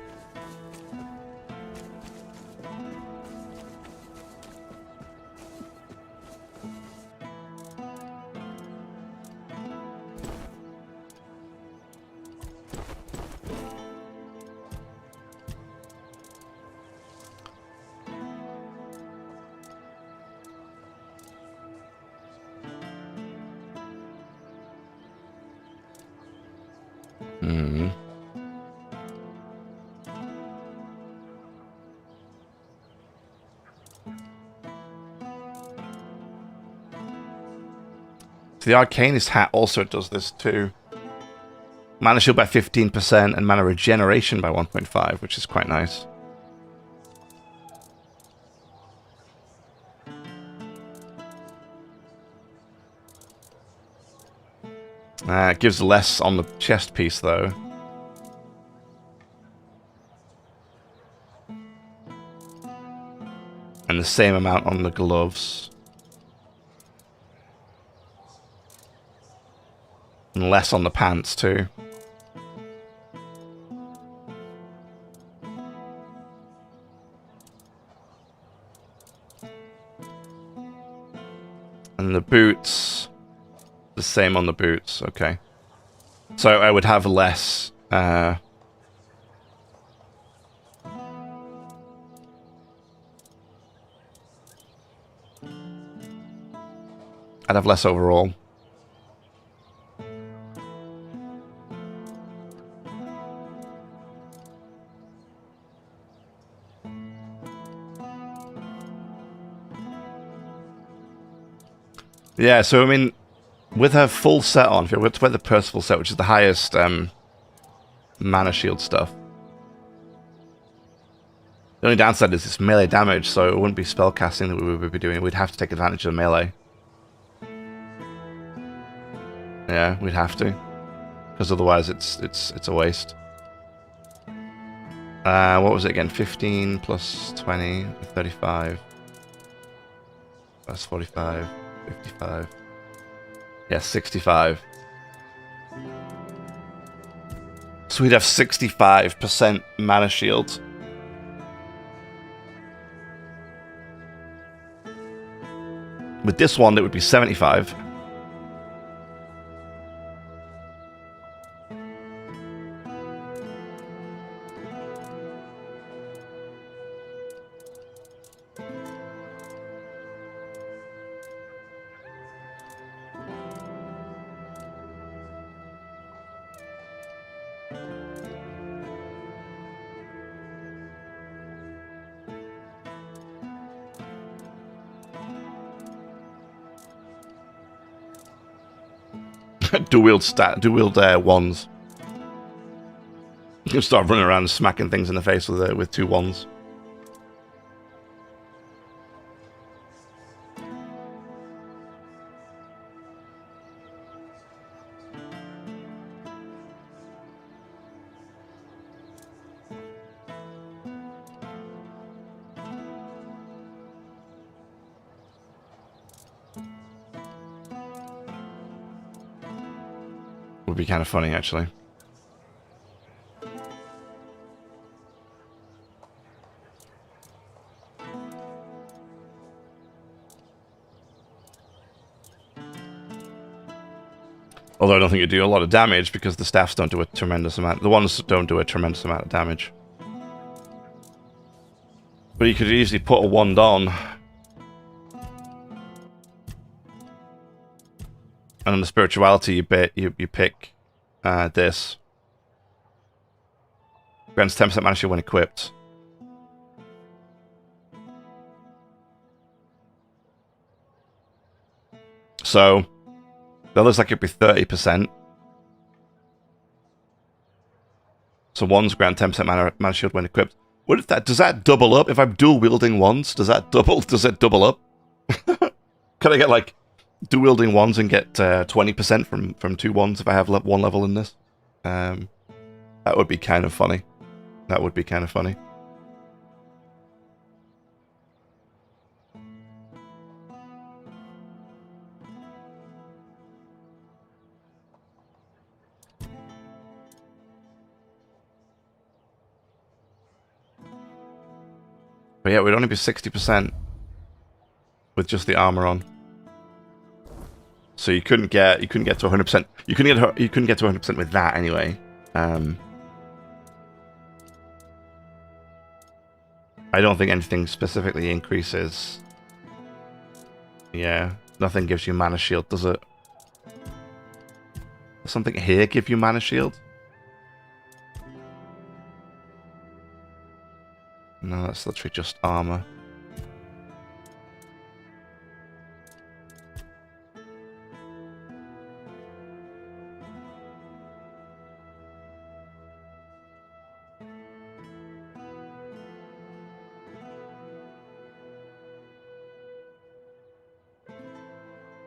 So the Arcanist hat also does this too. Mana shield by 15% and mana regeneration by 1.5, which is quite nice. It gives less on the chest piece though. And the same amount on the gloves. And less on the pants too. And the boots, the same on the boots, okay. So I would have less, I'd have less overall. Yeah, so I mean, with her full set on, if you were to wear the Percival set, which is the highest mana shield stuff, the only downside is it's melee damage, so it wouldn't be spellcasting that we would be doing. We'd have to take advantage of melee. Yeah, we'd have to, because otherwise it's a waste. What was it again? 15 plus 20, 35. That's 45. 55. Yeah, 65. So we'd have 65% mana shield. With this one, it would be 75. Dual-wield wands. You can start running around smacking things in the face with two wands. Would be kind of funny, actually. Although I don't think you do a lot of damage because the staffs don't do a tremendous amount. The ones don't do a tremendous amount of damage. But you could easily put a wand on. And on the spirituality you pick this. Grants 10% mana shield when equipped. So that looks like it'd be 30%. So wands grant 10% mana shield when equipped. What if that does that double up? If I'm dual wielding wands, does it double up? Can I get like dual wielding wands and get 20% from two wands if I have one level in this? That would be kind of funny. That would be kind of funny. yeah, it would only be 60% with just the armor on. So you couldn't get to 100%. You couldn't get to 100% with that anyway. I don't think anything specifically increases. Yeah, nothing gives you mana shield, does it? Does something here give you mana shield? No, that's literally just armor.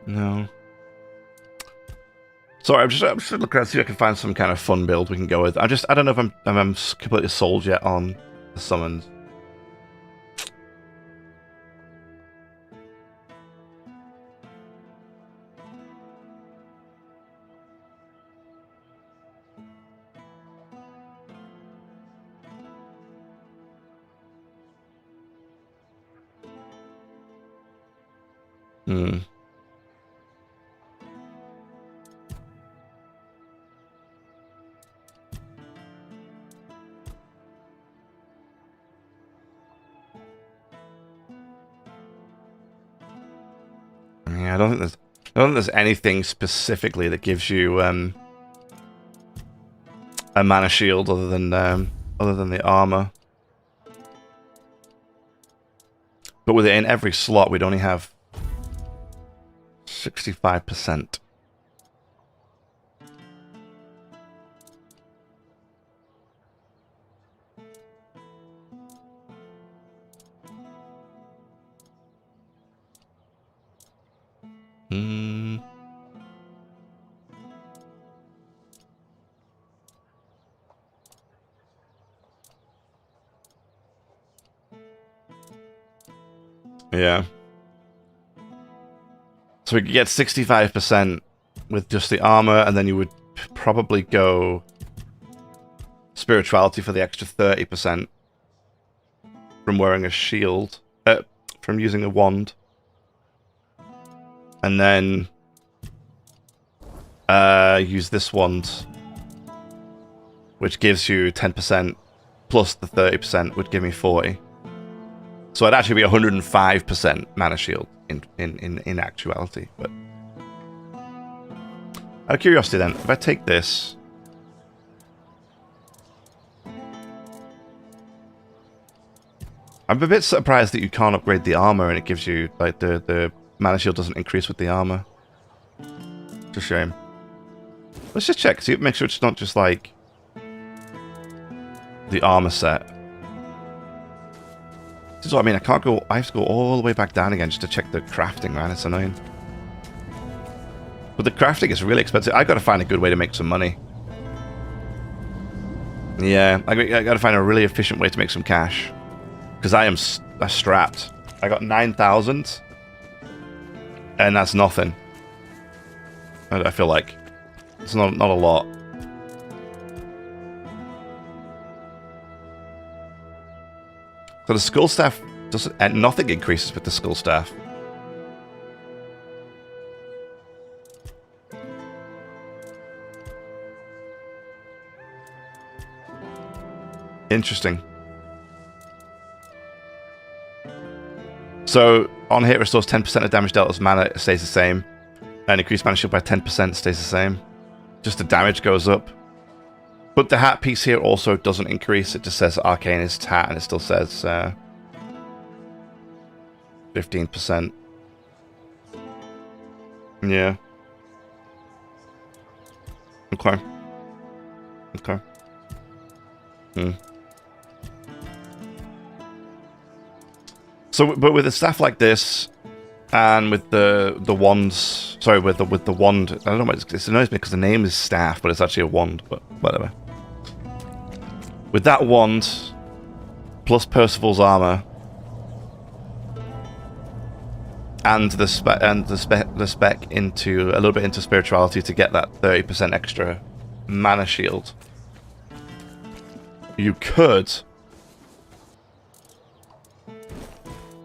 No. Sorry, I'm just looking around, see if I can find some kind of fun build we can go with. I don't know if I'm completely sold yet on the summons. Hmm. Yeah, I don't think there's anything specifically that gives you a mana shield other than the armor. But within every slot, we'd only have 65%. Hmm. Yeah. So we could get 65% with just the armor, and then you would probably go spirituality for the extra 30% from wearing a shield, from using a wand. And then use this wand, which gives you 10%, plus the 30% would give me 40. So it'd actually be 105% mana shield in actuality. But out of curiosity then, if I take this, I'm a bit surprised that you can't upgrade the armor and it gives you, like, the mana shield doesn't increase with the armor. It's a shame. Let's just check, see, make sure it's not just like the armor set. This is what I mean, I have to go all the way back down again just to check the crafting, man. It's annoying. But the crafting is really expensive. I gotta find a good way to make some money. Yeah, I gotta find a really efficient way to make some cash. Because I'm strapped. I got 9,000. And that's nothing. I feel like. It's not a lot. So the skull staff doesn't, and nothing increases with the skull staff. Interesting. So on hit restores 10% of damage dealt as mana, it stays the same. And increased mana shield by 10% stays the same. Just the damage goes up. But the hat piece here also doesn't increase. It just says Arcanist hat and it still says 15%. Yeah. Okay. Okay. Hmm. So, but with a staff like this, and with the wands, sorry, with the wand, I don't know what it annoys me because the name is staff, but it's actually a wand. But whatever. With that wand, plus Percival's armor, and the spec into a little bit into spirituality to get that 30% extra mana shield, you could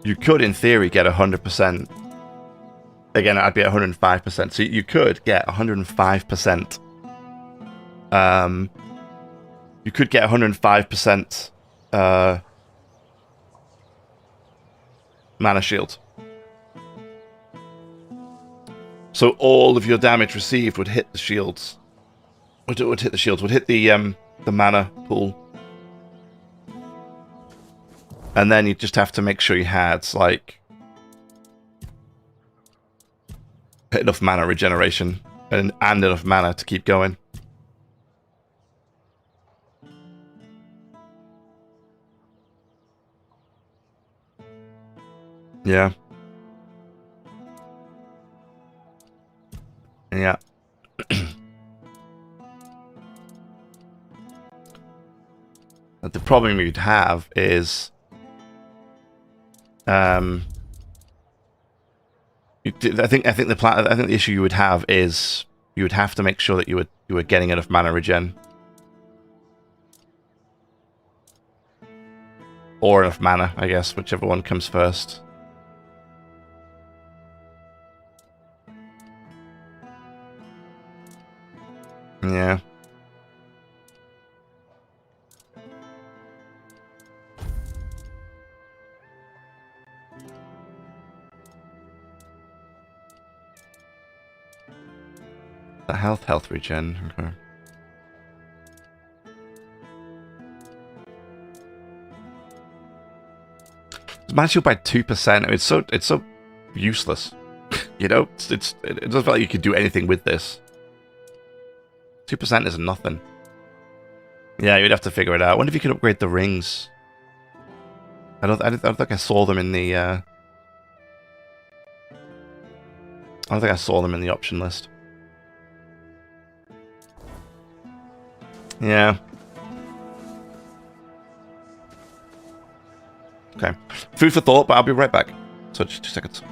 you could, in theory, get 100%. Again, I'd be at 105%. So you could get 105%. You could get 105% mana shield. So all of your damage received would hit the shields. Would hit the shields. Would hit the mana pool. And then you just have to make sure you had like enough mana regeneration and enough mana to keep going. Yeah. Yeah. The problem you'd have is I think the issue you would have is you would have to make sure that you were getting enough mana regen. Or enough mana, I guess, whichever one comes first. Yeah. The health regen. Okay. Mana shield by 2%. I mean, it's so useless. You know, it doesn't feel like you could do anything with this. 2% is nothing. Yeah, you'd have to figure it out. I wonder if you could upgrade the rings. I don't think I saw them in the. I don't think I saw them in the option list. Yeah. Okay. Food for thought, but I'll be right back. So just 2 seconds.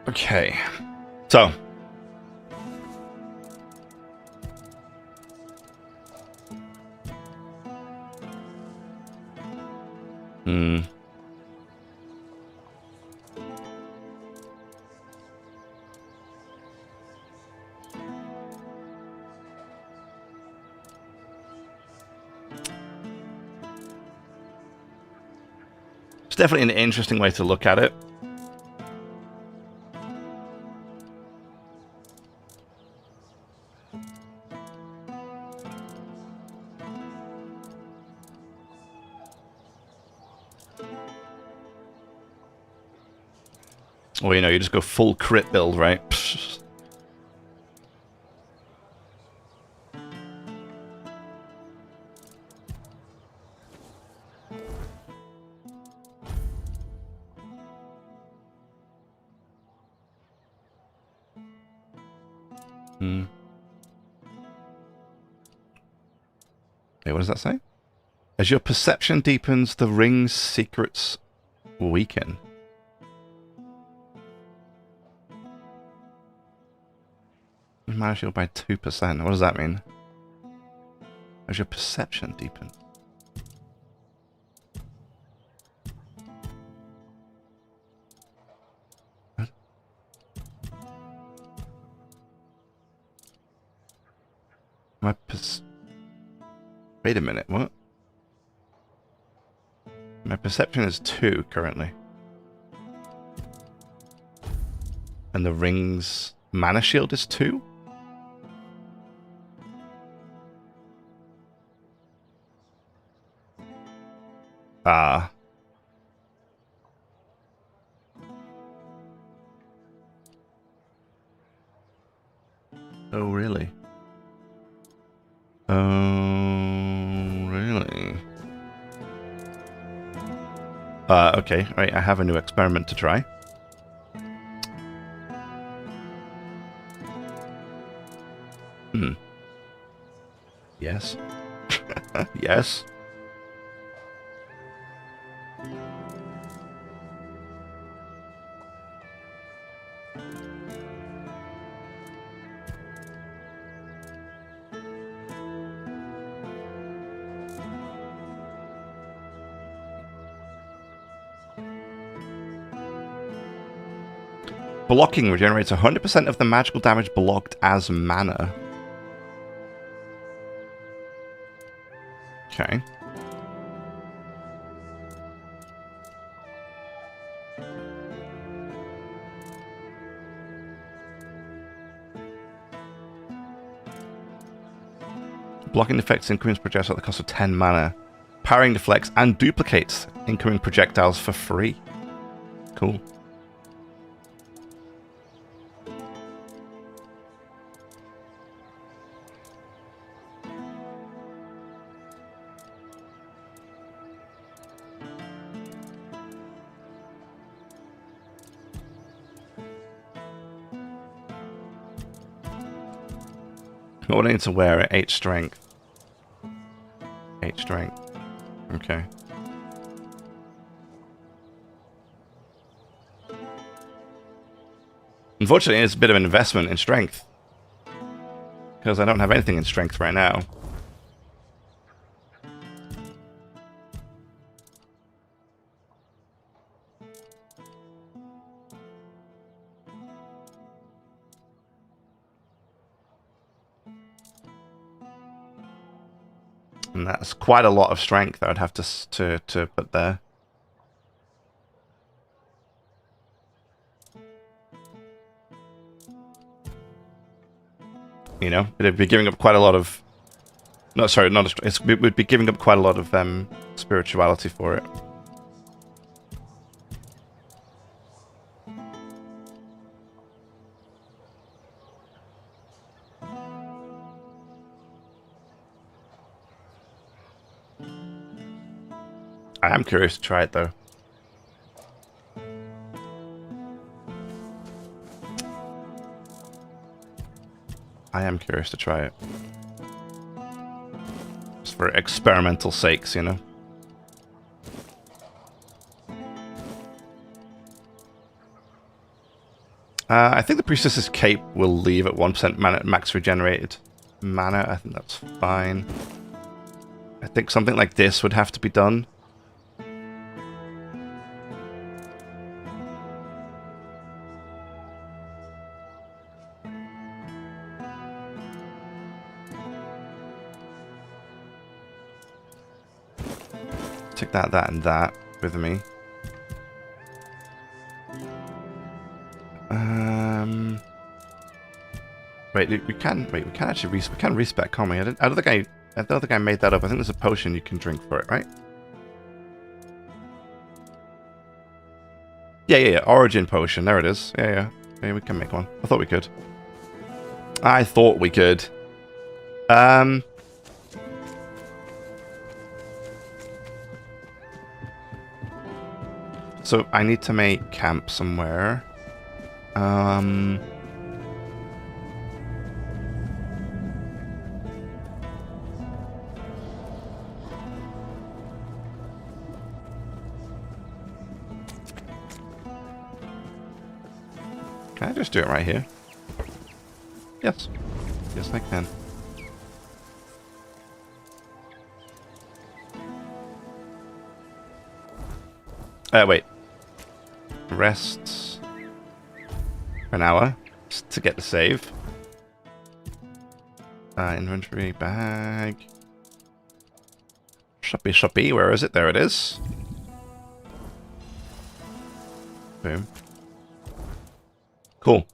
Okay, so it's definitely an interesting way to look at it. Or, you know, you just go full crit build, right? Wait, what does that say? As your perception deepens, the ring's secrets weaken. Mana shield by 2%. What does that mean? As your perception deepens. What? Wait a minute, what? My perception is 2 currently. And the ring's mana shield is 2? Ah. Oh, really? Oh, really? Okay. Right, I have a new experiment to try. Yes. Yes. Blocking regenerates 100% of the magical damage blocked as mana. Okay. Blocking deflects incoming projectiles at the cost of 10 mana. Parrying deflects and duplicates incoming projectiles for free. Cool. What do I need to wear at 8 strength? 8 strength. Okay. Unfortunately, it's a bit of an investment in strength. Because I don't have anything in strength right now. And that's quite a lot of strength I would have to put there. You know, it'd be giving up quite a lot of... No, sorry, not it would be giving up quite a lot of spirituality for it. I am curious to try it, though. I am curious to try it. Just for experimental sakes, you know? I think the Priestess's Cape will leave at 1% mana, max regenerated mana. I think that's fine. I think something like this would have to be done. Take that, and that with me. Wait, we can actually respec, can't we? I don't think I made that up. I think there's a potion you can drink for it, right? Yeah. Origin potion. There it is. Yeah, we can make one. I thought we could. So I need to make camp somewhere. Can I just do it right here? Yes. Yes, I can. Wait. Rest for an hour just to get the save. Inventory, bag. Shoppy, where is it? There it is. Boom. Cool.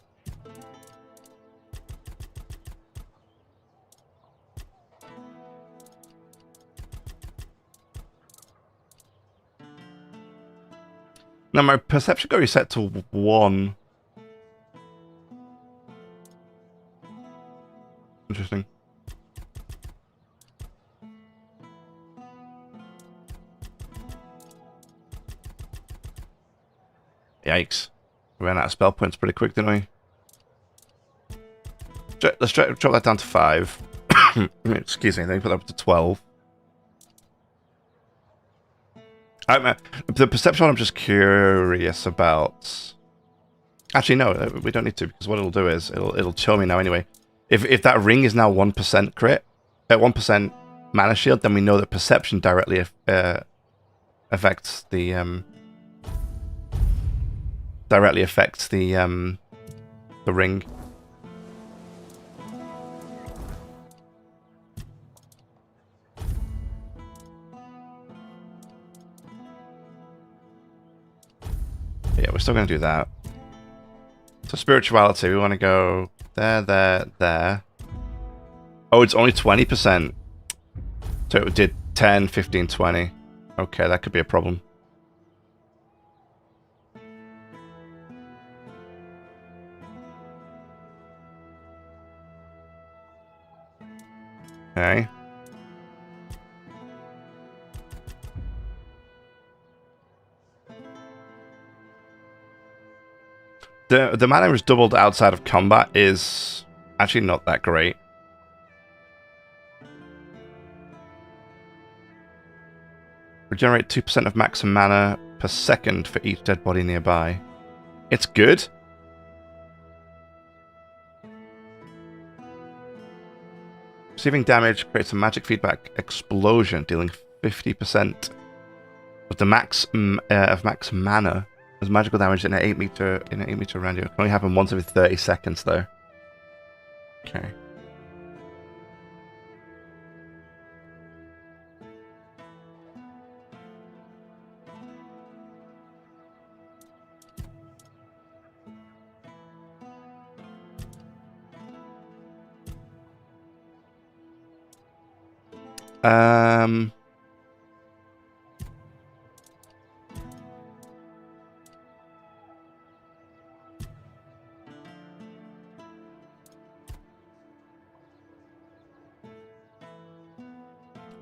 Now my perception got reset to 1. Interesting. Yikes. We ran out of spell points pretty quick, didn't we? Let's drop that down to 5. Excuse me, then put that up to 12. The perception I'm just curious about. Actually, no, we don't need to, because what it'll do is it'll show me now anyway. If that ring is now 1% crit, at 1% mana shield, then we know that perception directly affects the ring. Yeah, we're still going to do that. So spirituality, we want to go there. Oh, it's only 20%. So it did 10, 15, 20. Okay, that could be a problem. Okay. The mana is doubled outside of combat is actually not that great. Regenerate 2% of maximum mana per second for each dead body nearby. It's good. Receiving damage creates a magic feedback explosion, dealing 50% of the max mana as magical damage in an 8 meter radius. It can only happen once every 30 seconds though. Okay.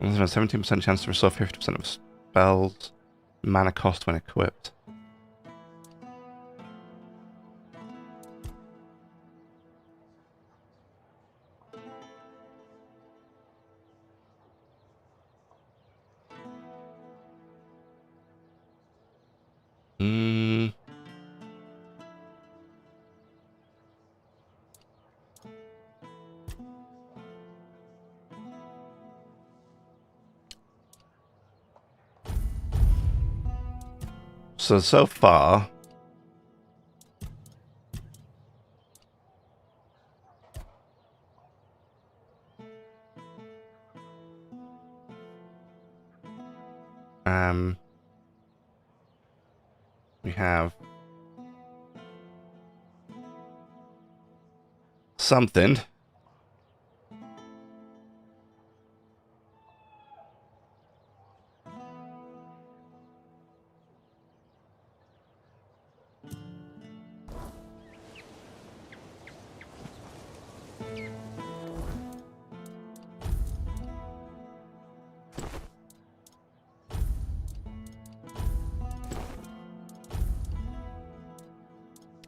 There's a 17% chance to restore 50% of spells mana cost when equipped. So far, we have something.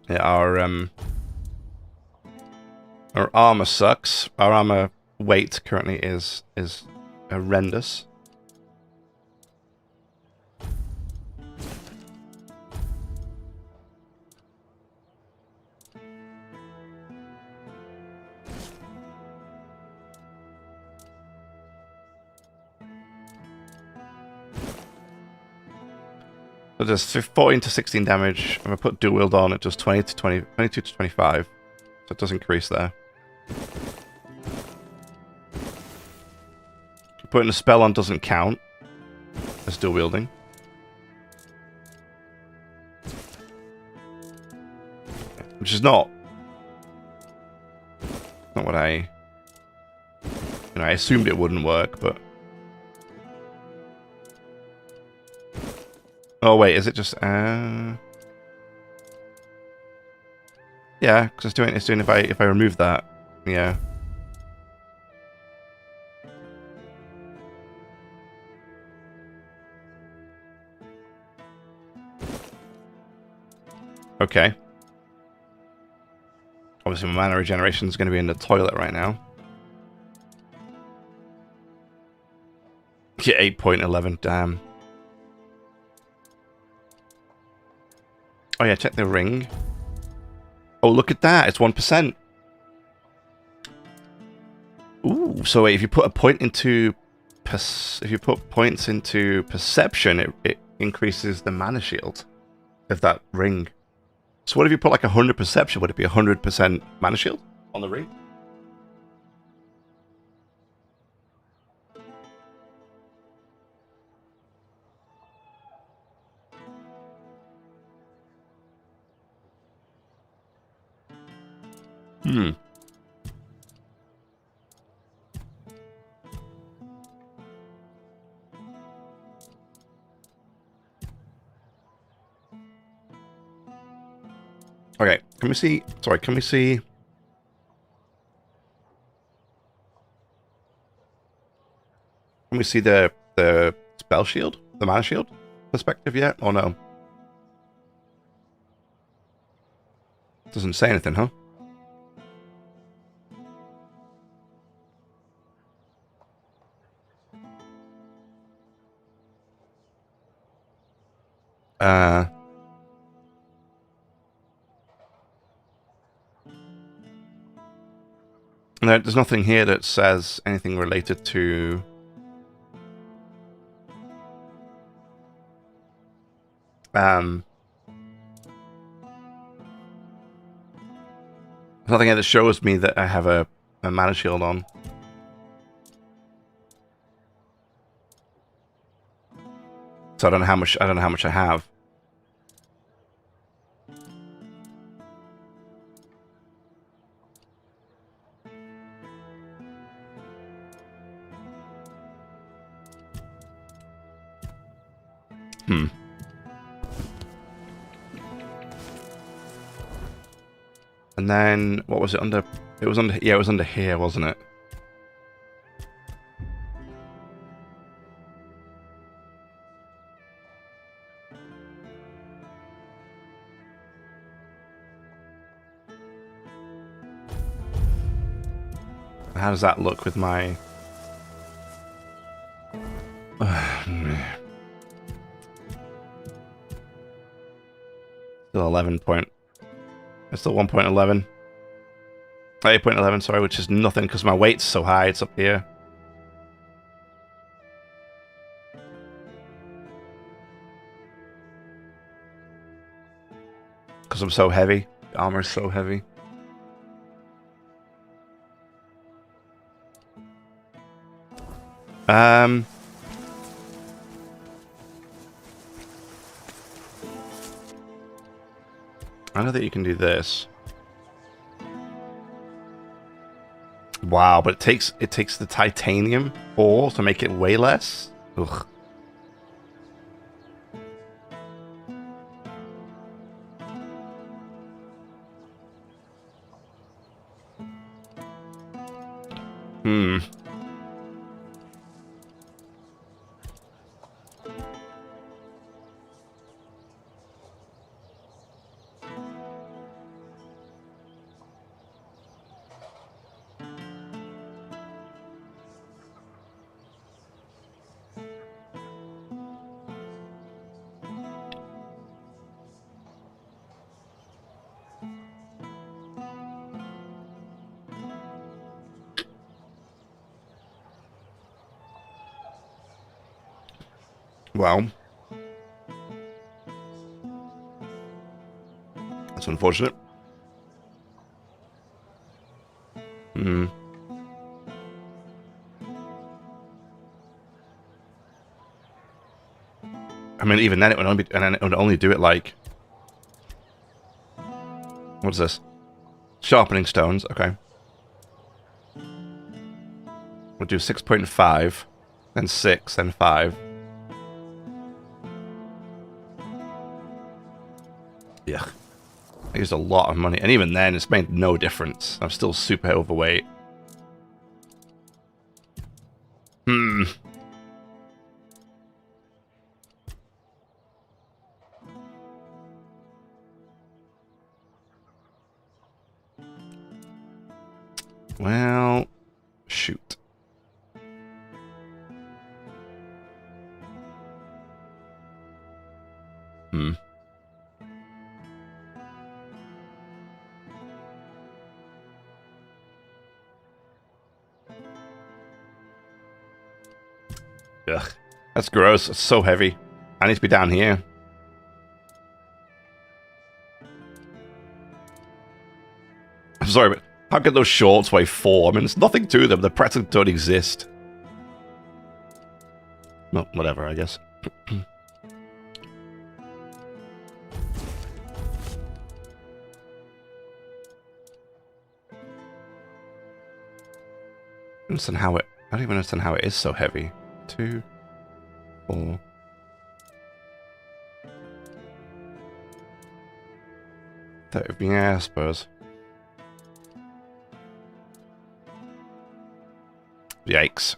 Yeah, our armor sucks. Our armor weight currently is horrendous. So it does 14 to 16 damage. If I put dual wield on, it does 22 to 25. So it does increase there. Putting a spell on doesn't count as dual wielding. Which is not what I assumed it wouldn't work, but oh wait, is it just yeah, because it's doing if I remove that, yeah. Okay. Obviously my mana regeneration is going to be in the toilet right now. Yeah, 8.11, damn. Oh yeah, check the ring. Oh, look at that, it's 1%. Ooh, so wait, if you put a point into points into perception, it increases the mana shield of that ring. So what if you put like 100 perception? Would it be 100% mana shield on the ring? Okay, can we see... Sorry, can we see... Can we see the spell shield? The mana shield perspective yet? Or no? Doesn't say anything, huh? There's nothing here that says anything related to... Nothing here that shows me that I have a mana shield on. So I don't know how much I have. And then what was it under? It was under, yeah, it was under here, wasn't it? How does that look with my... Still 11 point... It's still 1.11. 8.11, sorry, which is nothing because my weight's so high, it's up here. Because I'm so heavy. The armor's so heavy. I know that you can do this. Wow, but it takes the titanium ore to make it way less. Ugh. Well, that's unfortunate. I mean, even then, it would only do it like... What's this? Sharpening stones. Okay. We'll do 6.5, then 6, then 5. Yeah. I used a lot of money. And even then, it's made no difference. I'm still super overweight. Well, shoot. Ugh, that's gross. It's so heavy. I need to be down here. I'm sorry, but how can those shorts weigh 4? I mean, there's nothing to them. They practically don't exist. No, whatever, I guess. I don't even understand how it is so heavy. 2, 4. Yeah, I suppose. Yikes.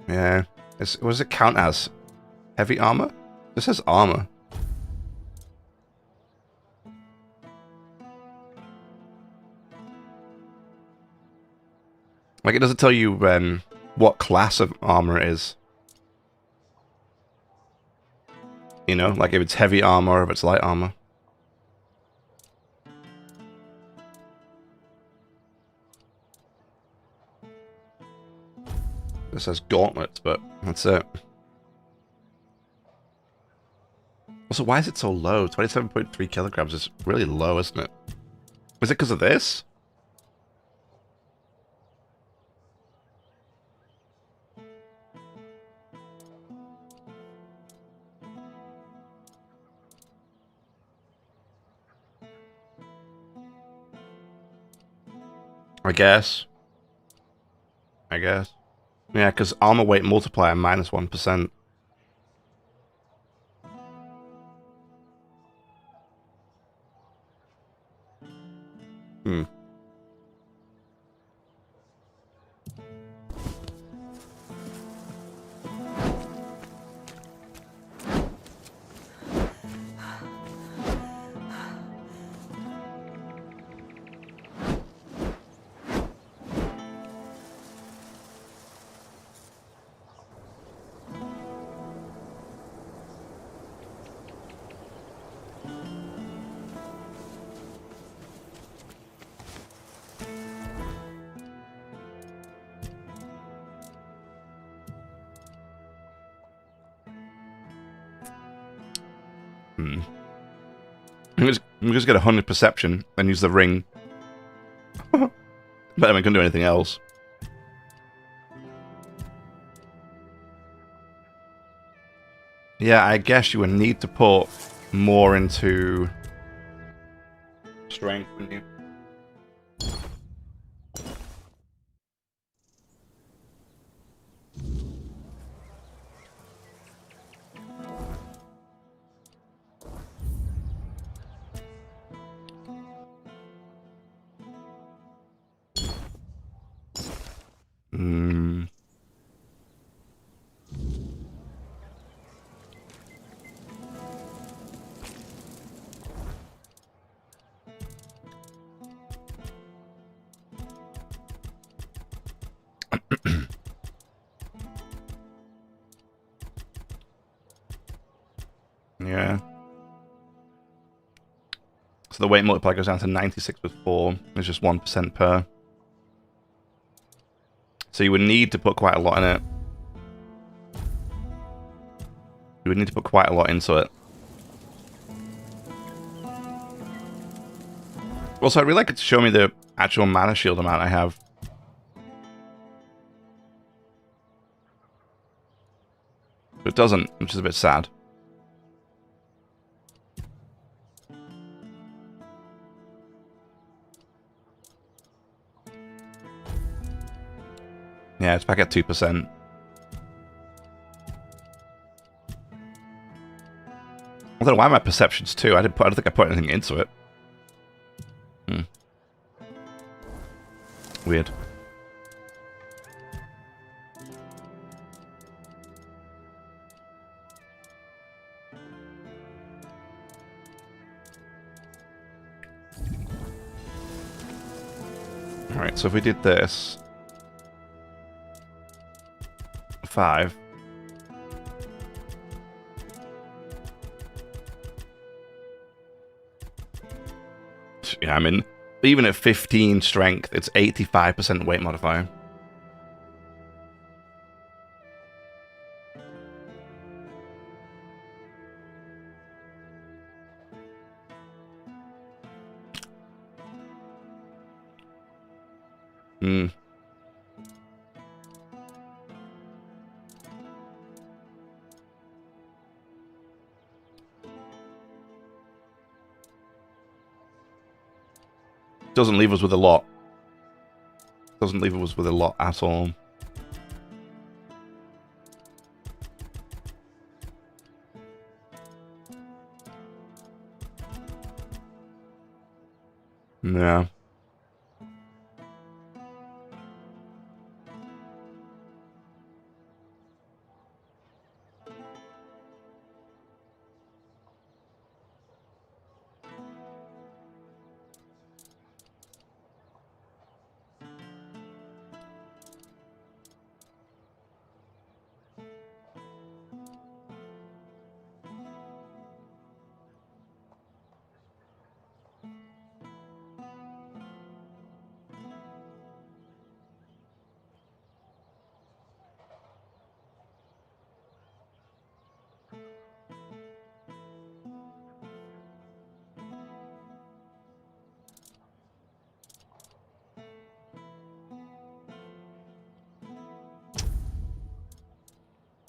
Yeah. What does it count as? Heavy armor? This says armor. Like, it doesn't tell you what class of armor it is. You know, like if it's heavy armor or if it's light armor. It says gauntlets, but that's it. Also, why is it so low? 27.3 kilograms is really low, isn't it? Is it because of this? I guess. Yeah, because armor weight multiplier minus 1%. Hmm. I'm just get 100 perception and use the ring. But I couldn't do anything else. Yeah, I guess you would need to put more into strength, wouldn't you? Hmm. Yeah. So the weight multiplier goes down to 96 with 4. It's just 1% per. So you would need to put quite a lot in it. You would need to put quite a lot into it. Also, I'd really like it to show me the actual mana shield amount I have. But it doesn't, which is a bit sad. Yeah, it's back at 2%. I don't know why my perception's 2. I don't think I put anything into it. Weird. Alright, so if we did this... 5. Yeah, I mean, even at 15 strength, it's 85% weight modifier. Hmm. Doesn't leave us with a lot. Doesn't leave us with a lot at all. Yeah.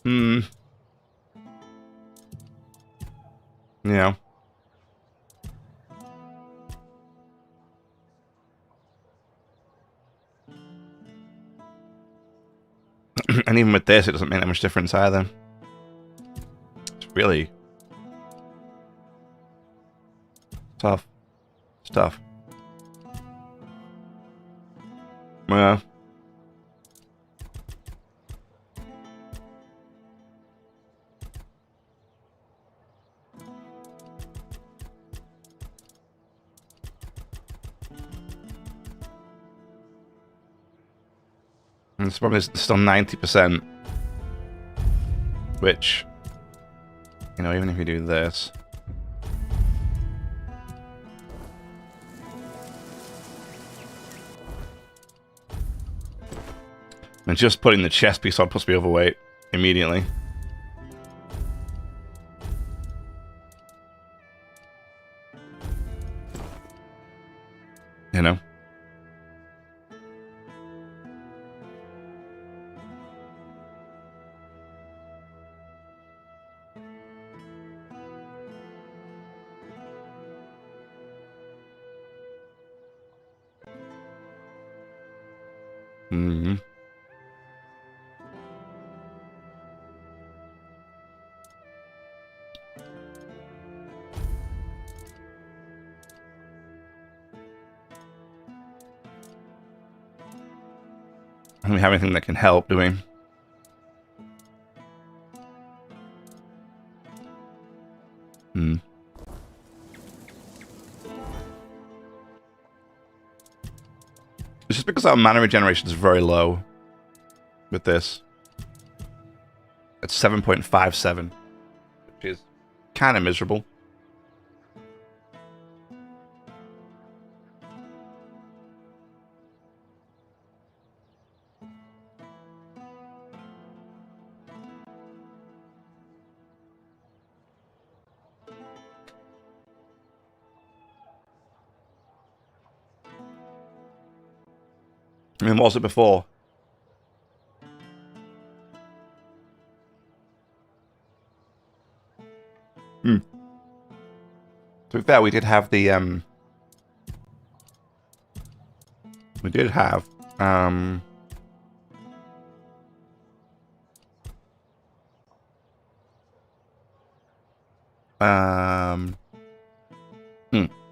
Hmm. Yeah. And even with this, it doesn't make that much difference either. It's really tough. It's tough. Yeah. And it's probably still 90%. Which, you know, even if you do this. And just putting the chest piece on puts me overweight immediately. You know? Mm-hmm. I don't have anything that can help, do we? Hmm. It's just because our mana regeneration is very low with this. It's 7.57, which is kind of miserable. I mean, what was it before? Hmm. To be fair, we did have the, we did have,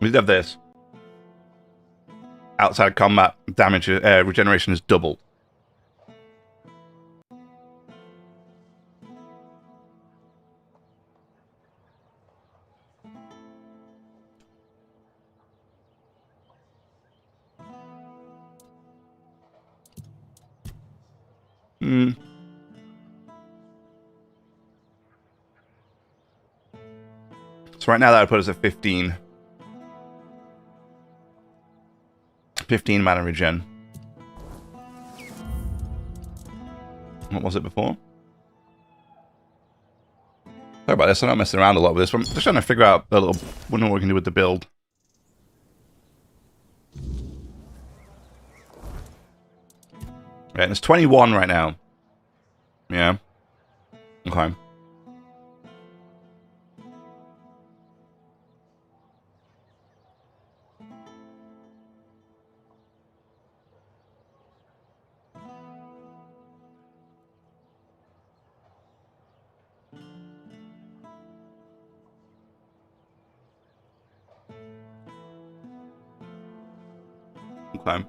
we did have this. Outside combat damage regeneration is doubled. Hmm. So right now that would put us at 15. 15 mana regen. What was it before? Sorry about this, I'm not messing around a lot with this. I'm just trying to figure out a little, wondering what we can do with the build. Right, and it's 21 right now. Yeah. Okay. Okay.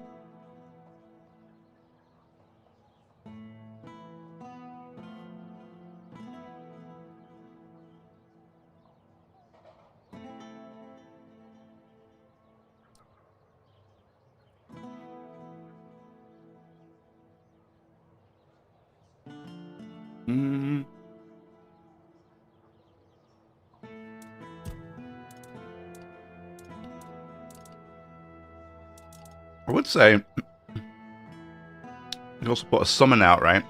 Hmm. I would say you could also put a summon out, right?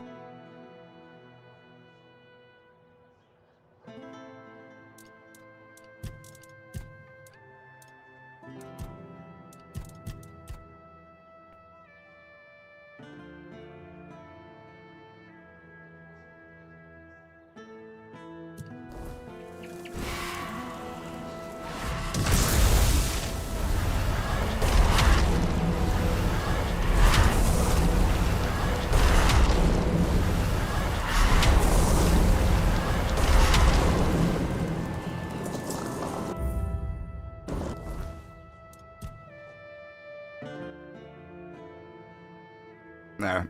No.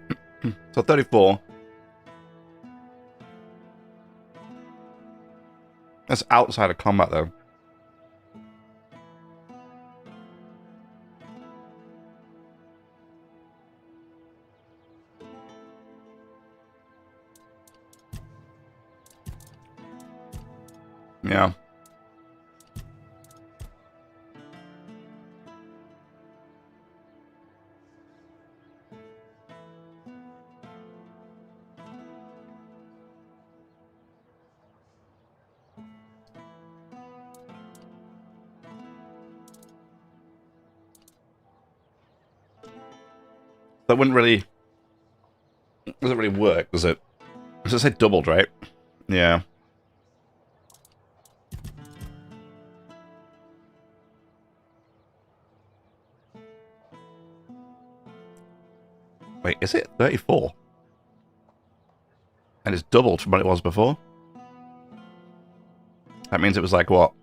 So 34. That's outside of combat, though. Yeah. That wouldn't really... doesn't really work, does it? Does it say doubled, right? Yeah. Wait, is it 34? And it's doubled from what it was before? That means it was like, what?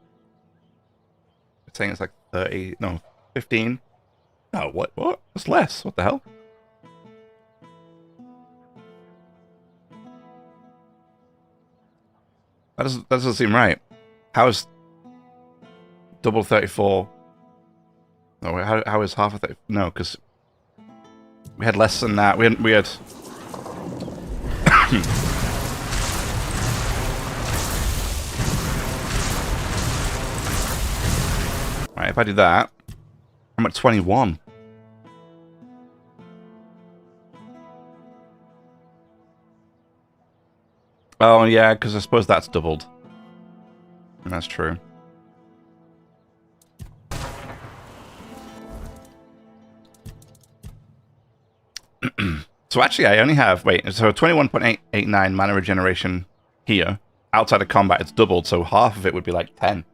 It's saying it's like 30... no, 15? Oh, what? What? It's less. What the hell? That doesn't seem right. How is double 34? No, how is half of 30? No, because we had less than that. We had Right, if I do that, I'm at 21. Oh, yeah, because I suppose that's doubled. That's true. So actually, I only have... wait, so 21.889 mana regeneration here. Outside of combat, it's doubled, so half of it would be like 10.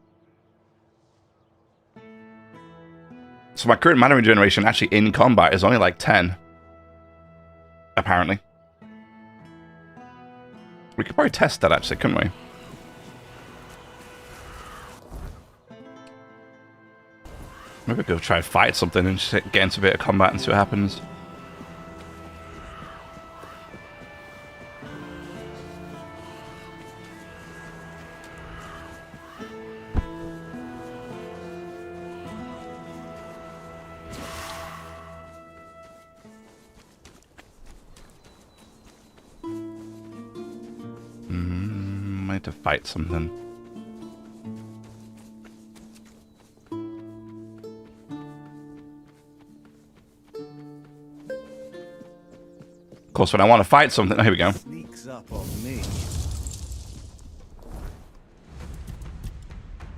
So my current mana regeneration actually in combat is only like 10. Apparently. We could probably test that actually, couldn't we? Maybe go try and fight something and just get into a bit of combat and see what happens. I need to fight something. Of course, when I want to fight something... oh, here we go. Sneaks up on me.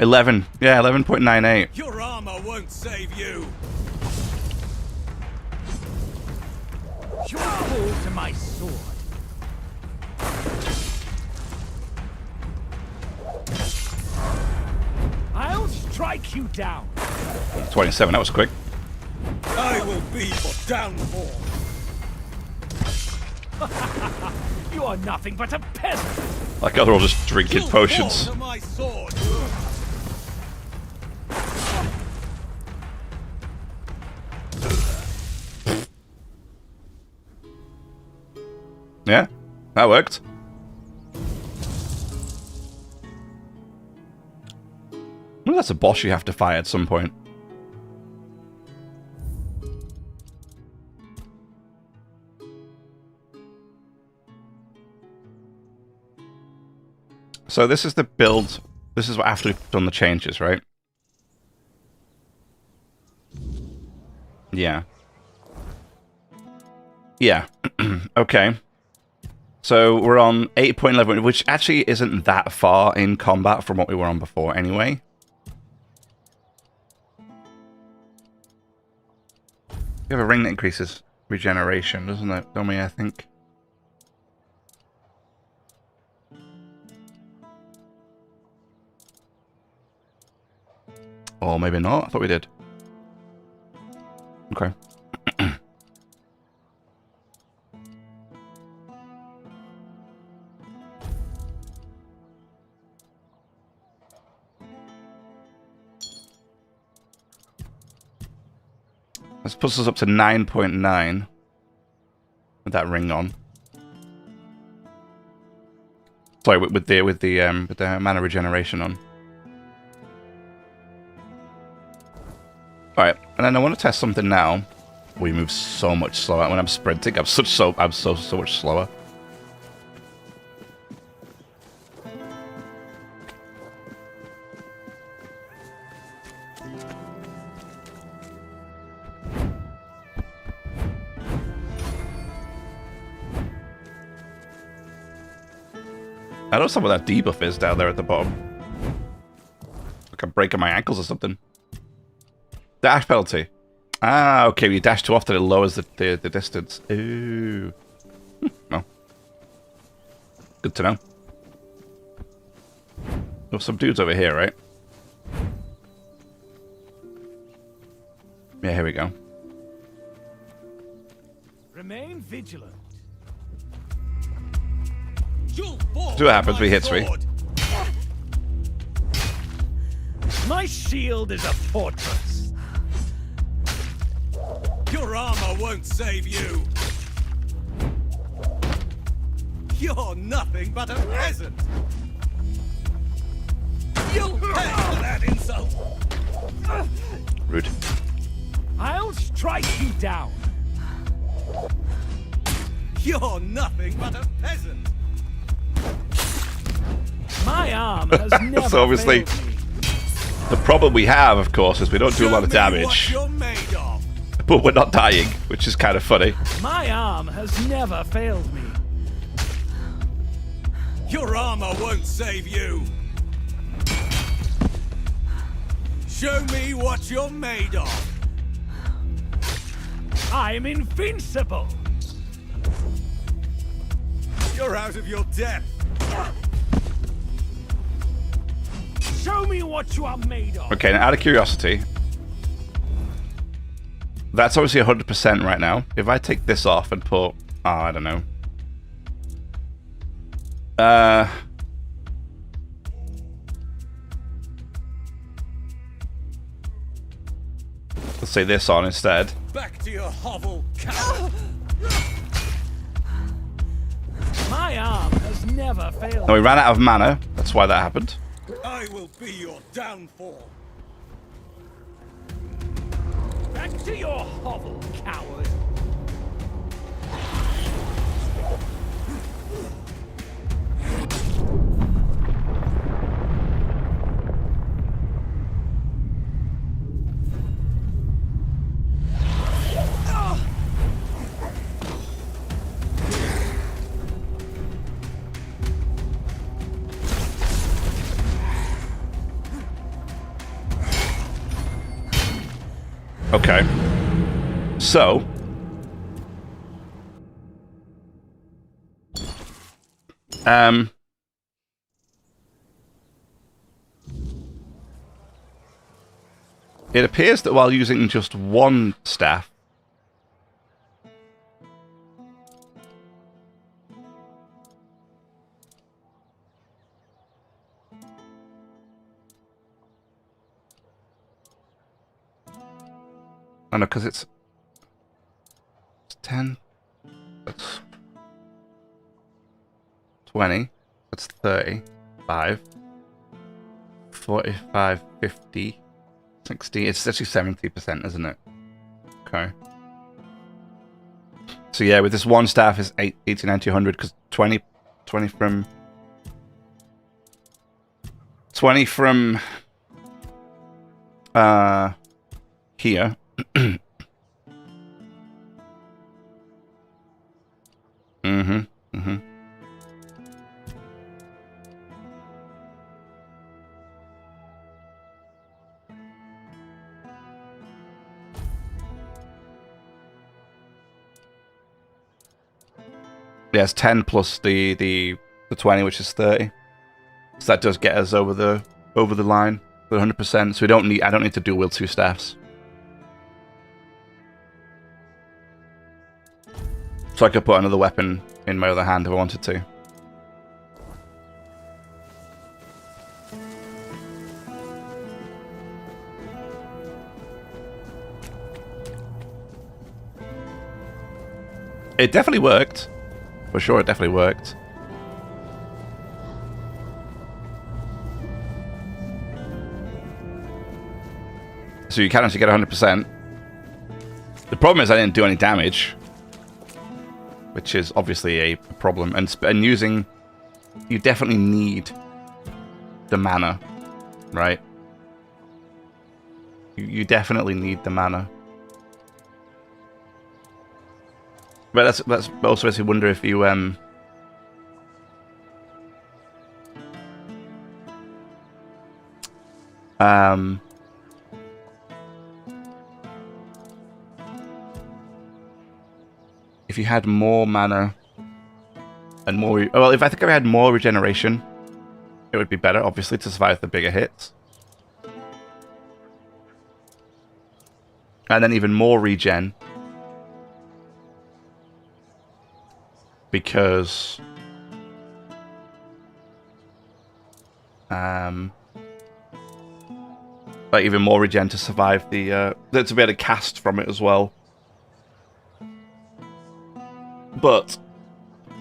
11. Yeah, 11.98. Your armor won't save you. You fall to my sword. I'll strike you down. 27, that was quick. I will be your downfall. You are nothing but a peasant. Like they're all just drinking potions. To my sword. Yeah, that worked. Well, that's a boss you have to fight at some point. So this is the build. This is after we've done the changes, right? Yeah. Yeah. Okay. So we're on 8.11, which actually isn't that far in combat from what we were on before anyway. We have a ring that increases regeneration, doesn't it? Don't we, I think? Or maybe not. I thought we did. Okay. This puts us up to 9.9. that ring on. Sorry, with the mana regeneration on. All right, and then I want to test something now. We move so much slower when I'm sprinting. I'm so much slower. I know some of that debuff is down there at the bottom. Like I'm breaking my ankles or something. Dash penalty. Ah, okay. When you dash too often, it lowers the distance. Ooh. No. Good to know. There's some dudes over here, right? Yeah, here we go. Remain vigilant. See what happens when he hits me. My shield is a fortress. Your armor won't save you. You're nothing but a peasant. You'll pay for that insult. Rude. I'll strike you down. You're nothing but a peasant. My arm has never So obviously, failed me. the problem we have, of course, is we don't do a lot of damage. But we're not dying, which is kind of funny. My arm has never failed me. Your armor won't save you. Show me what you're made of. I'm invincible. You're out of your depth. Show me what you are made of. Okay, now out of curiosity, that's obviously 100% right now. If I take this off and put, I don't know. Let's say this on instead. Back to your hovel, coward. My arm has never failed. Now we ran out of mana. That's why that happened. I will be your downfall. Back to your hovel, coward. Okay. So. It appears that while using just one staff, oh no, because it's 10, that's 20, that's 30, 5, 45, 50, 60, it's actually 70%, isn't it? Okay. So yeah, with this one staff is 80, 90, 100, because 20 from... 20 from... here. Yeah, it's 10 plus the 20, which is 30. So that does get us over the line, the 100%. So I don't need to dual wield two staffs. So I could put another weapon in my other hand if I wanted to. It definitely worked. For sure, it definitely worked. So you can actually get 100%. The problem is I didn't do any damage, which is obviously a problem. And using... You definitely need the mana, right? You definitely need the mana. But that's also makes me wonder if you if you had more mana and more... Well, if I think I had more regeneration, it would be better, obviously, to survive the bigger hits. And then even more regen. Because... like, even more regen to survive the... to be able to cast from it as well. But...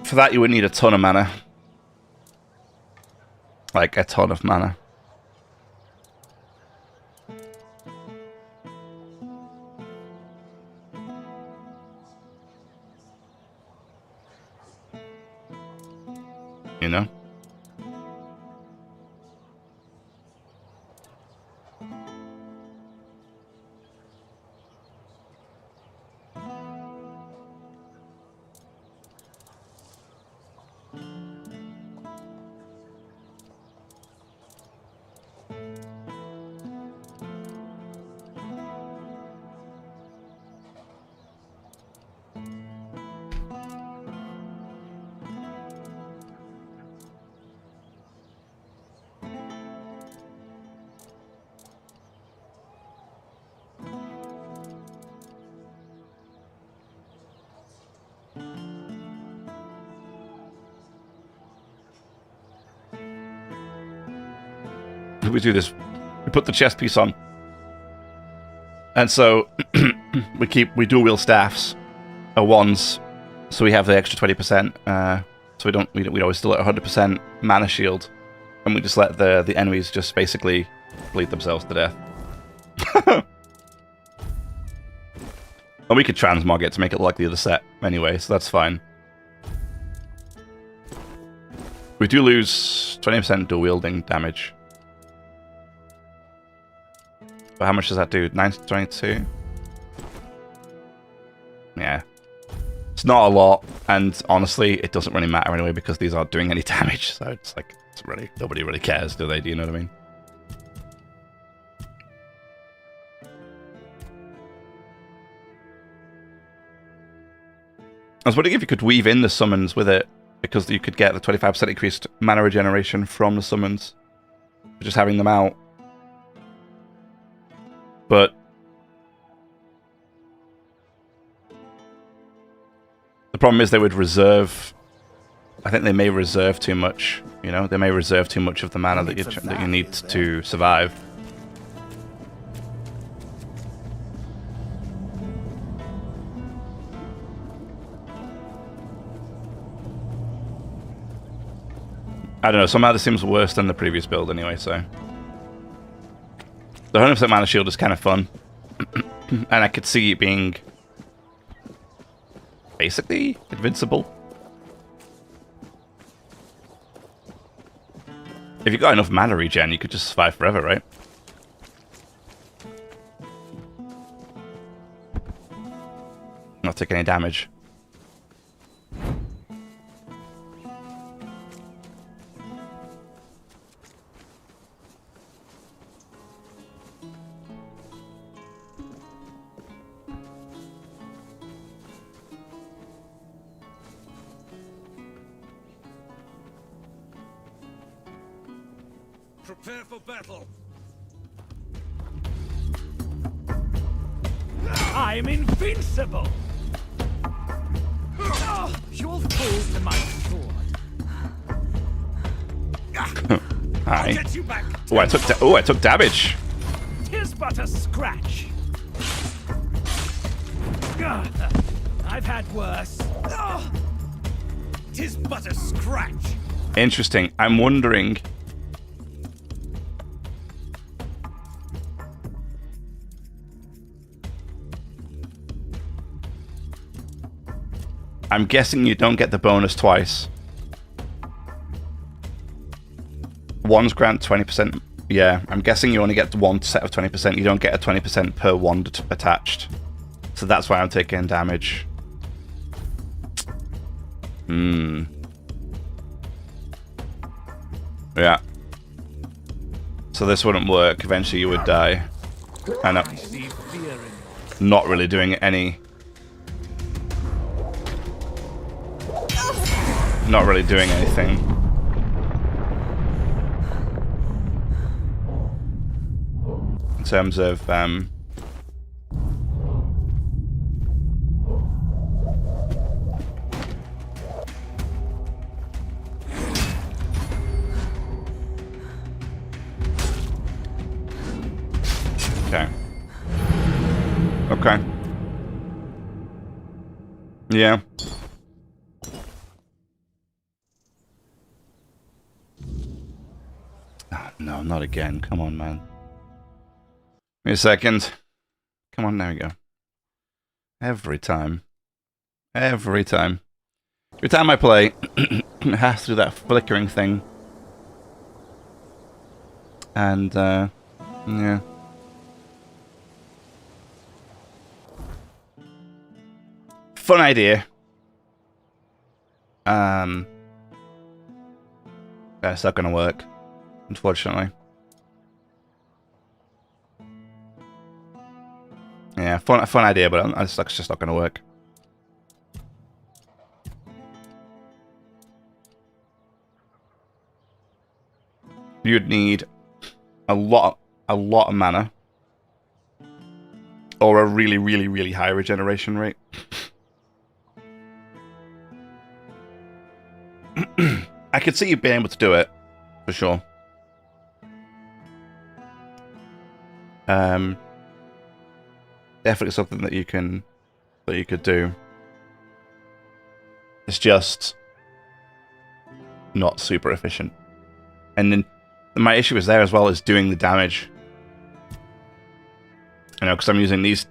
For that, you would need a ton of mana. Like, a ton of mana. You know? We do this. We put the chest piece on, and so we dual wield staffs, wands, so we have the extra 20%. So we always still at 100% mana shield, and we just let the enemies just basically bleed themselves to death. And we could transmog it to make it like the other set anyway, so that's fine. We do lose 20% dual wielding damage. But how much does that do? 9 to 22? Yeah. It's not a lot, and honestly, it doesn't really matter anyway because these aren't doing any damage, so it's like, nobody really cares, do they? Do you know what I mean? I was wondering if you could weave in the summons with it, because you could get the 25% increased mana regeneration from the summons, for just having them out. But the problem is they would reserve... I think they may reserve too much, you know? They may reserve too much of the mana that you need to survive. I don't know, somehow this seems worse than the previous build anyway, so... The 100% mana shield is kind of fun. And I could see it being... basically invincible. If you got enough mana regen, you could just survive forever, right? Not take any damage. Prepare for battle. I'm invincible. You'll fall to my sword. Hi. I'll get you back. Oh, I took damage. Tis but a scratch. I've had worse. 'Tis but a scratch. Interesting. I'm wondering. I'm guessing you don't get the bonus twice. One's grant 20%. Yeah, I'm guessing you only get one set of 20%. You don't get a 20% per wand attached. So that's why I'm taking damage. Yeah. So this wouldn't work. Eventually you would die. And I'm not really doing any... Not really doing anything. In terms of, Okay. Okay. Yeah. Oh, no, not again. Come on, man. Give me a second. Come on, there we go. Every time. Every time. Every time I play, it has to do that flickering thing. And, yeah. Fun idea. It's not gonna work, unfortunately. Yeah, fun idea, but it's just not gonna work. You'd need a lot of mana, or a really, really, really high regeneration rate. I could see you being able to do it, for sure. Definitely something that you could do. It's just not super efficient. And then my issue is there as well, is doing the damage. You know, because I'm using these.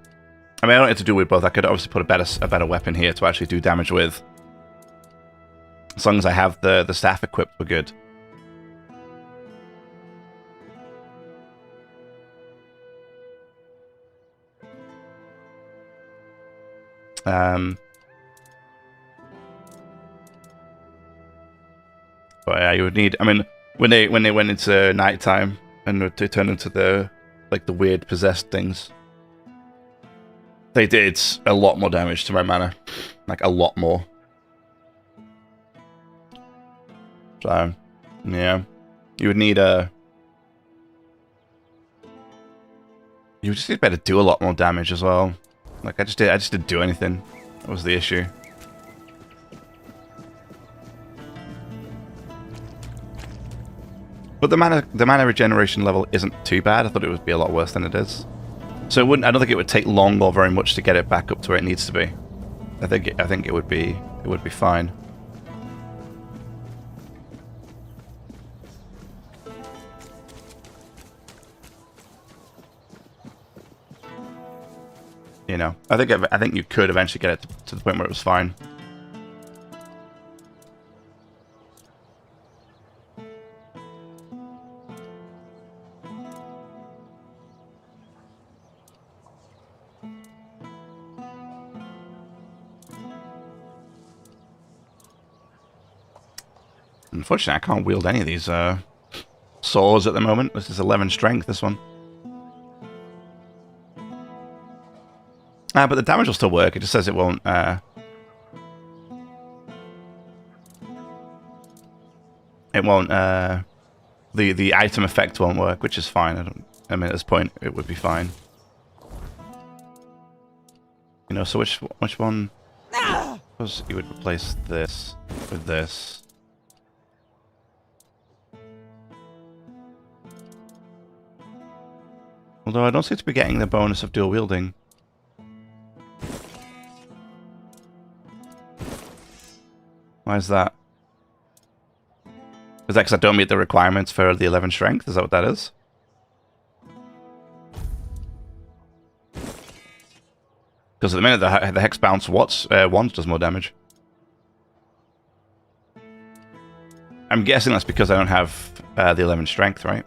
I mean, I don't have to do with both. I could obviously put a better weapon here to actually do damage with. As long as I have the staff equipped, we're good. But yeah, you would need. I mean, when they went into nighttime and they turned into the weird possessed things, they did a lot more damage to my mana, like a lot more. So, yeah, you would need a. You would just need to be able to do a lot more damage as well. Like I just didn't do anything. That was the issue. But the mana regeneration level isn't too bad. I thought it would be a lot worse than it is. So it wouldn't. I don't think it would take long or very much to get it back up to where it needs to be. I think it would be fine. You know, I think you could eventually get it to the point where it was fine. Unfortunately, I can't wield any of these swords at the moment. This is 11 strength, this one. But the damage will still work. It just says it won't. It won't. The item effect won't work, which is fine. I mean, at this point, it would be fine. You know. So which one? Suppose you would replace this with this. Although I don't seem to be getting the bonus of dual wielding. Why is that? Is that because I don't meet the requirements for the 11 strength? Is that what that is? Because at the minute the Hex Bounce once does more damage. I'm guessing that's because I don't have the 11 strength, right?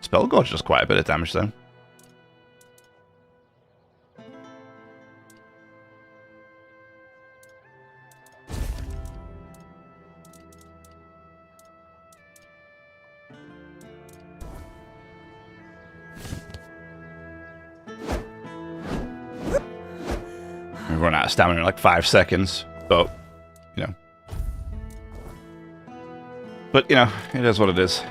Spell Gorge does quite a bit of damage though. We run out of stamina in like 5 seconds, but you know. But you know, it is what it is.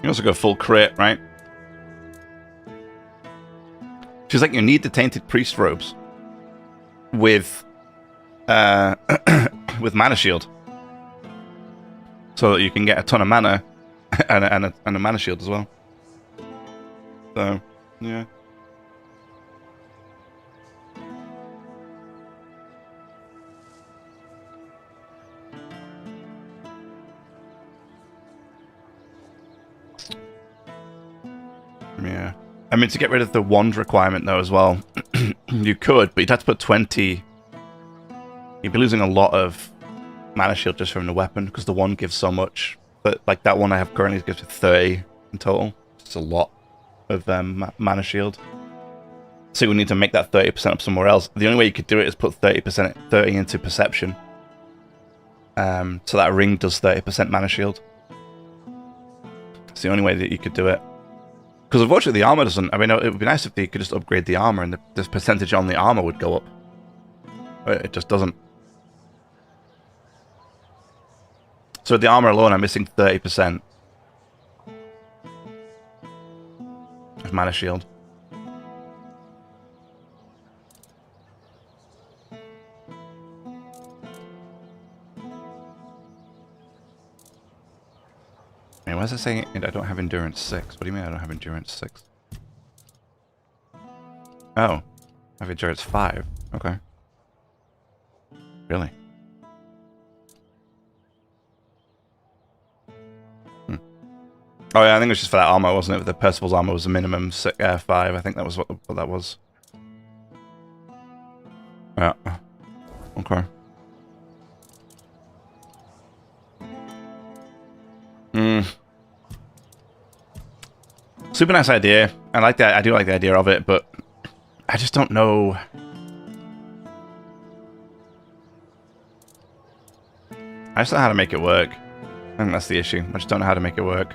You also go full crit, right? She's like, you need the Tainted Priest robes with with Mana Shield, so that you can get a ton of mana and a Mana Shield as well. So, yeah. Yeah. I mean, to get rid of the wand requirement, though, as well, you could, but you'd have to put 20... You'd be losing a lot of Mana Shield just from the weapon, because the wand gives so much. But, like, that one I have currently gives me 30 in total. It's a lot of Mana Shield. So you would need to make that 30% up somewhere else. The only way you could do it is put 30 into Perception. So that ring does 30% Mana Shield. It's the only way that you could do it. Because unfortunately the armor doesn't... I mean, it would be nice if they could just upgrade the armor and the percentage on the armor would go up. But it just doesn't. So the armor alone, I'm missing 30% of Mana Shield. I mean, why is it saying I don't have Endurance 6? What do you mean I don't have Endurance 6? Oh. I have Endurance 5. Okay. Really? Oh yeah, I think it was just for that armor, wasn't it? The Percival's armor was a minimum 5. I think that was what that was. Yeah. Okay. Super nice idea. I like that. I do like the idea of it, but I just don't know. I just don't know how to make it work. I think that's the issue. I just don't know how to make it work.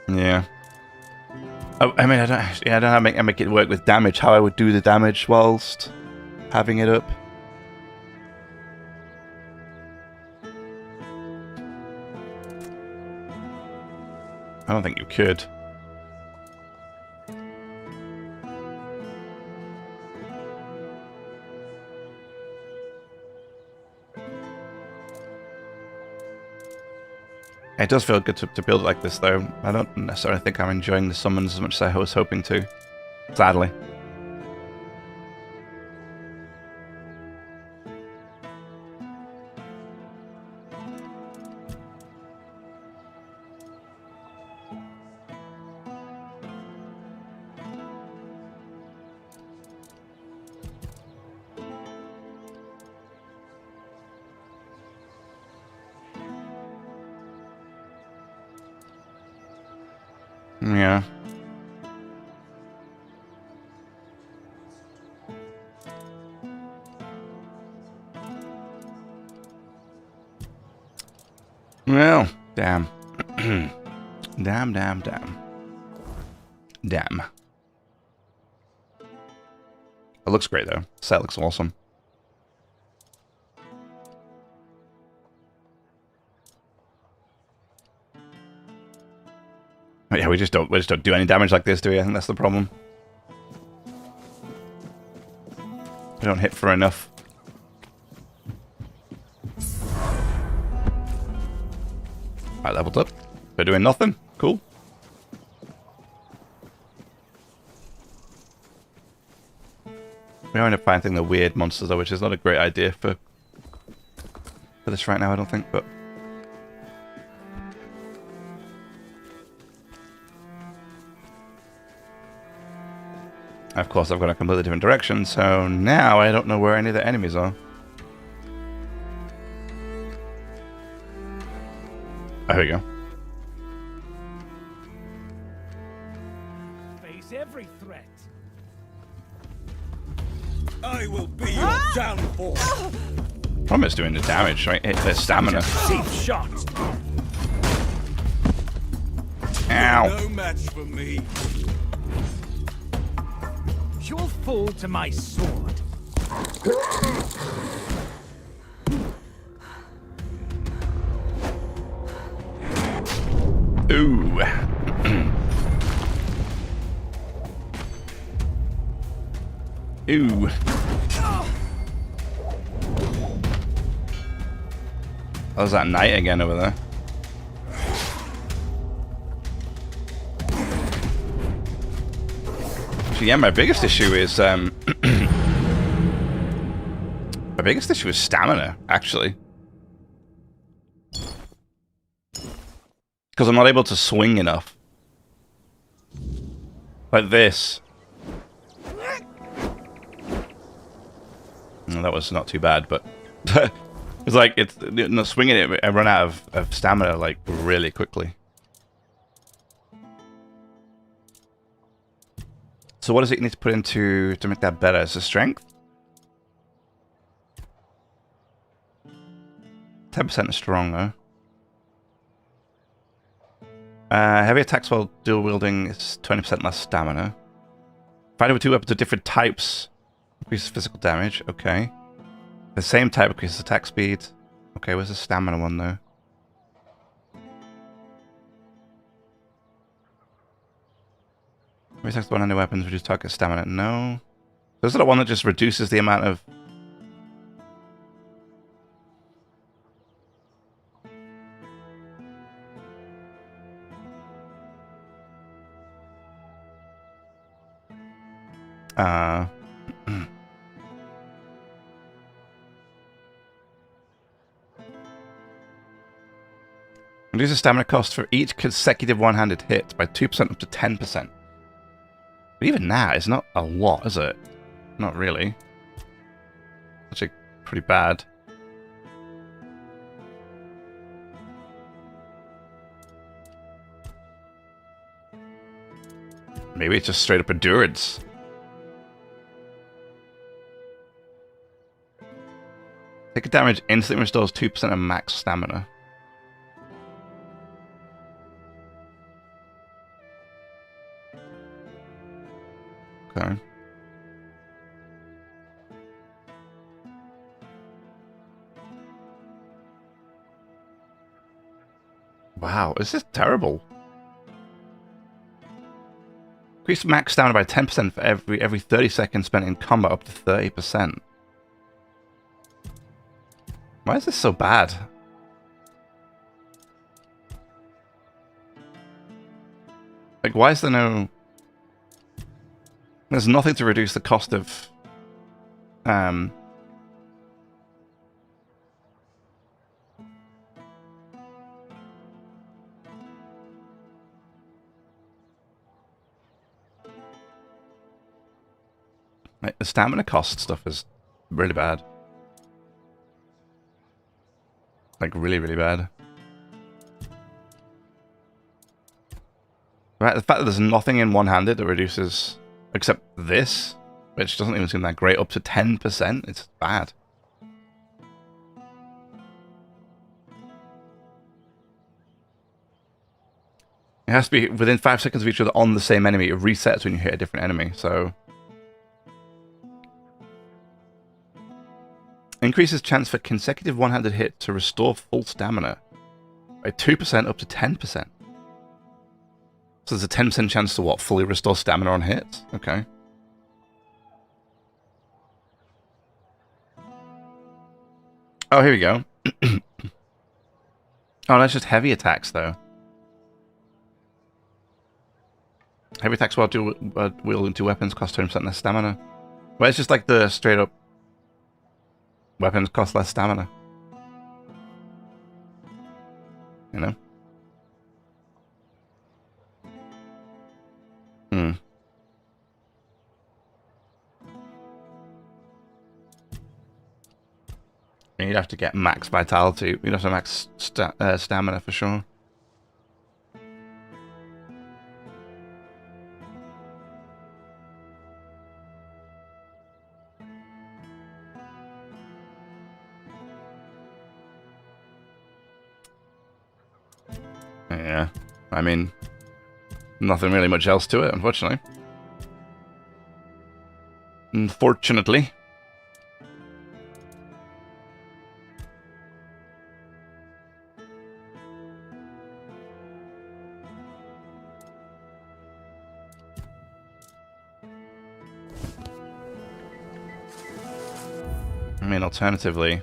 Yeah. I mean, I don't know how to make it work with damage. How I would do the damage whilst having it up. I don't think you could. It does feel good to build it like this, though. I don't necessarily think I'm enjoying the summons as much as I was hoping to. Sadly. Yeah. Well, damn. Damn. Damn. It looks great, though. Set looks awesome. Yeah, we just don't do any damage like this, do we? I think that's the problem. We don't hit for enough. I leveled up. They're doing nothing. Cool. We are end up fighting the weird monsters though, which is not a great idea for this right now, I don't think, but of course I've got a completely different direction, so now I don't know where any of the enemies are. Oh, here we go. Face every threat. I will be your downfall. I'm just doing the damage, right? Hit their stamina. Deep shot. Ow. No match for me. You'll fall to my sword. Ooh. Ooh. Oh, there's that knight again over there. Actually, yeah, my biggest issue is my biggest issue is stamina, actually. Because I'm not able to swing enough. Like this. Well, that was not too bad, but it's like it's not swinging it. I run out of stamina like really quickly. So what does it need to put into to make that better? Is it strength? 10% stronger. Heavy attacks while dual wielding is 20% less stamina. Fighting with two weapons of different types increases physical damage. Okay. The same type increases attack speed. Okay, where's the stamina one though? Heavy attacks with one-handed weapons reduce target stamina. No. Is that one that just reduces the amount of... Reduces stamina cost for each consecutive one-handed hit by 2% up to 10%. But even that is not a lot, is it? Not really. Actually, pretty bad. Maybe it's just straight up endurance. Take damage instantly restores 2% of max stamina. Okay. Wow, this is terrible. Increase max stamina by 10% for every 30 seconds spent in combat up to 30%. Why is this so bad? Like, why is there no... There's nothing to reduce the cost of... Like, the stamina cost stuff is really bad. Like, really, really bad. Right, the fact that there's nothing in one-handed that reduces... Except this, which doesn't even seem that great, up to 10%. It's bad. It has to be within 5 seconds of each other on the same enemy. It resets when you hit a different enemy, so... Increases chance for consecutive one-handed hit to restore full stamina by 2% up to 10%. So there's a 10% chance to what? Fully restore stamina on hits? Okay. Oh, here we go. Oh, that's just heavy attacks, though. Heavy attacks while wielding two weapons cost 10% less stamina. Well, it's just like the straight up weapons cost less stamina. You know? Hmm. You'd have to get max vitality. You'd have to max stamina for sure. Yeah, I mean, nothing really much else to it, unfortunately. Unfortunately. I mean, alternatively...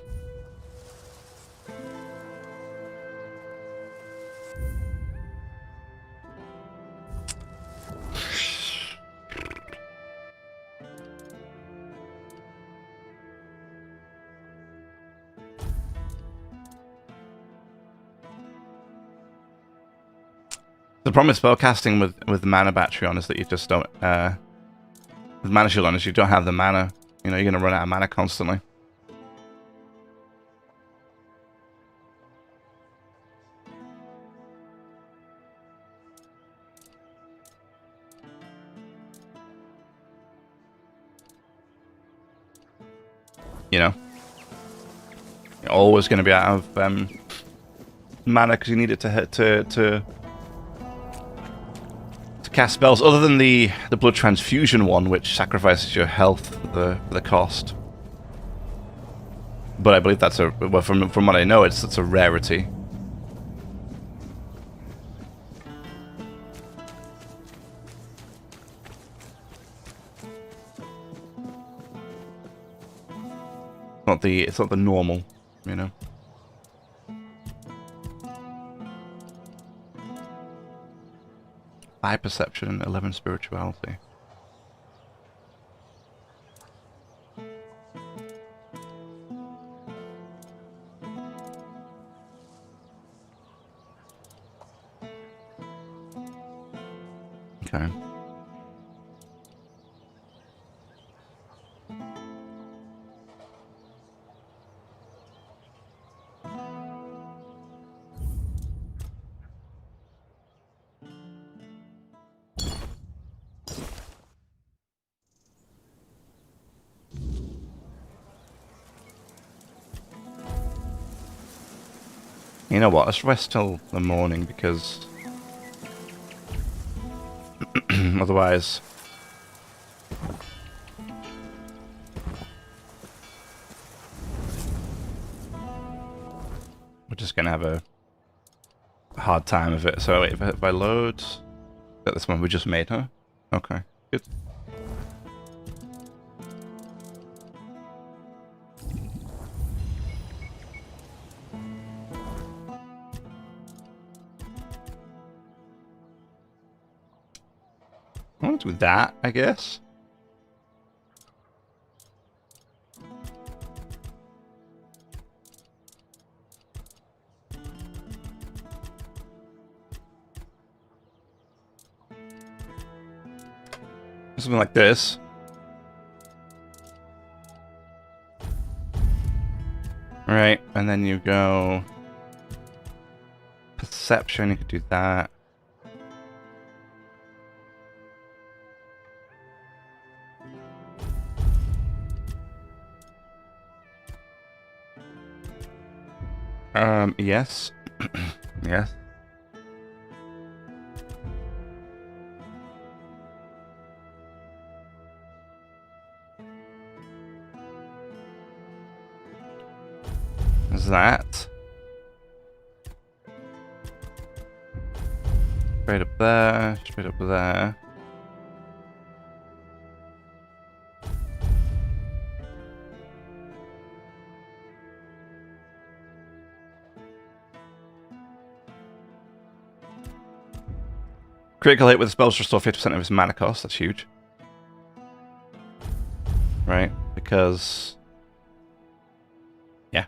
The problem with spellcasting with the mana battery on is that you just don't... with mana shield on is you don't have the mana. You know, you're going to run out of mana constantly. You know? You're always going to be out of mana because you need it to cast spells, other than the blood transfusion one, which sacrifices your health for the cost. But I believe that's a, well, from what I know, it's a rarity. It's not the normal, you know. 5 perception and 11 spirituality. Okay. You know what, let's rest till the morning, because otherwise we're just gonna have a hard time of it. So wait, if I load... Is that this one we just made, huh? Okay, good. I'll do that, I guess. Something like this. Right, and then you go... Perception, you could do that. Yes. Yes. There's that. Straight up there, straight up there. Critical hit with spells restore 50% of his mana cost. That's huge. Right? Because... yeah.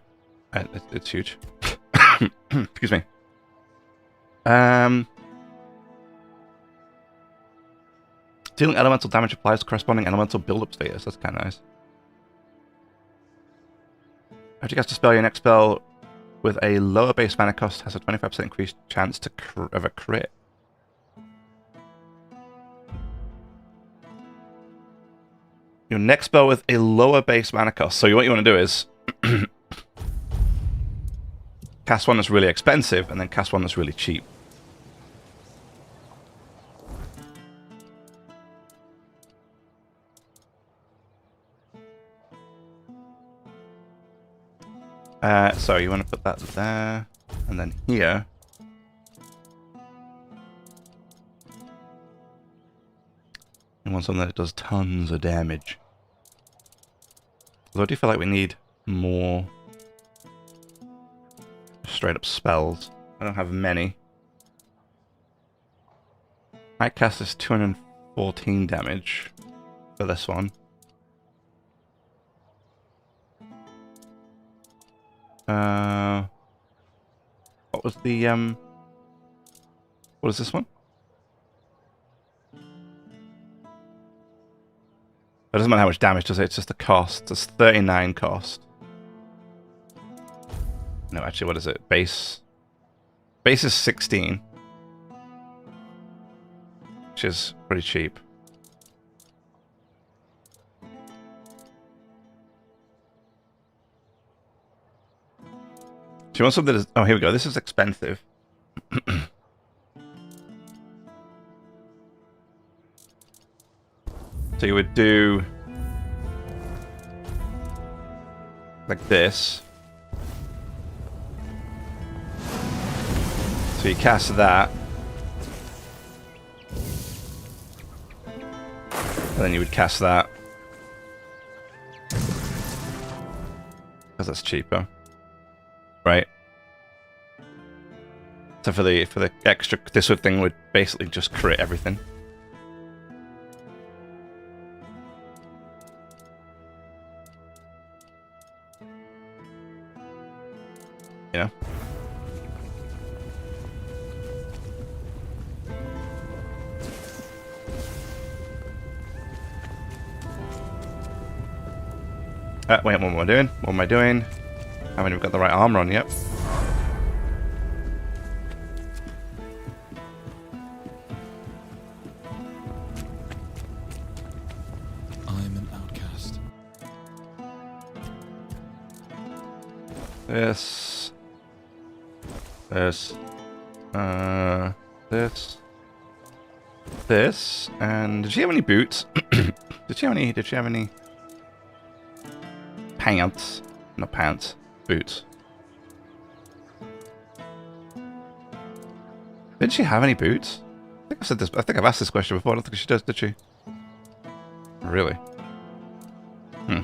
It's huge. Excuse me. Dealing elemental damage applies to corresponding elemental build-up status. That's kind of nice. After you cast a spell, your next spell with a lower base mana cost has a 25% increased chance of a crit. Your next spell with a lower base mana cost. So what you want to do is cast one that's really expensive and then cast one that's really cheap. So you want to put that there and then here. You want something that does tons of damage. Although I do feel like we need more straight up spells. I don't have many. I cast this 214 damage for this one. What was the what is this one? It doesn't matter how much damage, does it? It's just the cost. It's 39 cost. No, actually, what is it? Base is 16. Which is pretty cheap. Do you want something that is... oh, here we go. This is expensive. So you would do... like this. So you cast that. And then you would cast that. Because that's cheaper. Right? So for the extra, this sort of thing would basically just crit everything. You know? Wait, what am I doing? What am I doing? I haven't even got the right armor on yet. I'm an outcast. This. This. And did she have any boots? Did she have any pants? Not pants. Boots. Did she have any boots? I think I've said this. I think I've asked this question before. I don't think she does, did she? Really? Hmm.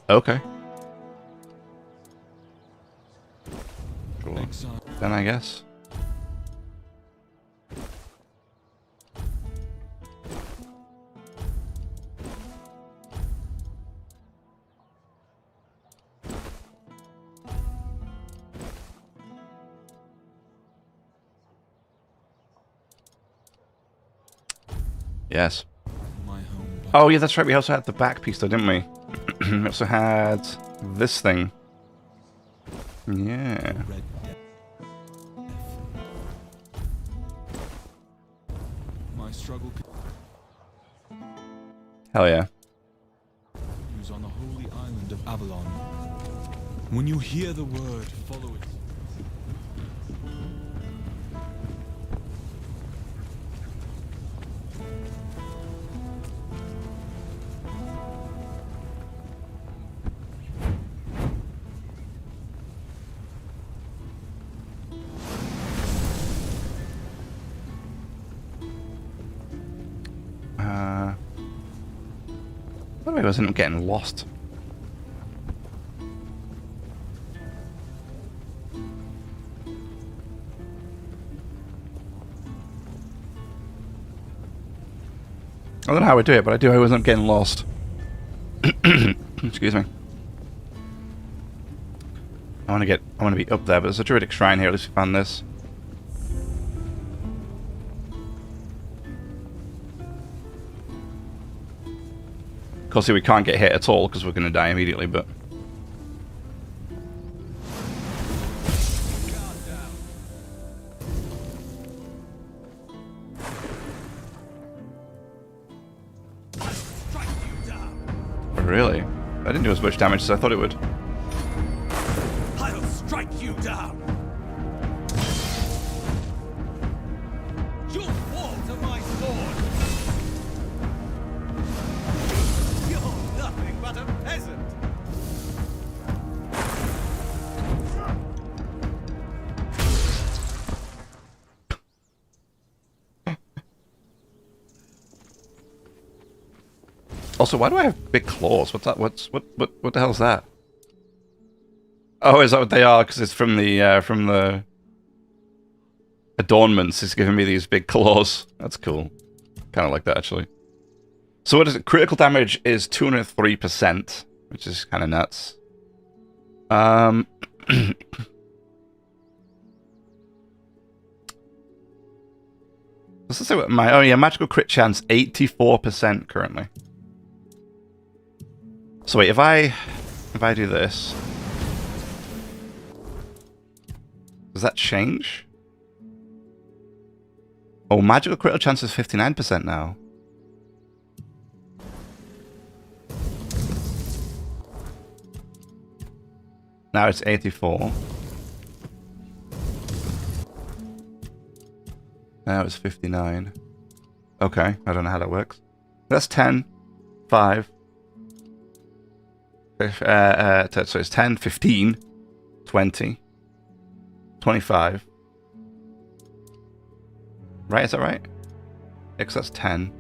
Okay. Sure. Then I guess. Yes. Oh yeah, that's right. We also had the back piece though, didn't we? We also had this thing. Yeah. My struggle. Hell yeah. He was on the holy island of Avalon. When you hear the word, follow it. do I always end up getting lost? I don't know how I do it, but I do always end up getting lost. Excuse me. I want to be up there, but there's a druidic shrine here. At least we found this. Of course, we can't get hit at all because we're going to die immediately, but... Really? That didn't do as much damage as I thought it would. I'll strike you down. You'll fall to my sword. You're nothing but a peasant. Also, why do I have big claws? What's that? What the hell's that? Oh, is that what they are? Because it's from the adornments. It's giving me these big claws. That's cool. Kind of like that, actually. So what is it? Critical damage is 203%, which is kind of nuts. Let's say what my... Oh, yeah, magical crit chance, 84% currently. So wait, if I do this, does that change? Oh, magical critical chance is 59% now. Now it's 84. Now it's 59. Okay, I don't know how that works. That's 10, 5. So it's 10, 15, 20, 25. Right, is that right? Because that's 10.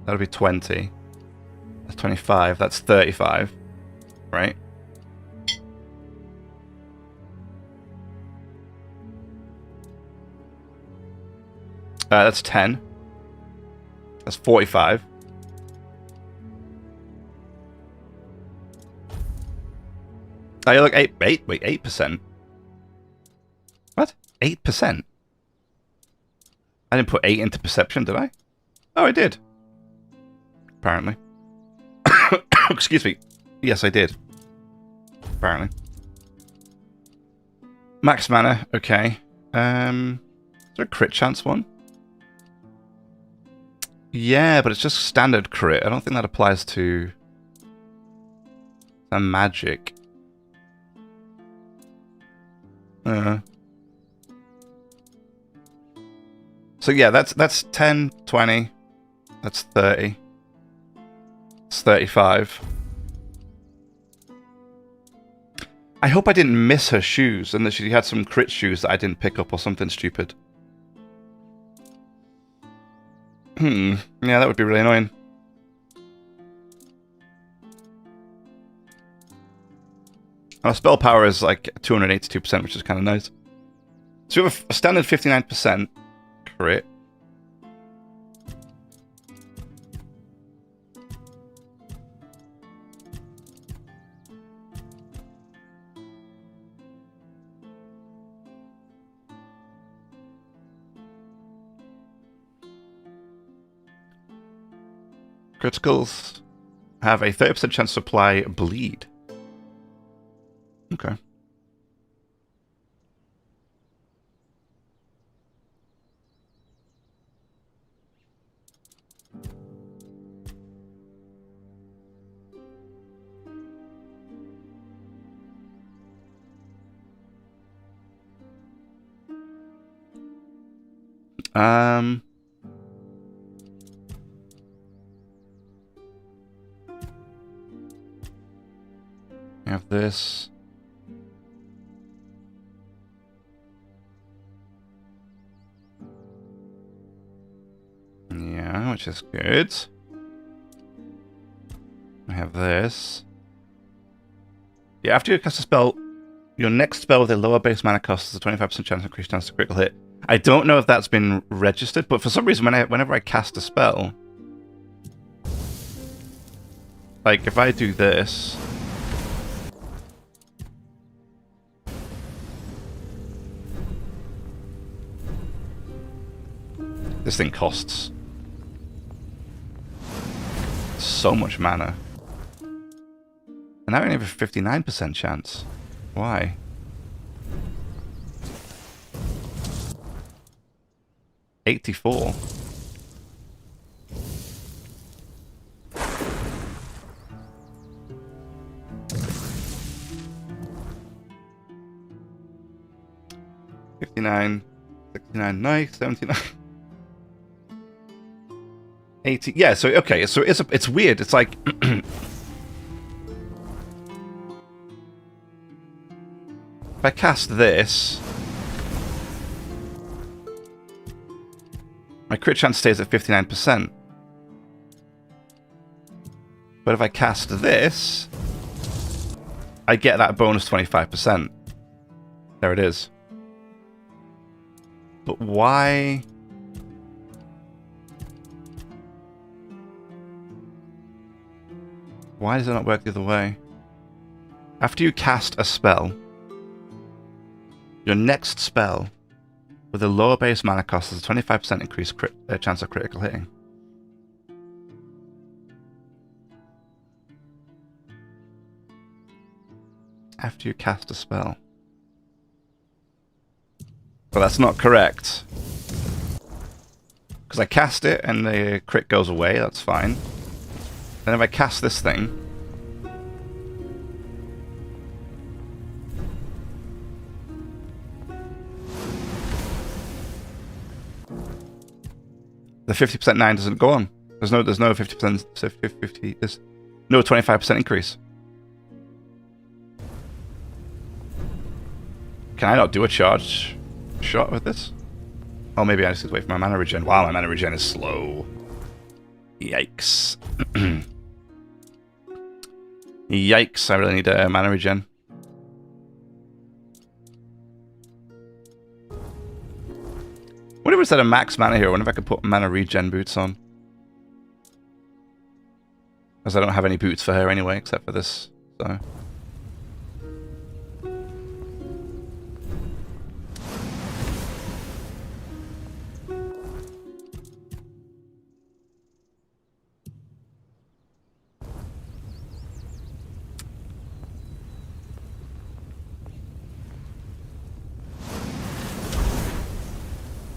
That'll be 20. That's 25. That's 35. Right? That's 10. That's 45. Oh, you look 8%. What? 8%? I didn't put 8 into perception, did I? Oh, I did. Apparently. Excuse me. Yes, I did. Apparently. Max mana, okay. Is there a crit chance one? Yeah, but it's just standard crit. I don't think that applies to a magic. So yeah, that's 10, 20, that's 30, it's 35. I hope I didn't miss her shoes and that she had some crit shoes that I didn't pick up or something stupid. Yeah, that would be really annoying. Our spell power is like 282%, which is kind of nice. So we have a standard 59% crit. Criticals have a 30% chance to apply bleed. Okay. We have this. Yeah, which is good. have this. Yeah, after you cast a spell, your next spell with a lower base mana cost has a 25% chance increased chance to critical hit. I don't know if that's been registered, but for some reason, whenever I cast a spell, like if I do this, this thing costs so much mana. And I only have a 59% chance. Why? $84. $59, $69, nice, $79. 80. Yeah, so okay, so it's weird. It's like if I cast this, my crit chance stays at 59%. But if I cast this, I get that bonus 25%. There it is. But why? Why does it not work the other way? After you cast a spell, your next spell with a lower base mana cost has a 25% increased chance of critical hitting. After you cast a spell. But that's not correct. Because I cast it and the crit goes away, that's fine. Then if I cast this thing, the 50% 9 doesn't go on. There's no 50%, 50, there's no 25% increase. Can I not do a charge shot with this? Oh, maybe I just need to wait for my mana regen. Wow, my mana regen is slow. Yikes. Yikes, I really need a mana regen. What if instead of max mana here, I wonder if I could put mana regen boots on. As I don't have any boots for her anyway, except for this, so.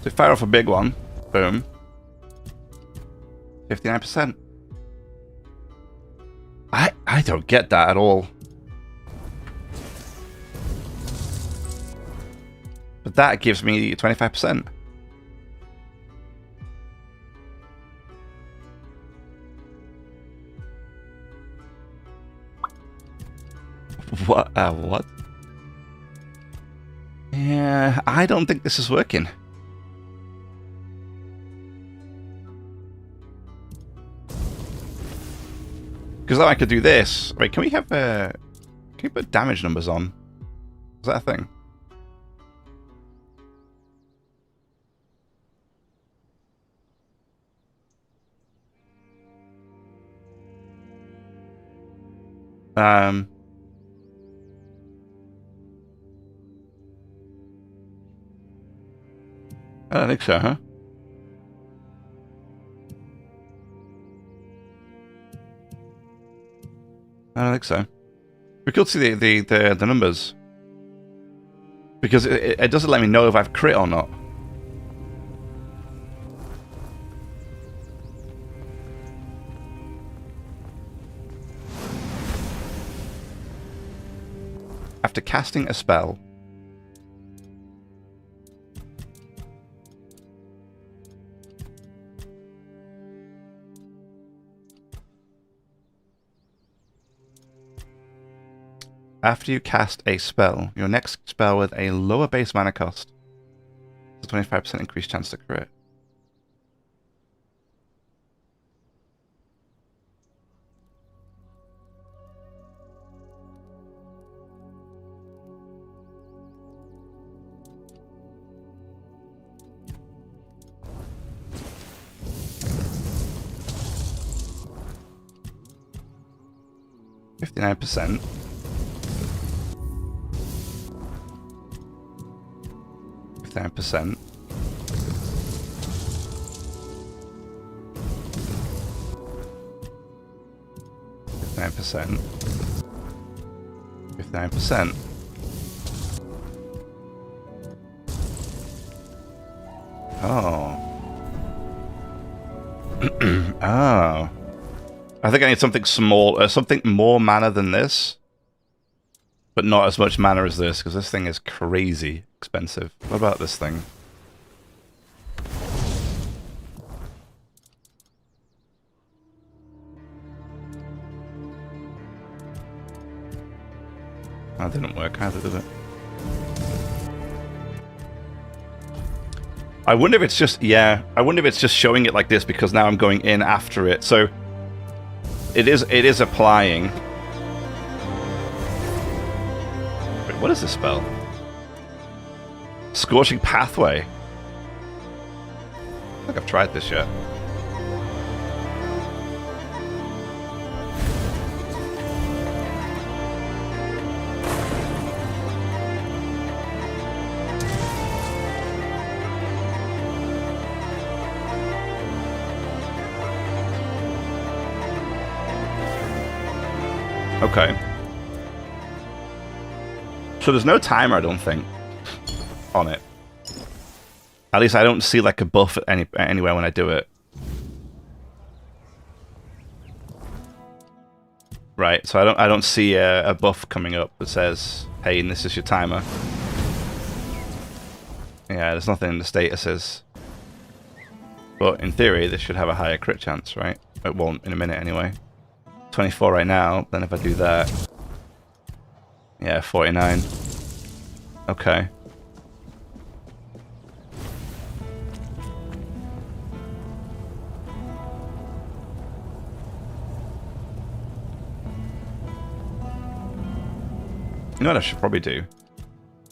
So fire off a big one. Boom. 59%. I don't get that at all. But that gives me 25%. What? What? Yeah, I don't think this is working. Because then I could do this. Wait, can we have can you put damage numbers on? Is that a thing? I don't think so, huh? I don't think so. We could see the numbers. Because it doesn't let me know if I've crit or not. After casting a spell, after you cast a spell, your next spell with a lower base mana cost has a 25% increased chance to crit. 59%. %. 59%. 59%. Oh. Oh. I think I need something small, something more mana than this, but not as much mana as this, because this thing is crazy expensive. What about this thing? That didn't work either, did it? I wonder if it's just, yeah, I wonder if it's just showing it like this because now I'm going in after it. So it is applying. Wait, what is this spell? Scorching Pathway. I don't think I've tried this yet. Okay. So there's no timer, I don't think, on it. At least I don't see like a buff anywhere when I do it. Right, so I don't see a buff coming up that says, "Hey, and this is your timer." Yeah, there's nothing in the statuses. But in theory, this should have a higher crit chance, right? It won't in a minute anyway. 24 right now, then if I do that... Yeah, 49. Okay. You know what I should probably do?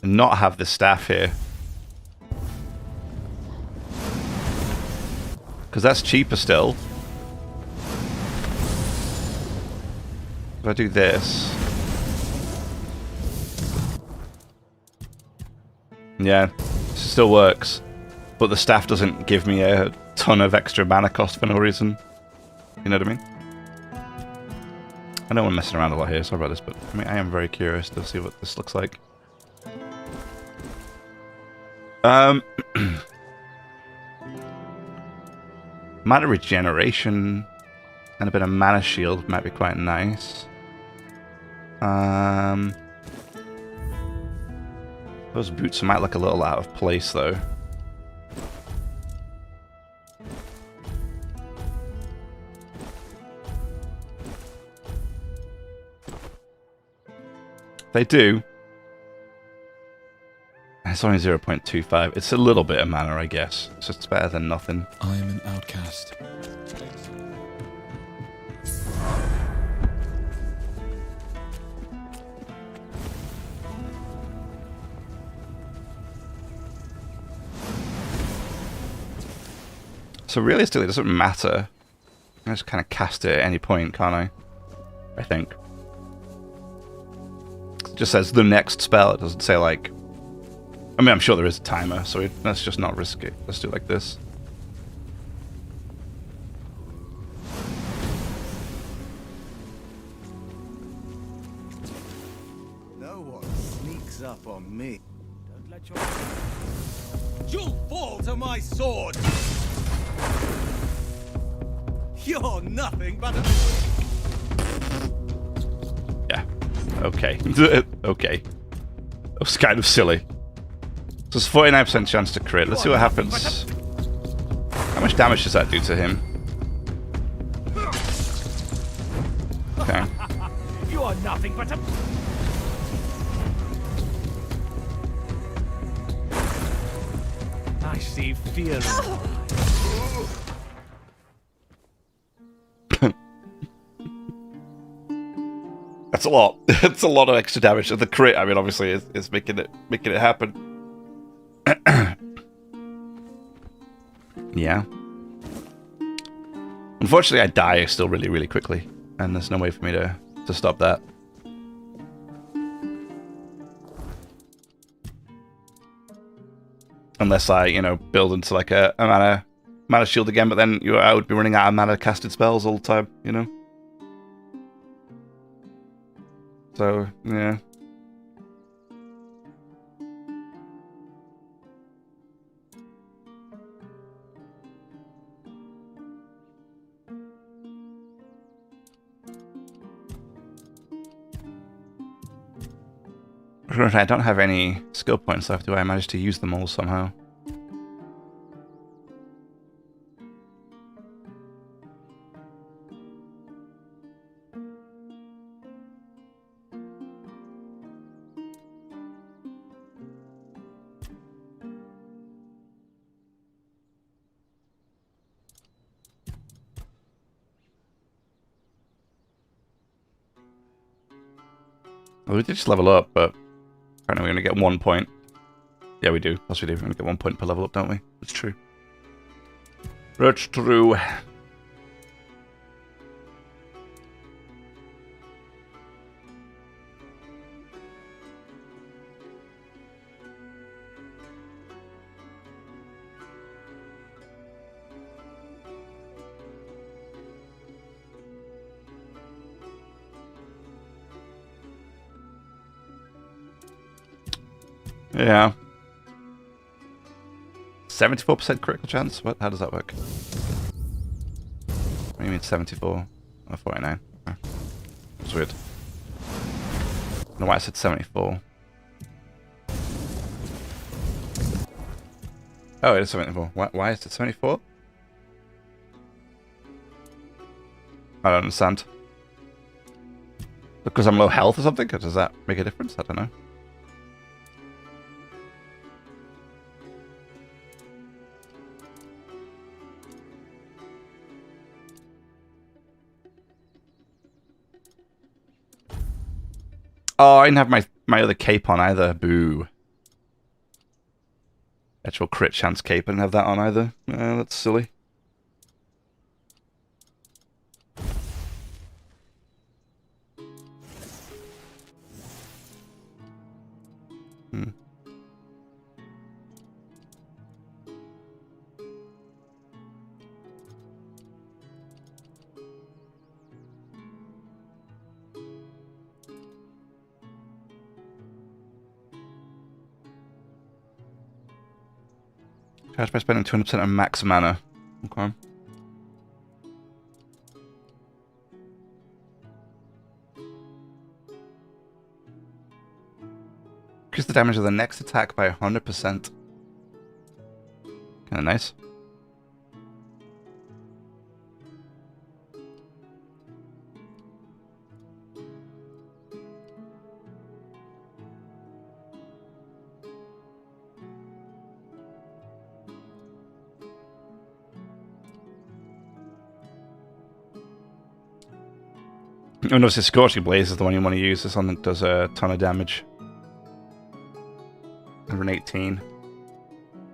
Not have the staff here. Because that's cheaper still. If I do this... Yeah, it still works. But the staff doesn't give me a ton of extra mana cost for no reason. You know what I mean? I know I'm messing around a lot here, sorry about this, but I mean, I am very curious to see what this looks like. Mana regeneration and a bit of mana shield might be quite nice. Those boots might look a little out of place though. They do. It's only 0.25. It's a little bit of mana, I guess. So it's better than nothing. I am an outcast. So realistically, it doesn't matter. I can just kind of cast it at any point, can't I? I think. It just says the next spell. It doesn't say like... I mean, I'm sure there is a timer, so let's just not risk it. Let's do it like this. No one sneaks up on me. Don't let your... You'll fall to my sword! You're nothing but a... Yeah. Okay. Okay. That was kind of silly. So it's 49% chance to crit. Let's see what happens. How much damage does that do to him? Okay. You are nothing but a... I see fear. That's a lot. That's a lot of extra damage. The crit, I mean, obviously, is making it happen. Yeah. Unfortunately, I die still really, really quickly, and there's no way for me to stop that. Unless I, you know, build into like a mana shield again, but then I would be running out of mana casted spells all the time, you know? So, yeah. I don't have any skill points left, do I? I managed to use them all somehow. Well, we did just level up, but apparently we're going to get 1 point. Yeah, we do. Of course we do. We're going to get 1 point per level up, don't we? That's true. That's true. Yeah. 74% critical chance? What? How does that work? What do you mean 74? Oh, 49. Oh. That's weird. I don't know why I said 74. Oh, it is 74. Why is it 74? I don't understand. Because I'm low health or something? Does that make a difference? I don't know. Oh, I didn't have my other cape on either. Boo. Actual crit chance cape. I didn't have that on either. That's silly. Hmm. Charge by spending 200% of max mana. Okay. Increase the damage of the next attack by 100%. Kinda nice. Oh no, Scorching Blaze is the one you want to use. This one does a ton of damage. 118.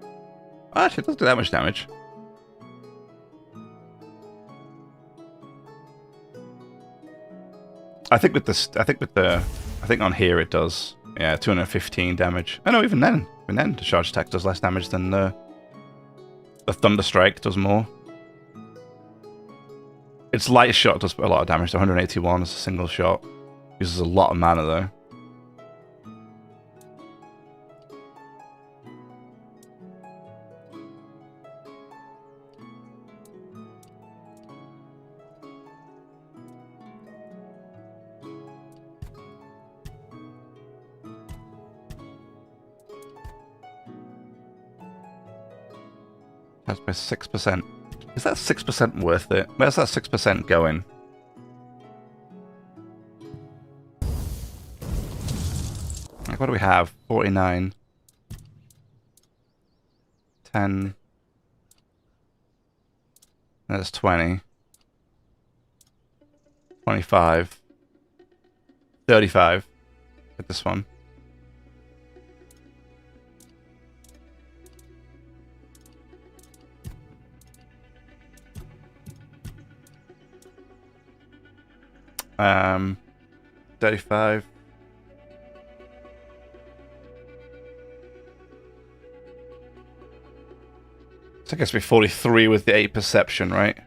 Oh, actually, it doesn't do that much damage. I think on here it does. Yeah, 215 damage. I know, even then the charge attack does less damage than the Thunder Strike does more. Its light shot does a lot of damage, 181 as a single shot. Uses a lot of mana though. That's by 6%. Is that 6% worth it? Where's that 6% going? Like, what do we have? 49. 10. That's 20. 25. 35. At this one. Um, 35. So I guess we're 43 with the 8 perception, right?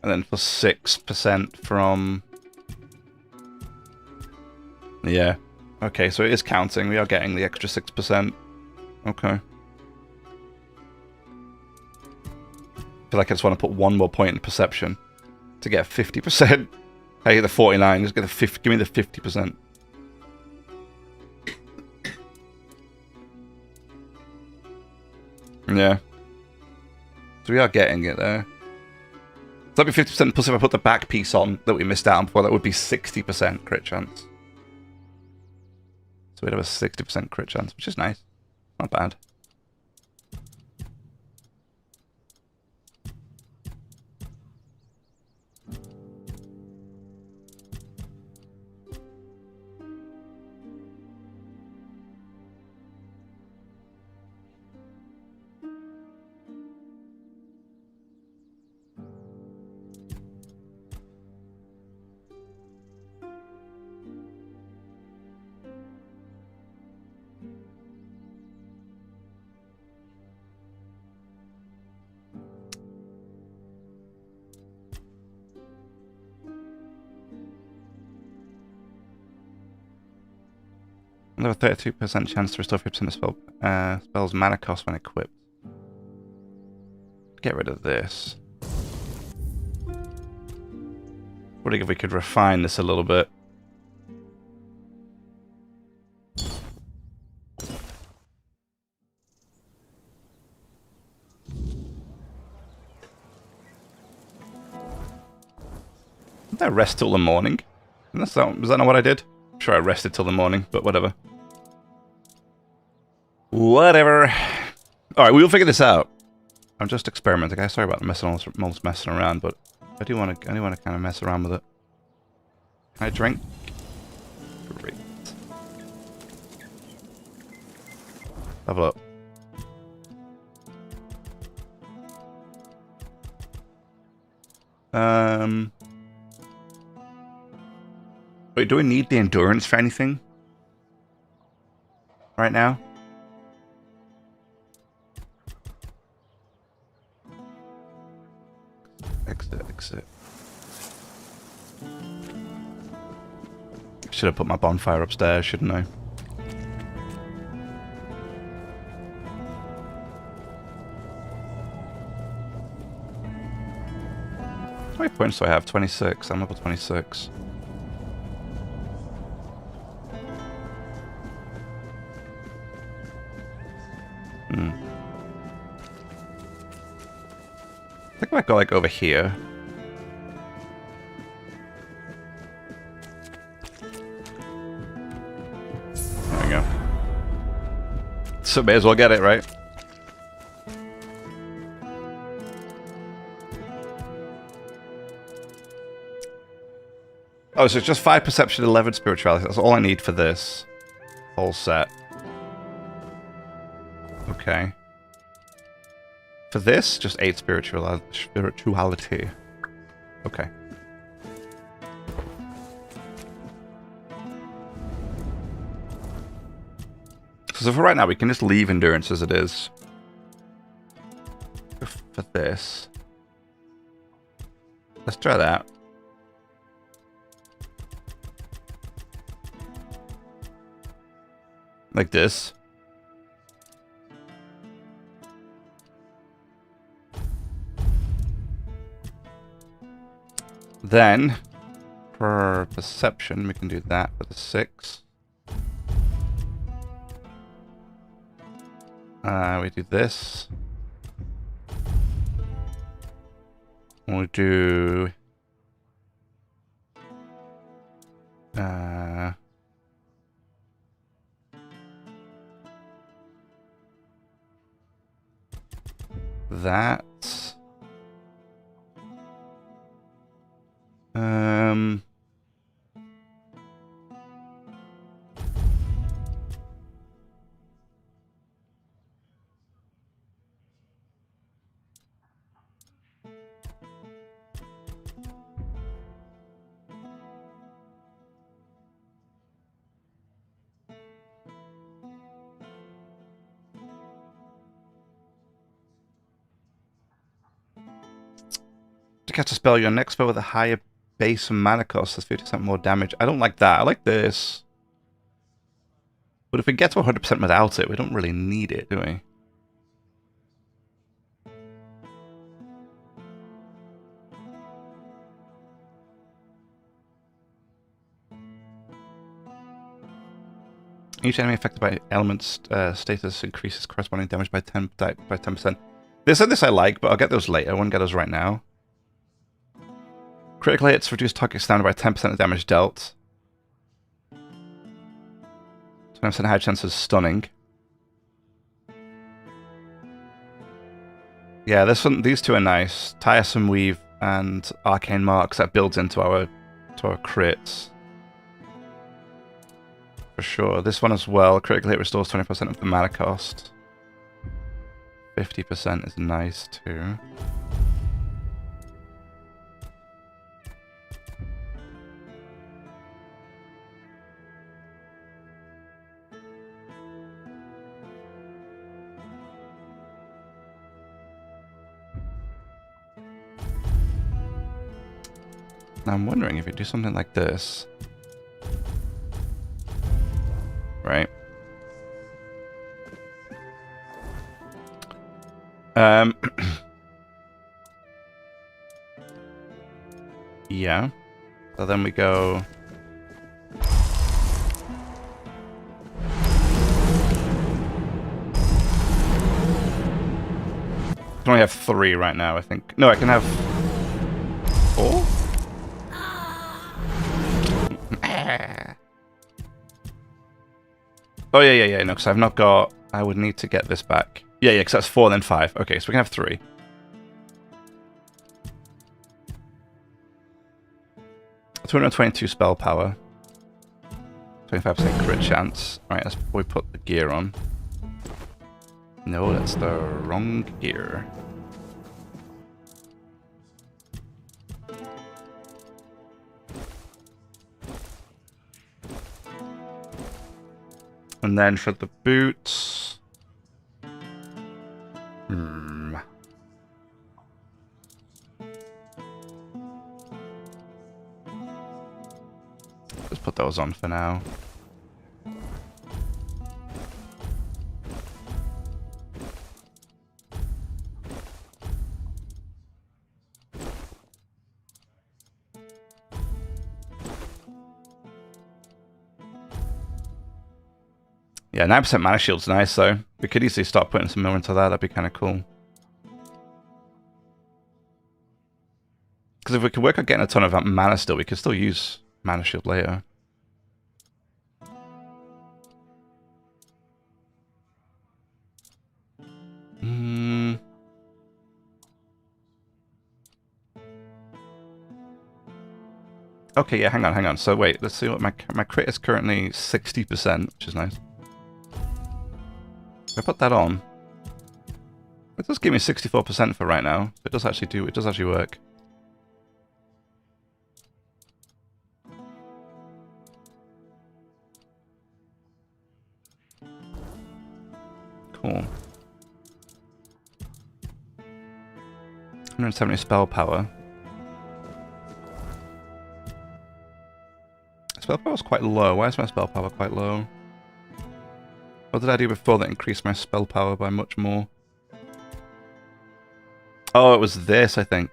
And then for 6% from... Yeah. Okay, so it is counting. We are getting the extra 6%. Okay. I feel like I just want to put one more point in perception to get 50%. I get the 49. Just get the 50. Give me the 50%. Yeah. So we are getting it there. So that'd be 50% plus if I put the back piece on that we missed out on before, that would be 60% crit chance. So we'd have a 60% crit chance, which is nice. Not bad. Another 32% chance to restore 50% of spell's mana cost when equipped. Get rid of this. What if we could refine this a little bit? Did I rest till the morning? Was that not what I did? I'm sure I rested till the morning, but whatever. Whatever. Alright, we'll figure this out. I'm just experimenting. I'm sorry about almost messing around, but I do want to kind of mess around with it. Can I drink? Great. Level up. Wait, do we need the endurance for anything? Right now? Exit. Should have put my bonfire upstairs, shouldn't I? How many points do I have? 26. I'm level 26. I think I might go like over here. There we go. So may as well get it, right? Oh, so it's just 5 perception, 11 spirituality. That's all I need for this whole set. Okay. For this, just 8 spirituality. Okay. So for right now, we can just leave endurance as it is. For this. Let's try that. Like this. Then, for perception, we can do that for the 6. We do this. We do... that. To cast a spell, your next spell with a higher base mana cost has 50% more damage. I don't like that. I like this. But if we get to 100% without it, we don't really need it, do we? Each enemy affected by element status increases corresponding damage by 10%. This I like, but I'll get those later. I won't get those right now. Critical hits reduce target stamina by 10% of damage dealt. 20% higher chance of stunning. Yeah, these two are nice. Tiresome Weave and Arcane Marks that builds into our crits. For sure. This one as well. Critical hit restores 20% of the mana cost. 50% is nice too. Now I'm wondering if you do something like this. Right. Yeah. So then we go. I can only have 3 right now, I think. No, I can have 4? Oh, yeah, no, because I've not got... I would need to get this back. Yeah, because that's 4, then 5. Okay, so we can have 3. $222 spell power. 25% crit chance. Alright, let's we put the gear on. No, that's the wrong gear. And then for the boots... Let's put those on for now. Yeah, 9% mana shield's nice though. We could easily start putting some more into that, that'd be kind of cool. Because if we could work on getting a ton of mana still, we could still use mana shield later. Okay, yeah, hang on. So wait, let's see what my crit is currently 60%, which is nice. If I put that on, it does give me 64% for right now. It does actually work. Cool. 170 spell power. Spell power is quite low. Why is my spell power quite low? What did I do before that increased my spell power by much more? Oh, it was this, I think.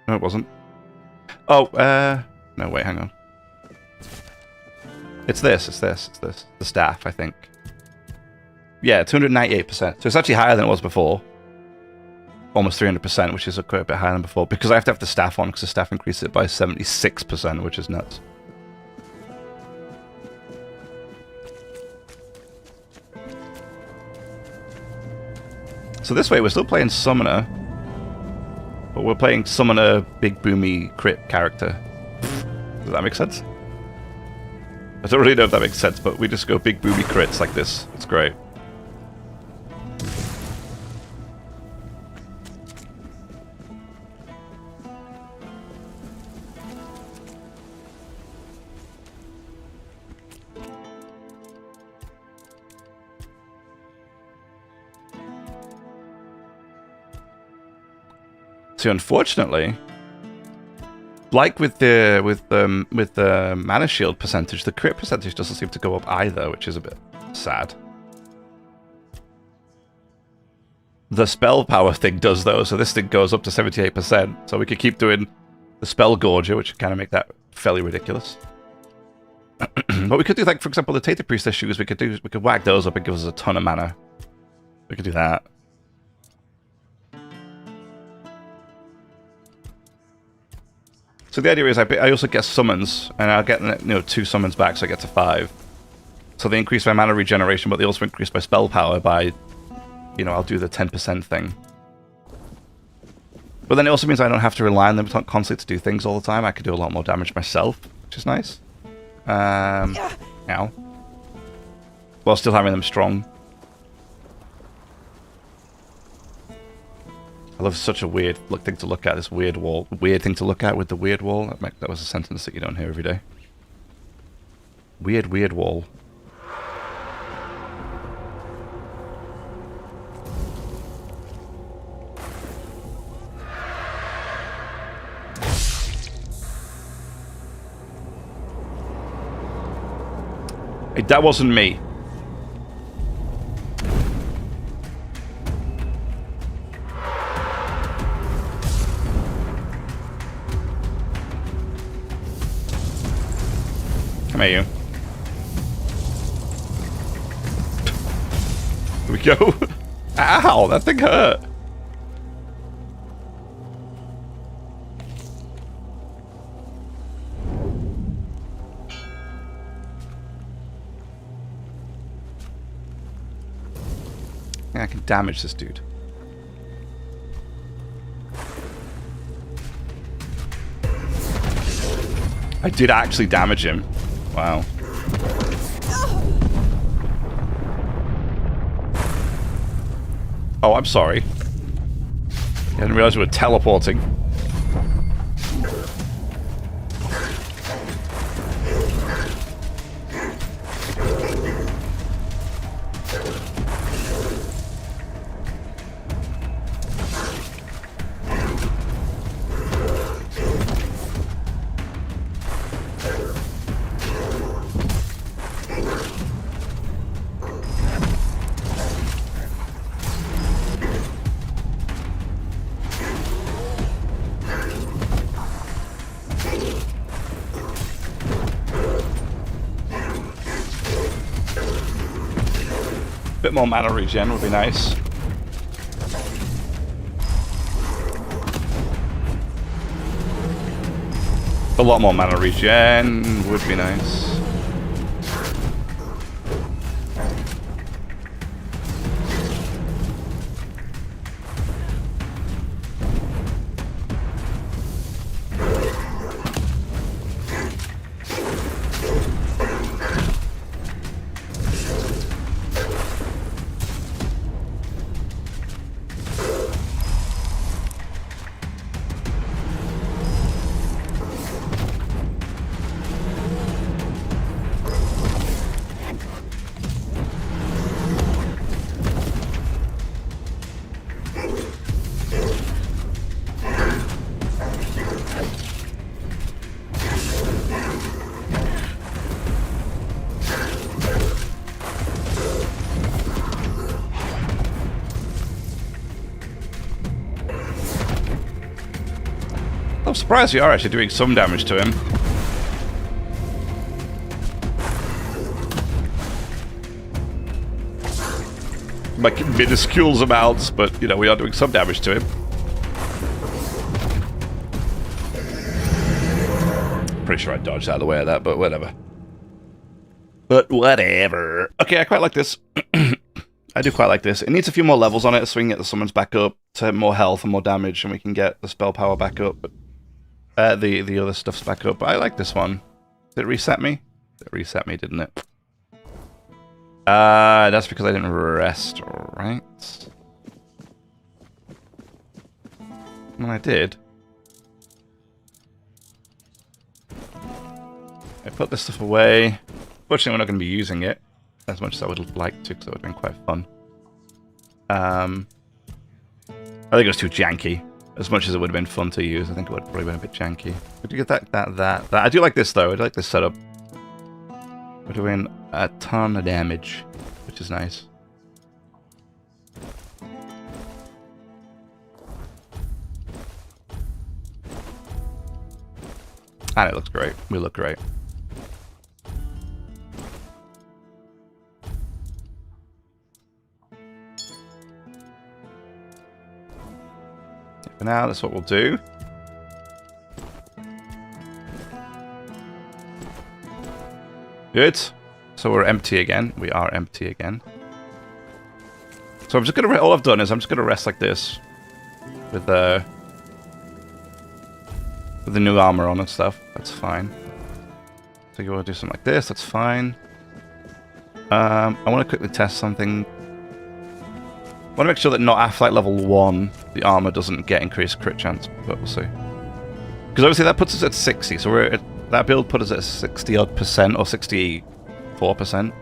No, it wasn't. Oh, no, wait, hang on. It's this. The staff, I think. Yeah, 298%. So it's actually higher than it was before. Almost 300%, which is quite a bit higher than before. Because I have to have the staff on, because the staff increases it by 76%, which is nuts. So this way, we're still playing Summoner. But we're playing Summoner, big boomy crit character. Does that make sense? I don't really know if that makes sense, but we just go big boomy crits like this. It's great. See, unfortunately, like with the mana shield percentage, the crit percentage doesn't seem to go up either, which is a bit sad. The spell power thing does though, so this thing goes up to 78%. So we could keep doing the spell gorger, which would kind of make that fairly ridiculous. But we could do, like, for example, the Tainted Priestess shoes. We could whack those up and give us a ton of mana. We could do that. So the idea is I also get summons, and I'll get 2 summons back, so I get to 5. So they increase my mana regeneration, but they also increase my spell power by, I'll do the 10% thing. But then it also means I don't have to rely on them constantly to do things all the time. I could do a lot more damage myself, which is nice. Ow. While still having them strong. I love such a weird thing to look at, this weird wall. Weird thing to look at with the weird wall. That was a sentence that you don't hear every day. Weird, weird wall. Hey, that wasn't me. Come here, you. Here we go. Ow, that thing hurt. I can damage this dude. I did actually damage him. Wow. Oh, I'm sorry. I didn't realize we were teleporting. Bit more mana regen would be nice. A lot more mana regen would be nice. I'm surprised you are actually doing some damage to him. Like minuscule amounts, but we are doing some damage to him. Pretty sure I dodged out of the way of that, but whatever. Okay, I quite like this. I do quite like this. It needs a few more levels on it so we can get the summons back up to more health and more damage, and we can get the spell power back up. But the other stuff's back up. But I like this one. Did it reset me? It reset me, didn't it? That's because I didn't rest, right? When I did, I put this stuff away. Fortunately, we're not going to be using it as much as I would like to, because it would have been quite fun. I think it was too janky. As much as it would have been fun to use, I think it would have probably been a bit janky. But you get that. I do like this though. I do like this setup. We're doing a ton of damage, which is nice. And it looks great. We look great. For now, that's what we'll do. Good. So we're empty again. We are empty again. So I'm just gonna. All I've done is I'm just gonna rest like this, with the new armor on and stuff. That's fine. So you want to do something like this. That's fine. I want to quickly test something. I want to make sure that not after like level 1, the armor doesn't get increased crit chance, but we'll see. Because obviously that puts us at 60, so we're at, that build put us at 60-odd% or 64%.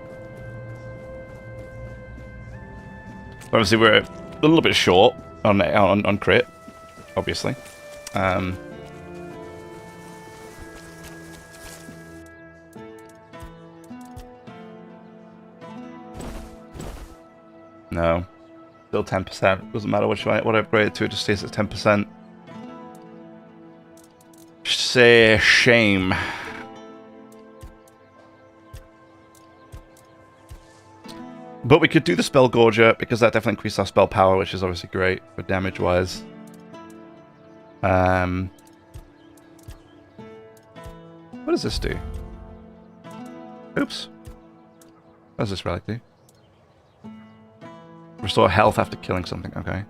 Obviously we're a little bit short on crit, obviously. No. Still 10%. Doesn't matter what I upgrade it to, it just stays at 10%. Say shame. But we could do the Spell Gorger, because that definitely increases our spell power, which is obviously great for damage-wise. What does this do? Oops. What does this relic do? Restore health after killing something, okay.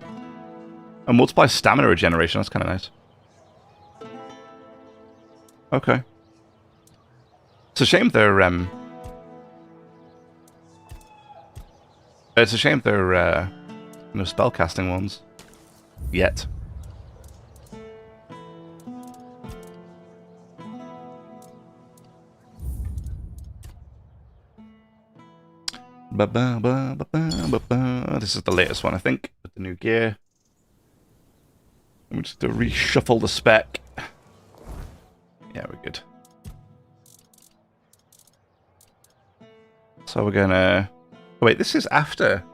And multiply stamina regeneration, that's kind of nice. Okay. It's a shame they're, it's a shame they're, no spellcasting ones. Yet. This is the latest one, I think, with the new gear. I'm just going to reshuffle the spec. Yeah, we're good. So we're gonna... Oh, wait, this is after.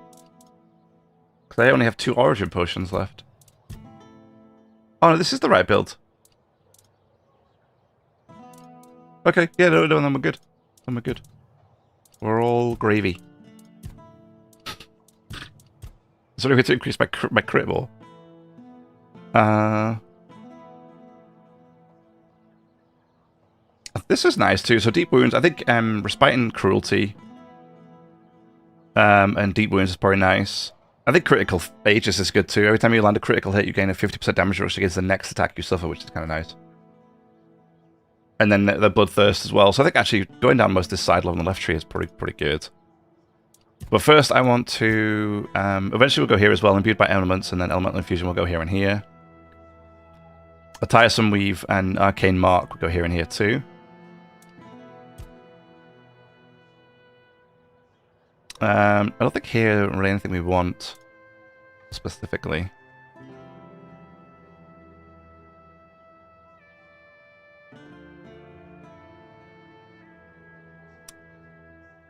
Because I only have 2 origin potions left. Oh, no, this is the right build. Okay, yeah, no, then we're good. Then we're good. We're all gravy. Is there any way to increase my crit more? This is nice too. So deep wounds, I think respite and cruelty and deep wounds is probably nice. I think critical aegis is good too. Every time you land a critical hit, you gain a 50% damage reduction against the next attack you suffer, which is kind of nice. And then the bloodthirst as well. So I think actually going down most of this side along the left tree is pretty good. But first I want to... eventually we'll go here as well, imbued by elements, and then elemental infusion will go here and here. A tiresome weave and arcane mark will go here and here too. I don't think here really anything we want specifically.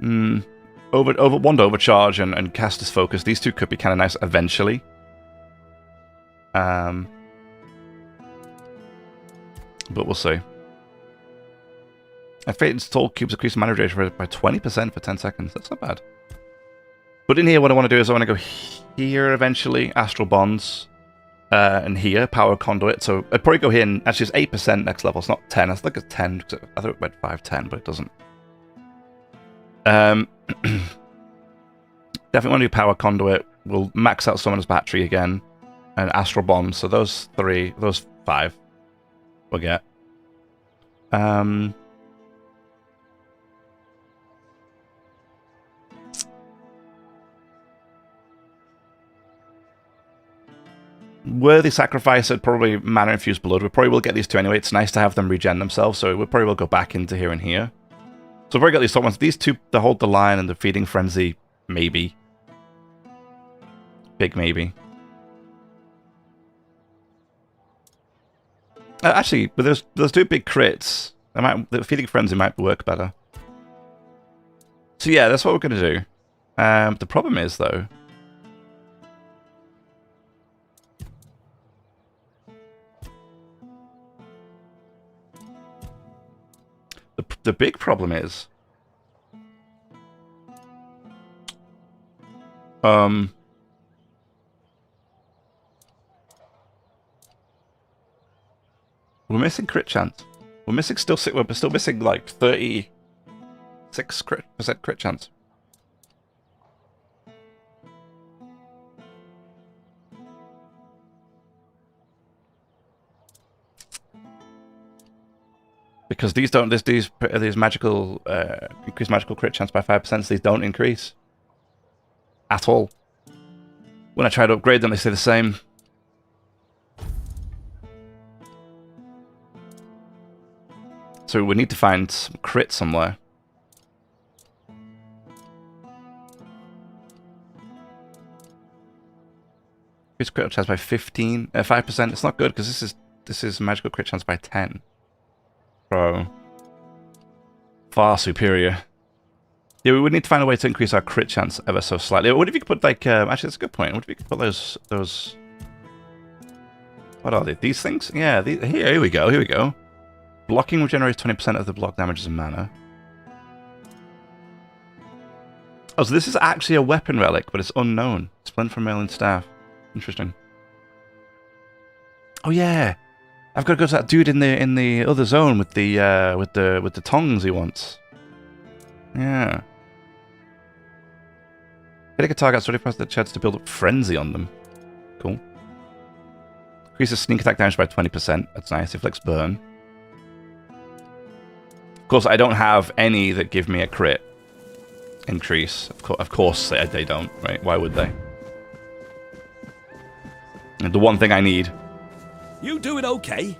Wand Overcharge and Caster's Focus, these two could be kind of nice eventually. But we'll see. A Fate Install cubes increase mana duration by 20% for 10 seconds. That's not bad. But in here, what I want to do is I want to go here eventually, Astral Bonds, and here, Power Conduit. So I'd probably go here and actually it's 8% next level. It's not 10. I think it's 10. I thought it went 5, 10, but it doesn't. Definitely want to do Power Conduit. We'll max out Summoner's Battery again, and Astral Bonds. So those 5 we'll get. Worthy Sacrifice and probably Mana Infused Blood. We probably will get these two anyway. It's nice to have them regen themselves, so we probably will go back into here and here. So we've already got these top ones. These two, the Hold the Line and the Feeding Frenzy, maybe. Big maybe. Actually, but those two big crits. The Feeding Frenzy might work better. So yeah, that's what we're going to do. The problem is, though... The big problem is... We're missing crit chance. We're still missing like 36% crit chance. Because these magical increase magical crit chance by 5%. So these don't increase at all. When I try to upgrade them, they stay the same. So we need to find some crit somewhere. Increase crit chance by 5%. It's not good because this is magical crit chance by 10. So far superior. Yeah, we would need to find a way to increase our crit chance ever so slightly. What if you could put like actually that's a good point. What if you could put those what are they? These things? Yeah, here we go. Here we go. Blocking regenerates 20% of the block damage as a mana. Oh, so this is actually a weapon relic, but it's unknown. Splint from Merlin's staff. Interesting. Oh yeah, I've got to go to that dude in the other zone with the tongs he wants. Yeah. Hitting a target, 30% the chance to build up frenzy on them. Cool. Increases sneak attack damage by 20%. That's nice. Inflicts burn. Of course, I don't have any that give me a crit increase. Of course, they don't, right? Why would they? And the one thing I need. You doing okay?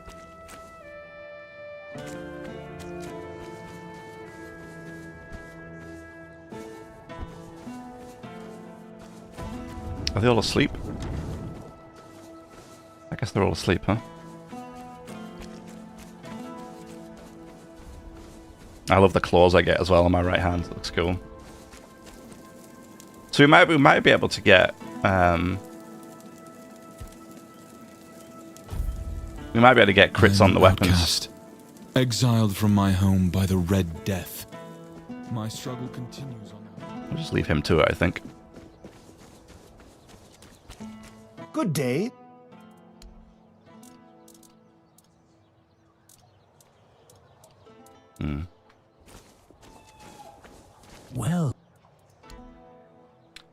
Are they all asleep? I guess they're all asleep, huh? I love the claws I get as well on my right hand. It looks cool. So we might be able to get crits on the weapons. Outcast, exiled from my home by the Red Death. My struggle continues on. I'll just leave him to it, I think. Good day. Hmm. Well,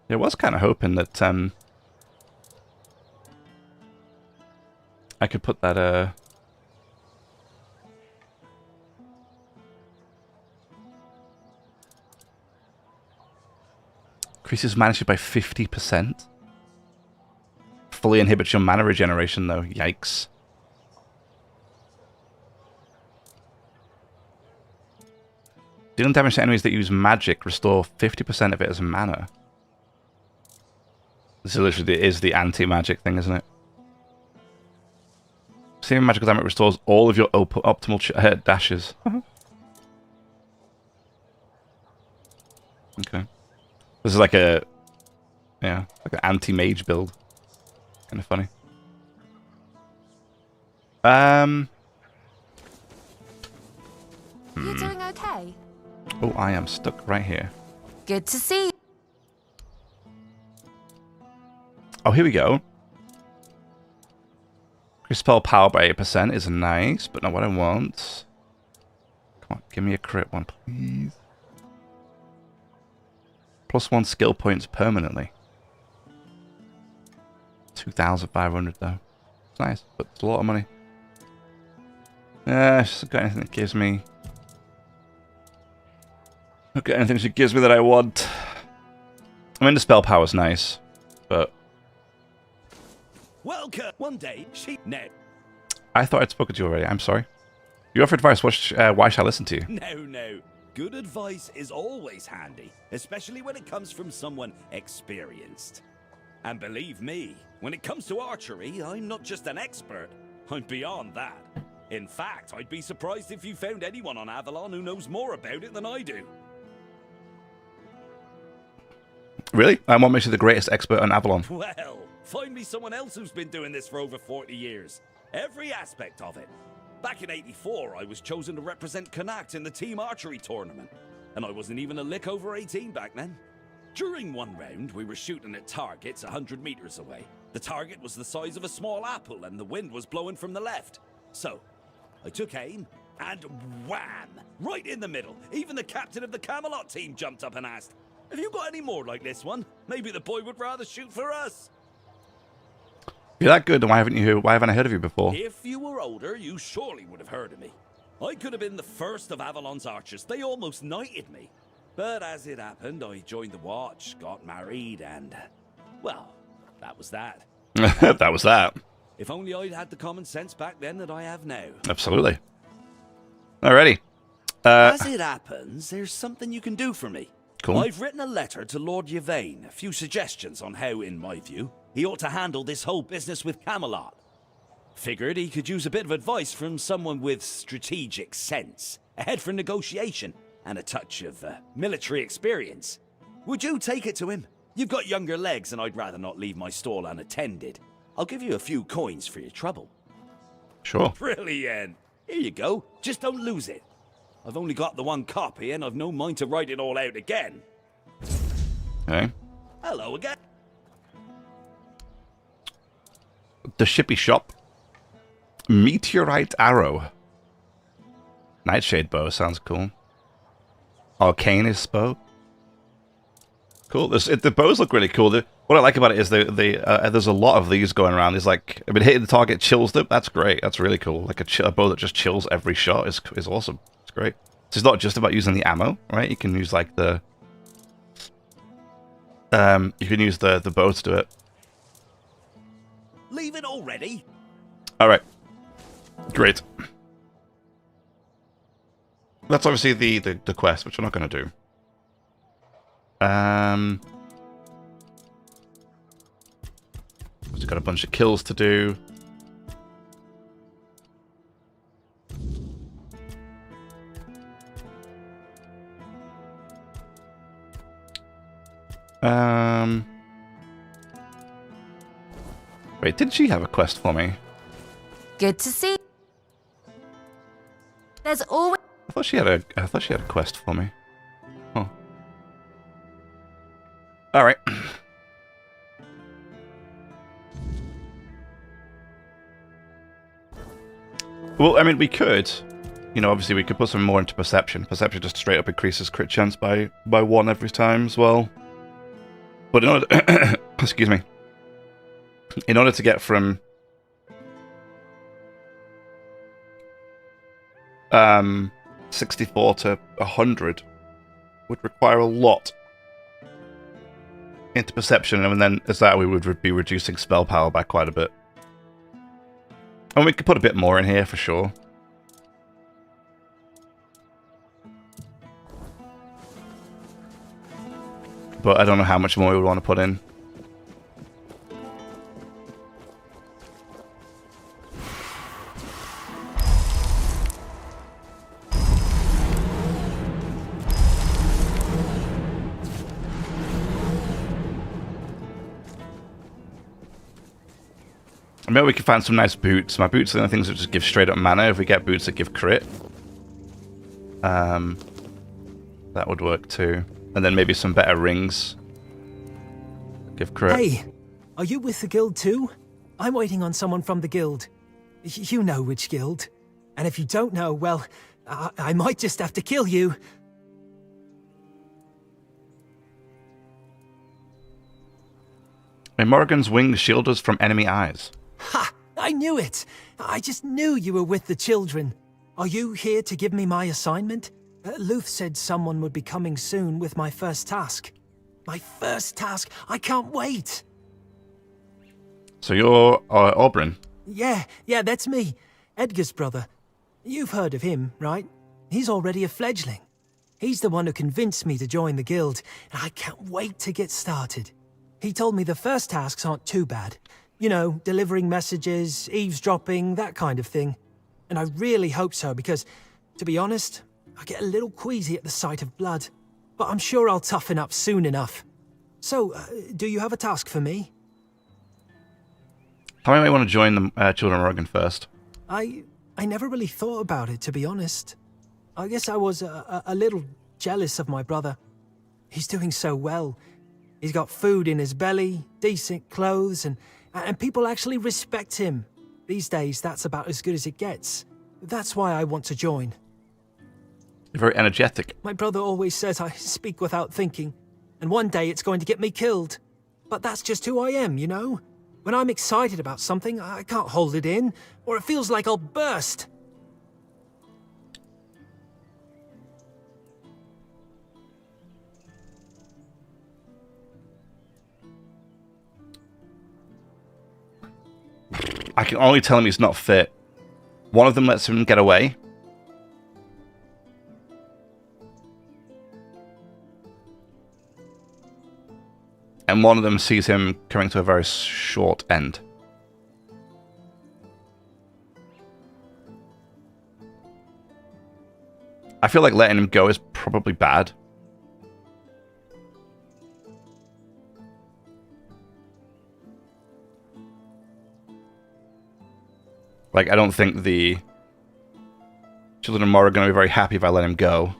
I was kind of hoping that I could put that increases mana by 50%. Fully inhibits your mana regeneration though. Yikes. Dealing damage to enemies that use magic, restore 50% of it as mana. This literally is the anti-magic thing, isn't it? Receiving magical damage restores all of your optimal dashes. Okay. This is like an anti-mage build. Kind of funny. You doing okay? Oh, I am stuck right here. Good to see you. Oh, here we go. Increase spell power by 8% is nice, but not what I want. Come on, give me a crit one, please. +1 skill points permanently. 2,500 though. It's nice, but it's a lot of money. Just got anything that gives me. Not got anything she gives me that I want. I mean, the spell power's nice, but. Welcome. One day, no. I thought I'd spoken to you already. I'm sorry. You offered advice. Why shall I listen to you? No. Good advice is always handy, especially when it comes from someone experienced. And believe me, when it comes to archery, I'm not just an expert. I'm beyond that. In fact, I'd be surprised if you found anyone on Avalon who knows more about it than I do. Really? And what makes you the greatest expert on Avalon? Well, find me someone else who's been doing this for over 40 years. Every aspect of it. Back in '84, I was chosen to represent Connacht in the team archery tournament. And I wasn't even a lick over 18 back then. During one round, we were shooting at targets 100 meters away. The target was the size of a small apple and the wind was blowing from the left. So, I took aim and wham! Right in the middle. Even the captain of the Camelot team jumped up and asked, "Have you got any more like this one? Maybe the boy would rather shoot for us." You're that good, and why haven't I heard of you before? If you were older, you surely would have heard of me. I could have been the first of Avalon's archers. They almost knighted me. But as it happened, I joined the watch, got married, and, well, that was that. That was that. If only I'd had the common sense back then that I have now. Absolutely. Alrighty. As it happens, there's something you can do for me. Cool. I've written a letter to Lord Yvain, a few suggestions on how, in my view, he ought to handle this whole business with Camelot. Figured he could use a bit of advice from someone with strategic sense, a head for negotiation, and a touch of military experience. Would you take it to him? You've got younger legs, and I'd rather not leave my stall unattended. I'll give you a few coins for your trouble. Sure. Brilliant. Here you go. Just don't lose it. I've only got the one copy, and I've no mind to write it all out again. Okay. Hello again. The Shippy Shop. Meteorite Arrow. Nightshade Bow sounds cool. Arcanist Bow. Cool. The bows look really cool. What I like about it is there's a lot of these going around. There's like, I mean, hitting the target chills them. That's great. That's really cool. Like a bow that just chills every shot is awesome. It's great. So it's not just about using the ammo, right? You can use like you can use the bow to do it. Leave it already. All right. Great. That's obviously the quest, which we're not going to do. We've got a bunch of kills to do. Wait, did she have a quest for me? Good to see. There's always... I thought she had a quest for me. Huh. Alright. Well, I mean, we could. You know, obviously we could put some more into perception. Perception just straight up increases crit chance by 1 every time as well. But in order excuse me. In order to get from 64 to 100 would require a lot into perception, and then as that we would be reducing spell power by quite a bit. And we could put a bit more in here for sure. But I don't know how much more we would want to put in. Maybe we could find some nice boots. My boots are the only things that just give straight up mana. If we get boots that give crit, that would work too. And then maybe some better rings that give crit. Hey, are you with the guild too? I'm waiting on someone from the guild. You know which guild. And if you don't know, well, I might just have to kill you. May Morrigan's wings shield us from enemy eyes. Ha! I knew it! I just knew you were with the children. Are you here to give me my assignment? Luth said someone would be coming soon with my first task. My first task! I can't wait! So you're Oberyn? Yeah, that's me. Edgar's brother. You've heard of him, right? He's already a fledgling. He's the one who convinced me to join the guild, and I can't wait to get started. He told me the first tasks aren't too bad. You know, delivering messages, eavesdropping, that kind of thing. And I really hope so, because, to be honest, I get a little queasy at the sight of blood. But I'm sure I'll toughen up soon enough. So, do you have a task for me? Tell me, I want to join the Children of Morrigan first. I never really thought about it, to be honest. I guess I was a little jealous of my brother. He's doing so well. He's got food in his belly, decent clothes, and people actually respect him. These days, that's about as good as it gets. That's why I want to join. You're very energetic. My brother always says I speak without thinking, and one day it's going to get me killed. But that's just who I am, you know? When I'm excited about something, I can't hold it in, or it feels like I'll burst. I can only tell him he's not fit. One of them lets him get away. And one of them sees him coming to a very short end. I feel like letting him go is probably bad. Like, I don't think the Children of Morrigan are going to be very happy if I let him go.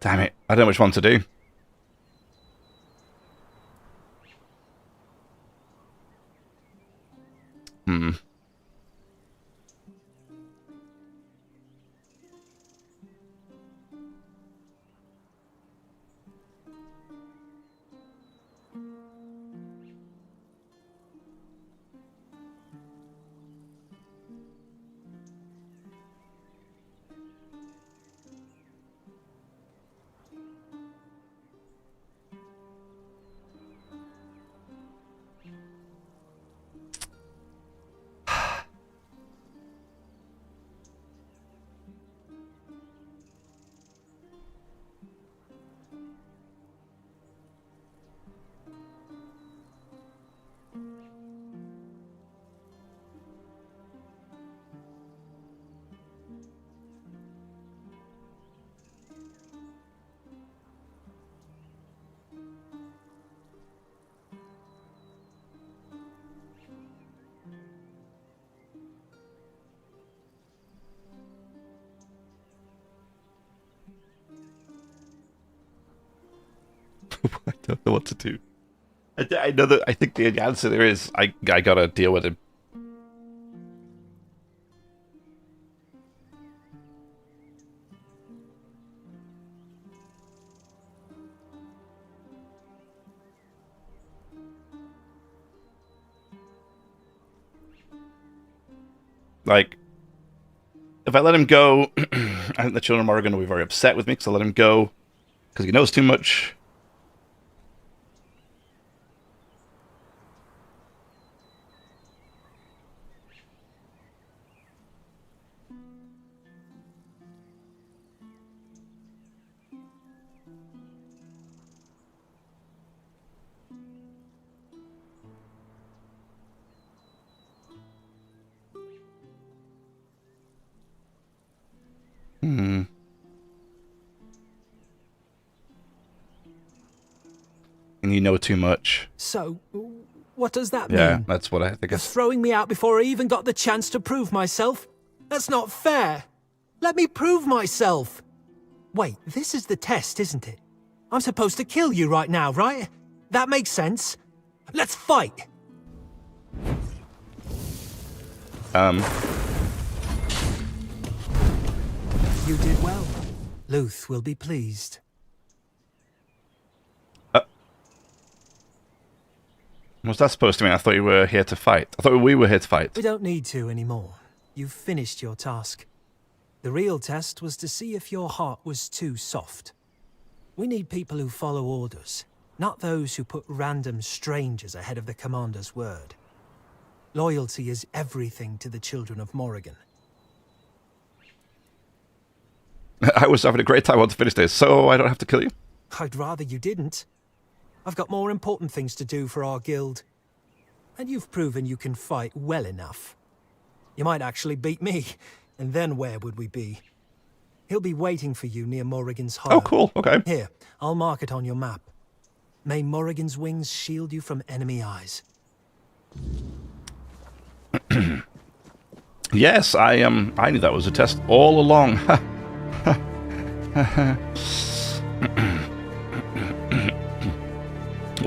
Damn it. I don't know which one to do. I don't know what to do. I know that. I think the answer there is I gotta deal with him. Like, if I let him go, I think the Children of Morrigan will be very upset with me because I let him go because he knows too much. And you know too much. So, what does that mean? Yeah, that's what I think. You're throwing me out before I even got the chance to prove myself? That's not fair. Let me prove myself. Wait, this is the test, isn't it? I'm supposed to kill you right now, right? That makes sense. Let's fight. You did well. Luth will be pleased. What's that supposed to mean? I thought you were here to fight. I thought we were here to fight. We don't need to anymore. You've finished your task. The real test was to see if your heart was too soft. We need people who follow orders. Not those who put random strangers ahead of the commander's word. Loyalty is everything to the children of Morrigan. I was having a great time on to finish this, so I don't have to kill you. I'd rather you didn't. I've got more important things to do for our guild. And you've proven you can fight well enough. You might actually beat me, and then where would we be? He'll be waiting for you near Morrigan's Hollow. Oh, cool. Okay. Here, I'll mark it on your map. May Morrigan's wings shield you from enemy eyes. Yes, I knew that was a test all along.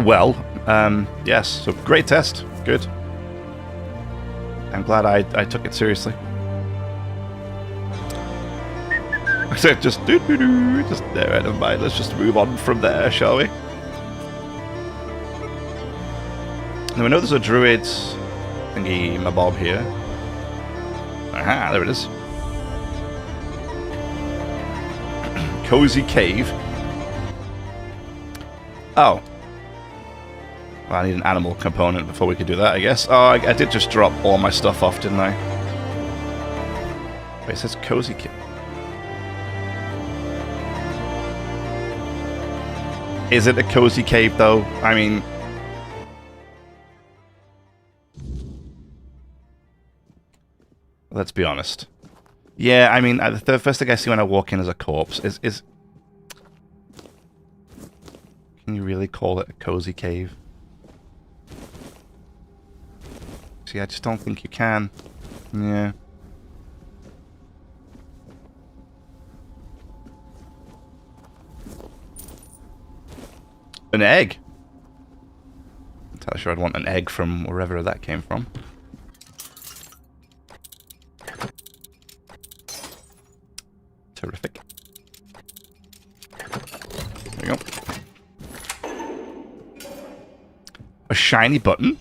Well, yes, so great test. Good. I'm glad I took it seriously. I said just just there, never mind. Let's just move on from there, shall we? Now we know there's a druid thingy mabob here. Aha, there it is. Cozy cave. Oh. Well, I need an animal component before we could do that, I guess. Oh, I did just drop all my stuff off, didn't I? Wait, it says cozy cave. Is it a cozy cave, though? I mean... Let's be honest. Yeah, I mean, the first thing I see when I walk in as a corpse is... Can you really call it a cozy cave? See, I just don't think you can. Yeah. An egg? I'm entirely sure I'd want an egg from wherever that came from. Terrific. There we go. A shiny button?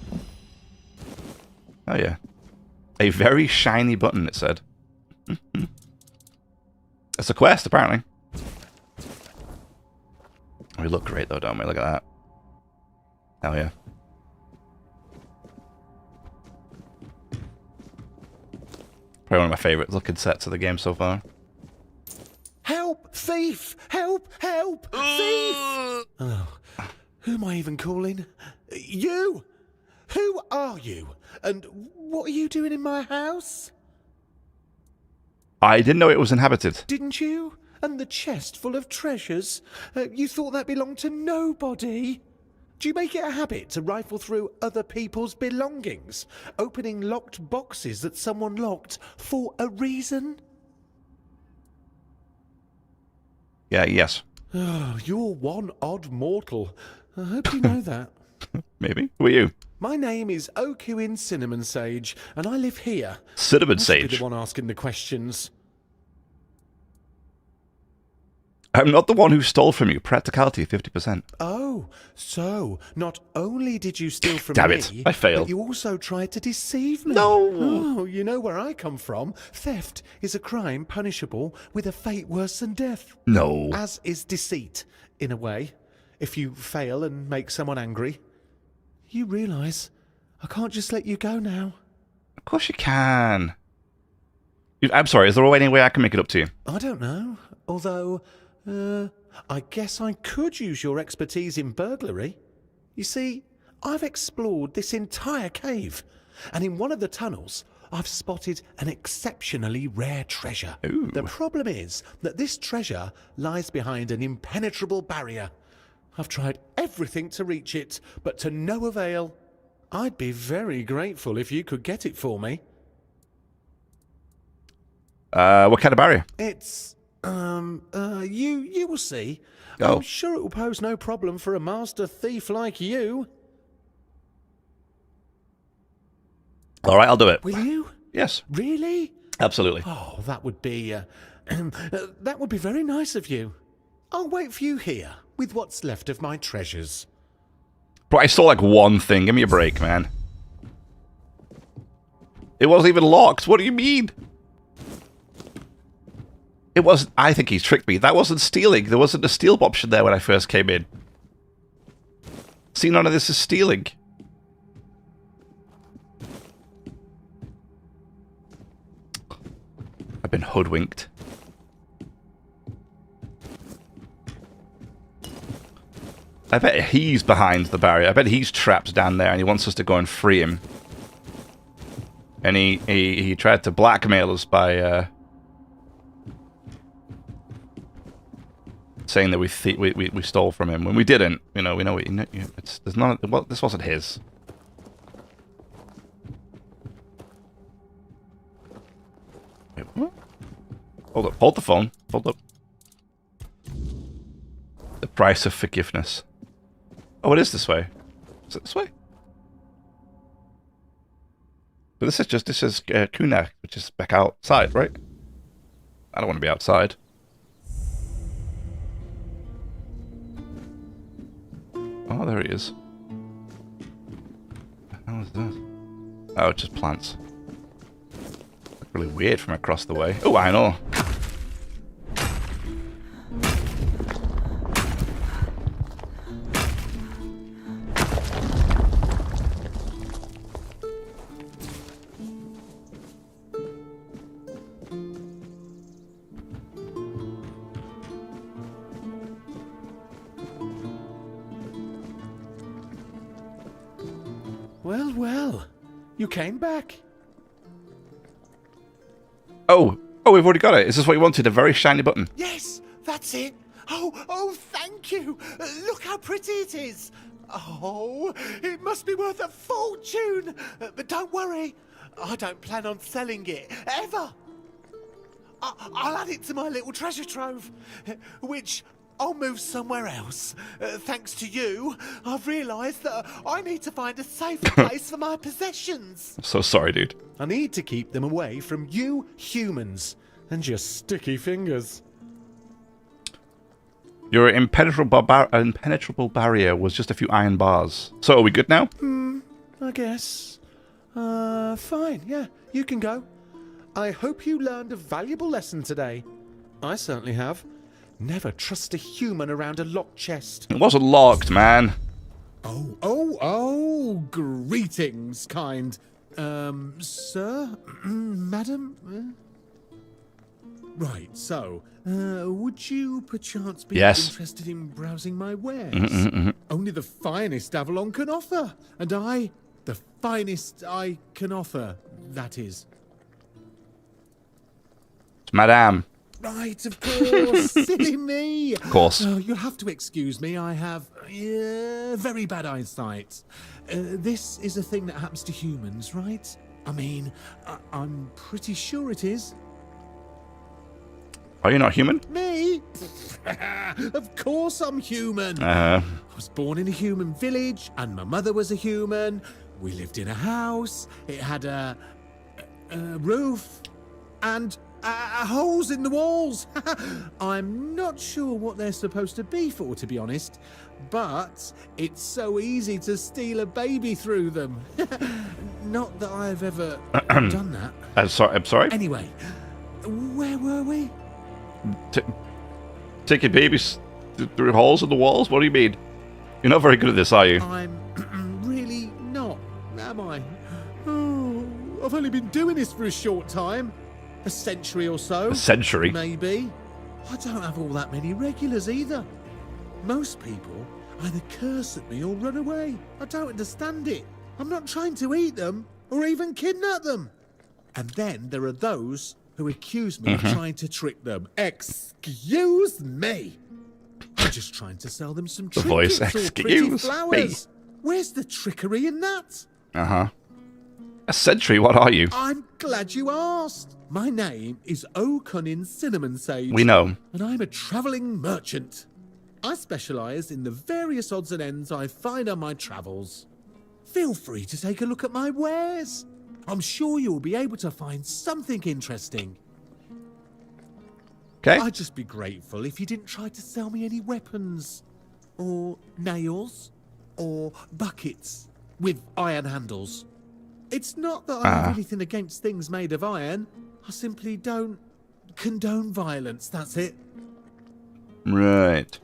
Oh yeah. A very shiny button, it said. It's a quest, apparently. We look great though, don't we? Look at that. Hell yeah. Probably one of my favourite looking sets of the game so far. Help! Thief! Help! Help! Thief! Oh, who am I even calling? You! Who are you? And what are you doing in my house? I didn't know it was inhabited. Didn't you? And the chest full of treasures? You thought that belonged to nobody? Do you make it a habit to rifle through other people's belongings? Opening locked boxes that someone locked for a reason? Yeah, yes. Oh, you're one odd mortal. I hope you know that. Maybe. Who are you? My name is Okuin Cinnamon Sage, and I live here. Cinnamon Must Sage? be the one asking the questions. I'm not the one who stole from you. Practicality, 50%. Oh, so not only did you steal from Damn me, it, I failed. but you also tried to deceive me. No! Oh, you know where I come from. Theft is a crime punishable with a fate worse than death. No. As is deceit, in a way. If you fail and make someone angry, you realise I can't just let you go now. Of course you can. I'm sorry, is there any way I can make it up to you? I don't know. Although, I guess I could use your expertise in burglary. You see, I've explored this entire cave, and in one of the tunnels, I've spotted an exceptionally rare treasure. Ooh. The problem is that this treasure lies behind an impenetrable barrier. I've tried everything to reach it, but to no avail. I'd be very grateful if you could get it for me. What kind of barrier? It's, you will see. Oh. I'm sure it will pose no problem for a master thief like you. All right, I'll do it. Will you? Yes. Really? Absolutely. Oh, that would be, that would be very nice of you. I'll wait for you here with what's left of my treasures. Bro, I stole like one thing. Give me a break, man. It wasn't even locked. What do you mean? It wasn't. I think he's tricked me. That wasn't stealing. There wasn't a steal option there when I first came in. See, none of this is stealing. I've been hoodwinked. I bet he's behind the barrier. I bet he's trapped down there and he wants us to go and free him. And he tried to blackmail us by saying that we stole from him when we didn't. You know, there's none. Well, this wasn't his. Wait, what? Hold up. Hold the phone. Hold up. The price of forgiveness. Oh, it is this way. Is it this way? But this is Kuna, which is back outside, right? I don't want to be outside. Oh, there he is. What the hell is this? Oh, it's just plants. Look really weird from across the way. Oh, I know. Well, well, you came back. Oh, we've already got it. Is this what you wanted? A very shiny button. Yes, that's it. Oh, thank you. Look how pretty it is. Oh, it must be worth a fortune. But don't worry, I don't plan on selling it, ever. I'll add it to my little treasure trove, which I'll move somewhere else. Thanks to you, I've realised that I need to find a safer place for my possessions. I'm so sorry, dude. I need to keep them away from you humans and your sticky fingers. Your impenetrable barrier was just a few iron bars. So are we good now? I guess. Fine, yeah, you can go. I hope you learned a valuable lesson today. I certainly have. Never trust a human around a locked chest. It wasn't locked, man. Oh, greetings, kind. Sir? Madam? Right, so, would you perchance be interested in browsing my wares? Only the finest Avalon can offer, and I, the finest I can offer, that is. Madame. Right, of course. Silly me. Of course. You'll have to excuse me. I have very bad eyesight. This is a thing that happens to humans, right? I mean, I'm pretty sure it is. Are you not human? Me? Of course I'm human. I was born in a human village, and my mother was a human. We lived in a house. It had a roof and holes in the walls. I'm not sure what they're supposed to be for, to be honest, but it's so easy to steal a baby through them. Not that I've ever done that. I'm sorry? Anyway, where were we? Taking babies through holes in the walls? What do you mean? You're not very good at this, are you? I'm really not, am I? Oh, I've only been doing this for a short time. A century or so. A century? Maybe. I don't have all that many regulars either. Most people either curse at me or run away. I don't understand it. I'm not trying to eat them or even kidnap them. And then there are those who accuse me of trying to trick them. Excuse me. I'm just trying to sell them some trinkets or pretty flowers. Where's the trickery in that? A century? What are you? I'm glad you asked. My name is O'Cunnin Cinnamon Sage. We know. And I'm a travelling merchant. I specialise in the various odds and ends I find on my travels. Feel free to take a look at my wares. I'm sure you'll be able to find something interesting. Okay. I'd just be grateful if you didn't try to sell me any weapons, or nails, or buckets with iron handles. It's not that I have anything against things made of iron. I simply don't condone violence, that's it. Right.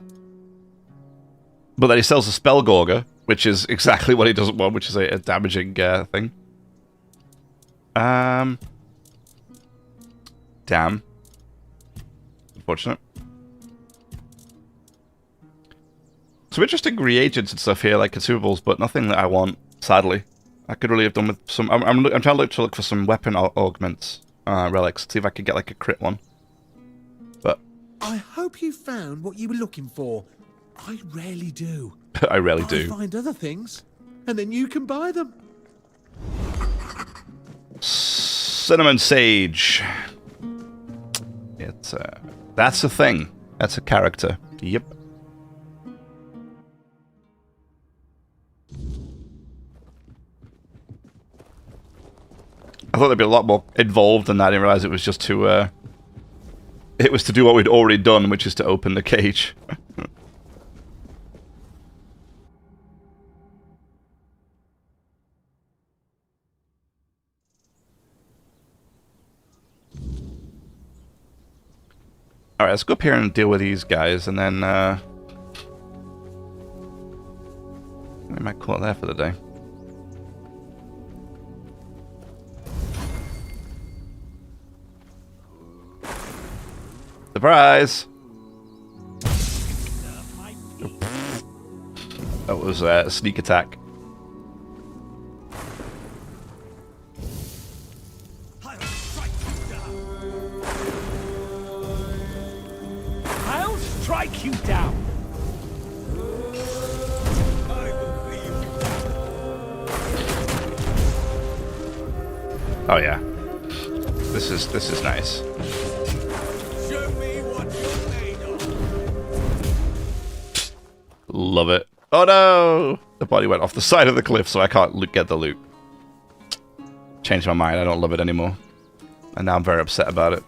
But then he sells a spell gorger. which is exactly what he doesn't want, which is a damaging thing. Damn. Unfortunate. Some interesting reagents and stuff here, like consumables, but nothing that I want, sadly. I could really have done with some... I'm trying to look for some weapon augments, relics, see if I could get like a crit one. But... I hope you found what you were looking for. I rarely do. I rarely do. I find other things, and then you can buy them. Cinnamon sage. It's that's a thing. That's a character. Yep. I thought there'd be a lot more involved than that. I didn't realize it was just to it was to do what we'd already done, which is to open the cage. Alright, let's go up here and deal with these guys, and then we might call it there for the day. Surprise! That was a sneak attack. I'll strike you down. Oh yeah, this is nice. Show me what you're made of. Love it. Oh no! The body went off the side of the cliff, so I can't get the loot. Changed my mind. I don't love it anymore, and now I'm very upset about it.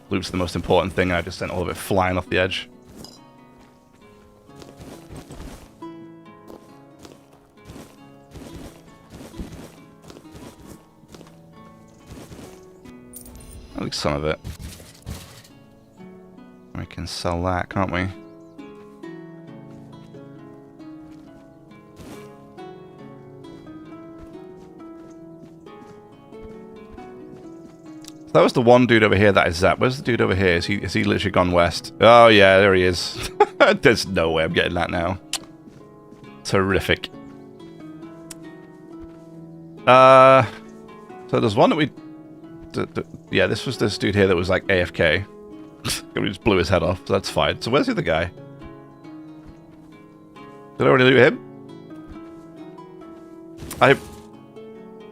Loot's the most important thing, and I just sent all of it flying off the edge. At least some of it. We can sell that, can't we? That was the one dude over here that is zapped. Where's the dude over here? Is he literally gone west? Oh yeah, there he is. There's no way I'm getting that now. Terrific. So there's one that we... yeah, this was this dude here that was like AFK. We just blew his head off, so that's fine. So where's the other guy? Did I already loot him?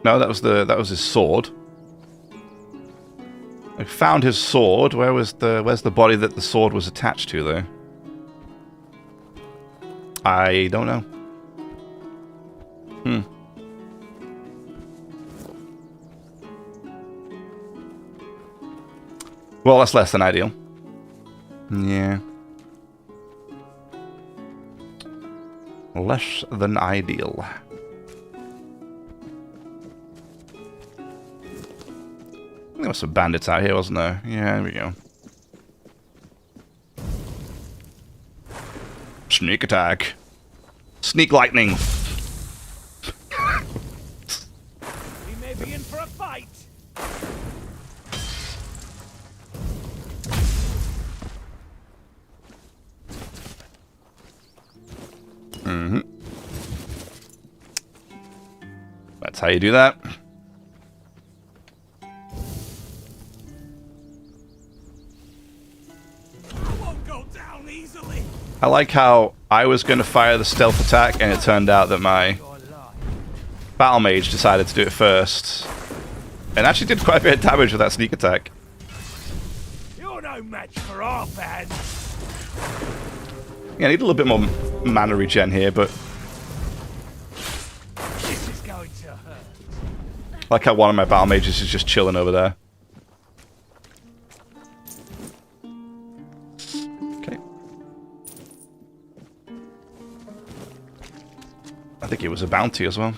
No, that was his sword. I found his sword. Where's the body that the sword was attached to, though? I don't know. Well, that's less than ideal. Yeah. Less than ideal. There was some bandits out here, wasn't there? Yeah, there we go. Sneak attack. Sneak lightning. We may be in for a fight. That's how you do that. I like how I was going to fire the stealth attack and it turned out that my battle mage decided to do it first. And actually did quite a bit of damage with that sneak attack. You're no match for our fans. Yeah, I need a little bit more mana regen here, but... This is going to hurt. I like how one of my battle mages is just chilling over there. I think it was a bounty as well.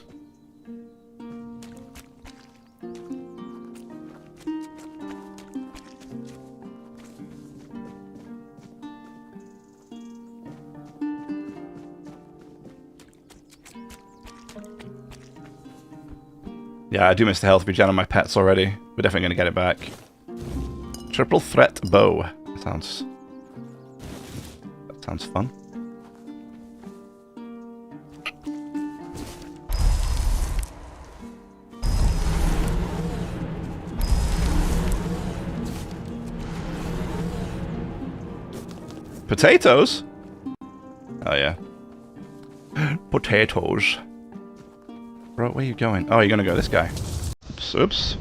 Yeah, I do miss the health regen on my pets already. We're definitely going to get it back. Triple threat bow. That sounds fun. Potatoes? Oh yeah. Potatoes. Bro, where are you going? Oh, you're gonna go this guy. Oops, oops.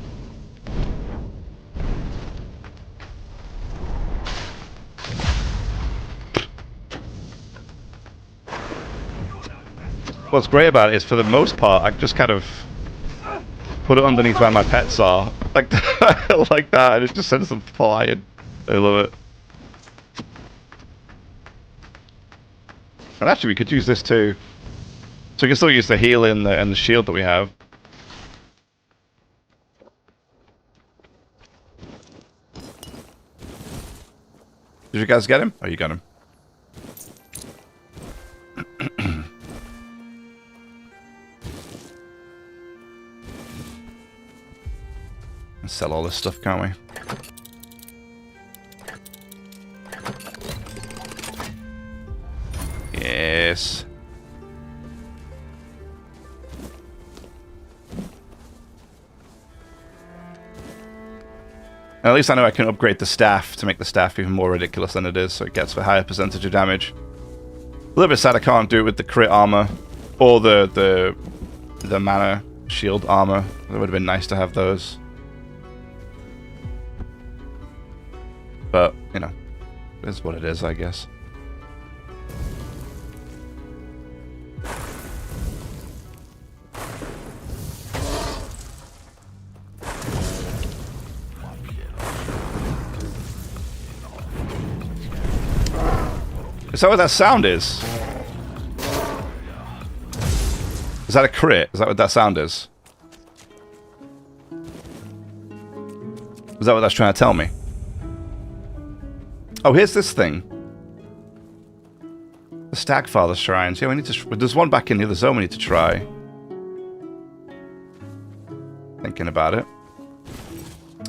What's great about it is, for the most part, I just kind of put it underneath where my pets are. Like, like that, and it just sends them flying. I love it. And actually, we could use this too. So we can still use the heal and the shield that we have. Did you guys get him? Oh, you got him. Let's sell all this stuff, can't we? Yes. At least I know I can upgrade the staff to make the staff even more ridiculous than it is, so it gets a higher percentage of damage. A little bit sad I can't do it with the crit armor or the mana shield armor. It would have been nice to have those. But, you know, it is what it is, I guess. Is that what that sound is? Is that a crit? Is that what that sound is? Is that what that's trying to tell me? Oh, here's this thing. The Stagfather Shrines. Yeah, we need to... There's one back in the other zone we need to try. Thinking about it.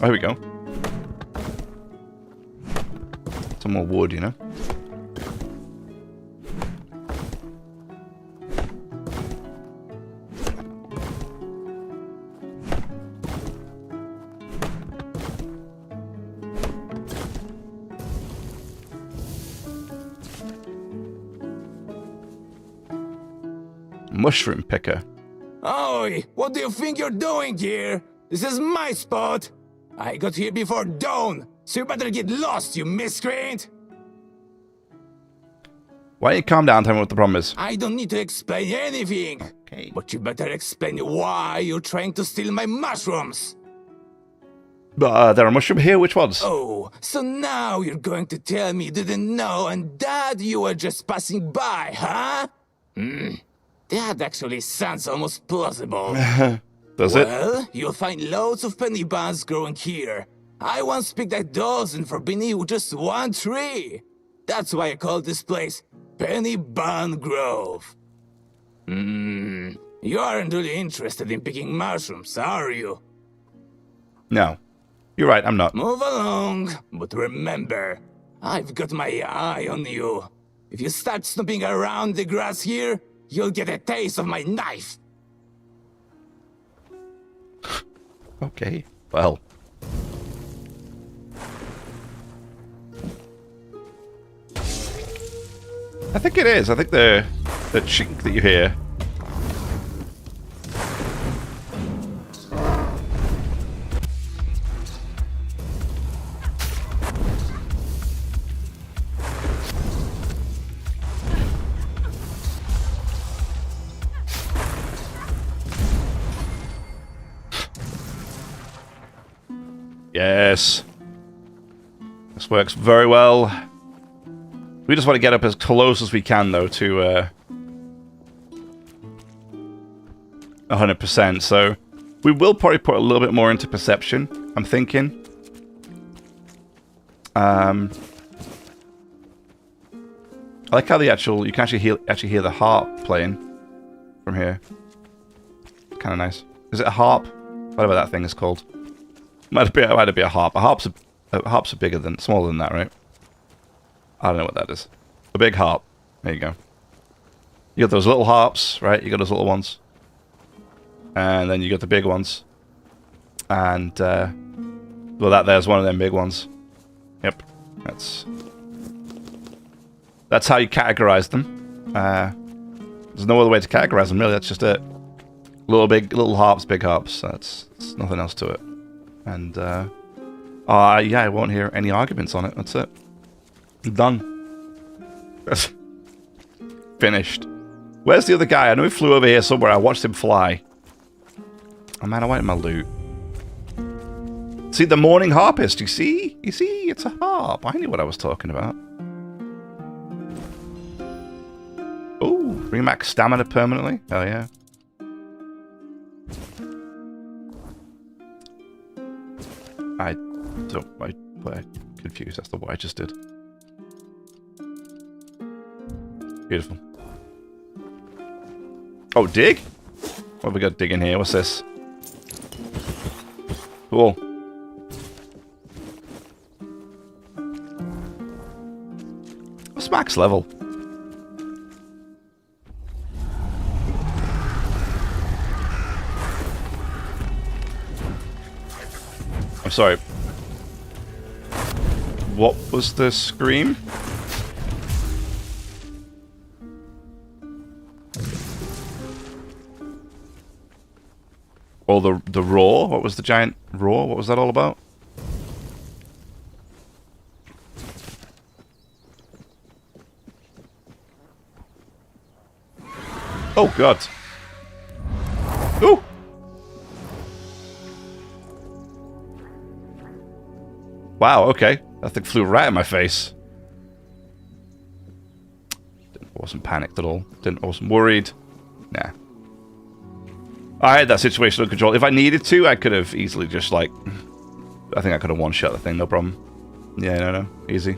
Oh, here we go. Some more wood, you know? Mushroom picker. Oi! What do you think you're doing here? This is my spot! I got here before dawn, so you better get lost, you miscreant! Why don't you calm down, tell me what the problem is. I don't need to explain anything! Okay. But you better explain why you're trying to steal my mushrooms! But there are mushroom here, which ones? Oh, so now you're going to tell me you didn't know and that you were just passing by, huh? That actually sounds almost plausible. Does it? Well, you'll find loads of penny buns growing here. I once picked a dozen for beneath with just one tree. That's why I call this place Penny Bun Grove. You aren't really interested in picking mushrooms, are you? No. You're right, I'm not. Move along, but remember, I've got my eye on you. If you start snooping around the grass here, you'll get a taste of my knife. Okay, well. I think it is. I think the chink that you hear. Yes. This works very well. We just want to get up as close as we can, though, to 100%. So we will probably put a little bit more into perception, I'm thinking. I like how you can actually hear the harp playing from here. Kind of nice. Is it a harp? Whatever that thing is called. Might be a harp. Harps are bigger than, smaller than that, right? I don't know what that is. A big harp. There you go. You got those little harps, right? You got those little ones. And then you got the big ones. And, well, that there's one of them big ones. Yep. That's how you categorize them. There's no other way to categorize them, really. That's just it. Little harps, big harps. That's nothing else to it. And, yeah, I won't hear any arguments on it. That's it. Done. That's finished. Where's the other guy? I know he flew over here somewhere. I watched him fly. Oh, man, I wanted my loot. See, the morning harpist, you see? You see? It's a harp. I knew what I was talking about. Oh, bring back stamina permanently? Oh, yeah. I'm confused as to what I just did. Beautiful. Oh, dig? What have we got digging here? What's this? Cool. What's max level? I'm sorry. What was the scream? Or the roar? What was the giant roar? What was that all about? Oh god. Ooh! Wow, okay. That thing flew right in my face. Wasn't panicked at all. Wasn't worried. Nah. I had that situation under control. If I needed to, I could have easily just, like... I think I could have one-shot the thing, no problem. Yeah, no. Easy.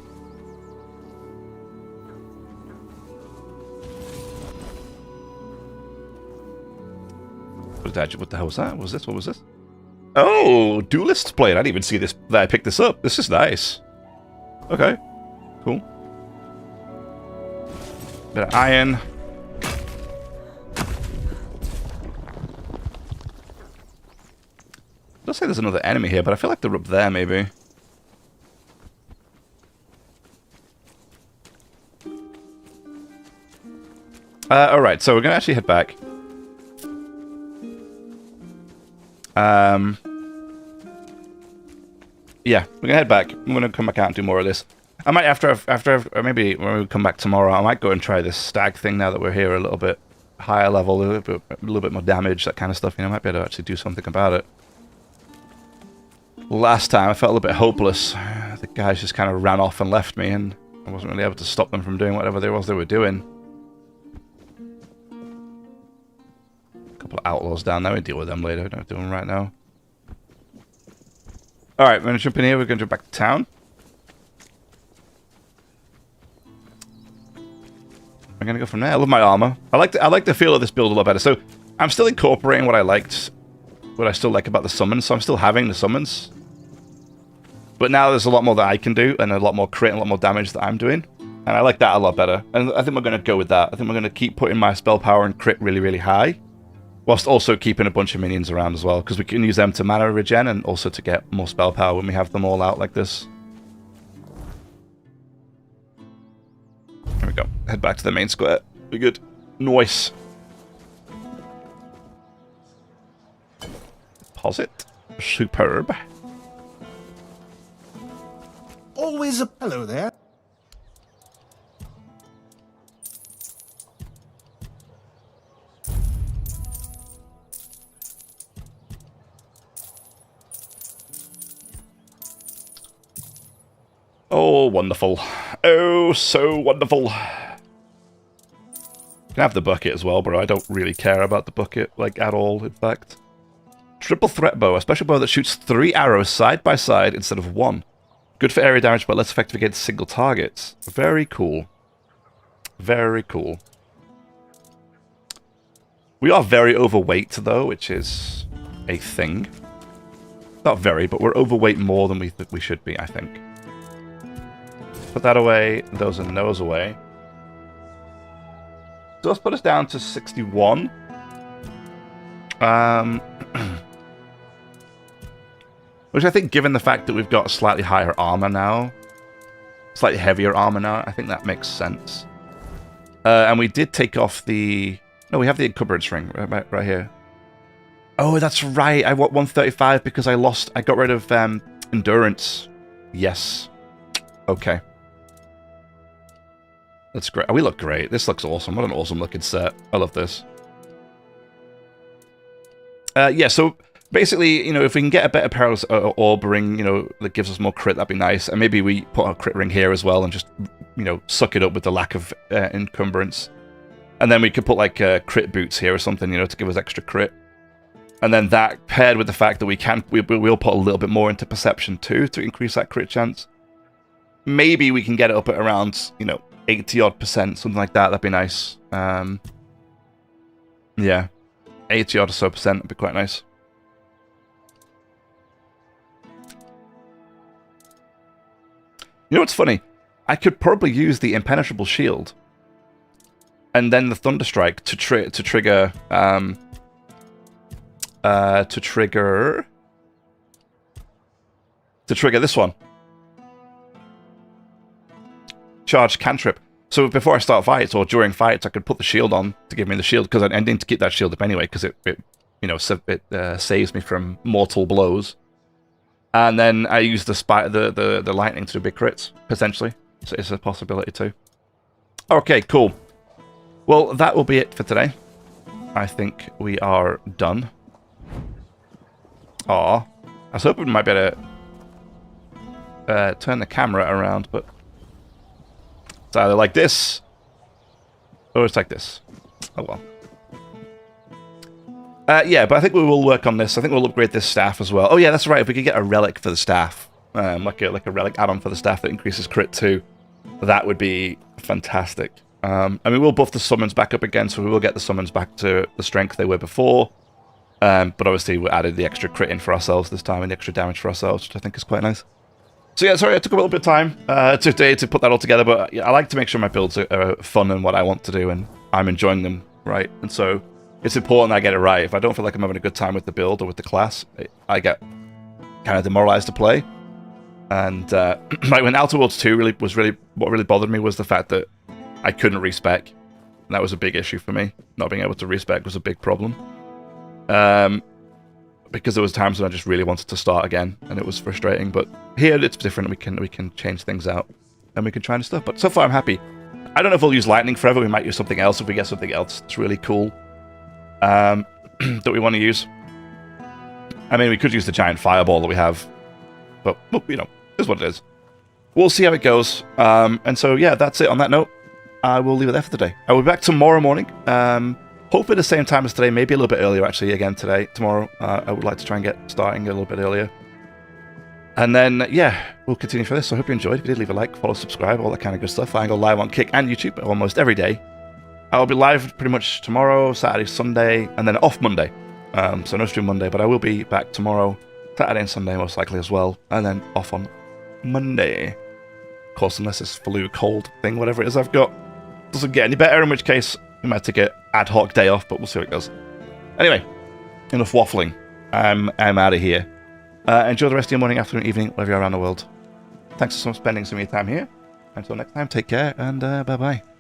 What the hell was that? What was this? What was this? Oh! Duelist's Blade. I didn't even see this. That I picked this up. This is nice. Okay. Cool. Bit of iron. Let's say there's another enemy here, but I feel like they're up there, maybe. Alright, so we're going to actually head back. Yeah, we're going to head back. I'm going to come back out and do more of this. I might, or maybe when we come back tomorrow, I might go and try this stag thing now that we're here a little bit higher level, a little bit more damage, that kind of stuff. You know, I might be able to actually do something about it. Last time, I felt a little bit hopeless. The guys just kind of ran off and left me, and I wasn't really able to stop them from doing whatever they were doing. A couple of outlaws down there. We'll deal with them later. Don't do them right now. Alright, we're going to jump in here. We're going to jump back to town. I'm going to go from there. I love my armor. I like the feel of this build a lot better. So, I'm still incorporating what I still like about the summons. So, I'm still having the summons. But now there's a lot more that I can do, and a lot more crit and a lot more damage that I'm doing. And I like that a lot better. And I think we're going to go with that. I think we're going to keep putting my spell power and crit really, really high. Whilst also keeping a bunch of minions around as well. Because we can use them to mana regen and also to get more spell power when we have them all out like this. There we go. Head back to the main square. Be good. Nice. Deposit. Superb. Always a hello there. Oh, wonderful. Oh, so wonderful. You can have the bucket as well, but I don't really care about the bucket, like, at all, in fact. Triple threat bow, a special bow that shoots 3 arrows side by side instead of 1. Good for area damage, but less effective against single targets. Very cool. Very cool. We are very overweight, though, which is a thing. Not very, but we're overweight more than we should be, I think. Put that away, those and those away. So let's put us down to 61. Which I think, given the fact that we've got slightly higher armor now, slightly heavier armor now, I think that makes sense. And we did take off the... No, we have the encumbrance ring right here. Oh, that's right. I want 135 because I got rid of endurance. Yes. Okay. That's great. Oh, we look great. This looks awesome. What an awesome looking set. I love this. Yeah, so basically, you know, if we can get a better perilous orb ring, you know, that gives us more crit, that'd be nice. And maybe we put a crit ring here as well and just, you know, suck it up with the lack of encumbrance. And then we could put like crit boots here or something, you know, to give us extra crit. And then that paired with the fact that we'll put a little bit more into perception too to increase that crit chance. Maybe we can get it up at around, you know, 80-odd%, something like that. That'd be nice. Yeah. 80-odd or so percent would be quite nice. You know what's funny? I could probably use the impenetrable shield and then the thunderstrike to trigger this one. Charged cantrip. So before I start fights or during fights, I could put the shield on to give me the shield, because I need to keep that shield up anyway, because it you know, saves me from mortal blows. And then I use the lightning to do big crits, potentially. So it's a possibility too. Okay, cool. Well, that will be it for today. I think we are done. Aw. I was hoping we might be able to turn the camera around, but it's either like this or it's like this. Oh well. Yeah, but I think we will work on this. I think we'll upgrade this staff as well. Oh yeah, that's right. If we could get a relic for the staff, like a relic add-on for the staff that increases crit too, that would be fantastic. I mean, we'll buff the summons back up again, so we will get the summons back to the strength they were before. But obviously we added the extra crit in for ourselves this time and the extra damage for ourselves, which I think is quite nice. So yeah, sorry, I took a little bit of time today to put that all together, but yeah, I like to make sure my builds are fun and what I want to do, and I'm enjoying them, right? And so it's important I get it right. If I don't feel like I'm having a good time with the build or with the class, I get kind of demoralized to play. And like when Outer Worlds 2 what really bothered me was the fact that I couldn't respec. And that was a big issue for me. Not being able to respec was a big problem. Because there was times when I just really wanted to start again, and it was frustrating. But here it's different. We can change things out, and we can try new stuff. But so far I'm happy. I don't know if we'll use lightning forever. We might use something else if we get something else that's really cool that we want to use. I mean, we could use the giant fireball that we have, but well, you know, it's what it is. We'll see how it goes. And so yeah, that's it. On that note, I will leave it there for today. I will be back tomorrow morning. Hopefully the same time as today, maybe a little bit earlier actually, again tomorrow. I would like to try and get starting a little bit earlier. And then, yeah, we'll continue for this. So I hope you enjoyed. If you did, leave a like, follow, subscribe, all that kind of good stuff. I go live on Kick and YouTube almost every day. I'll be live pretty much tomorrow, Saturday, Sunday, and then off Monday. So no stream Monday, but I will be back tomorrow, Saturday and Sunday most likely as well. And then off on Monday. Of course, unless this flu, cold thing, whatever it is I've got doesn't get any better, in which case we might take an ad hoc day off, but we'll see how it goes. Anyway, enough waffling. I'm out of here. Enjoy the rest of your morning, afternoon, evening, wherever you are around the world. Thanks for spending some of your time here. Until next time, take care, and bye-bye.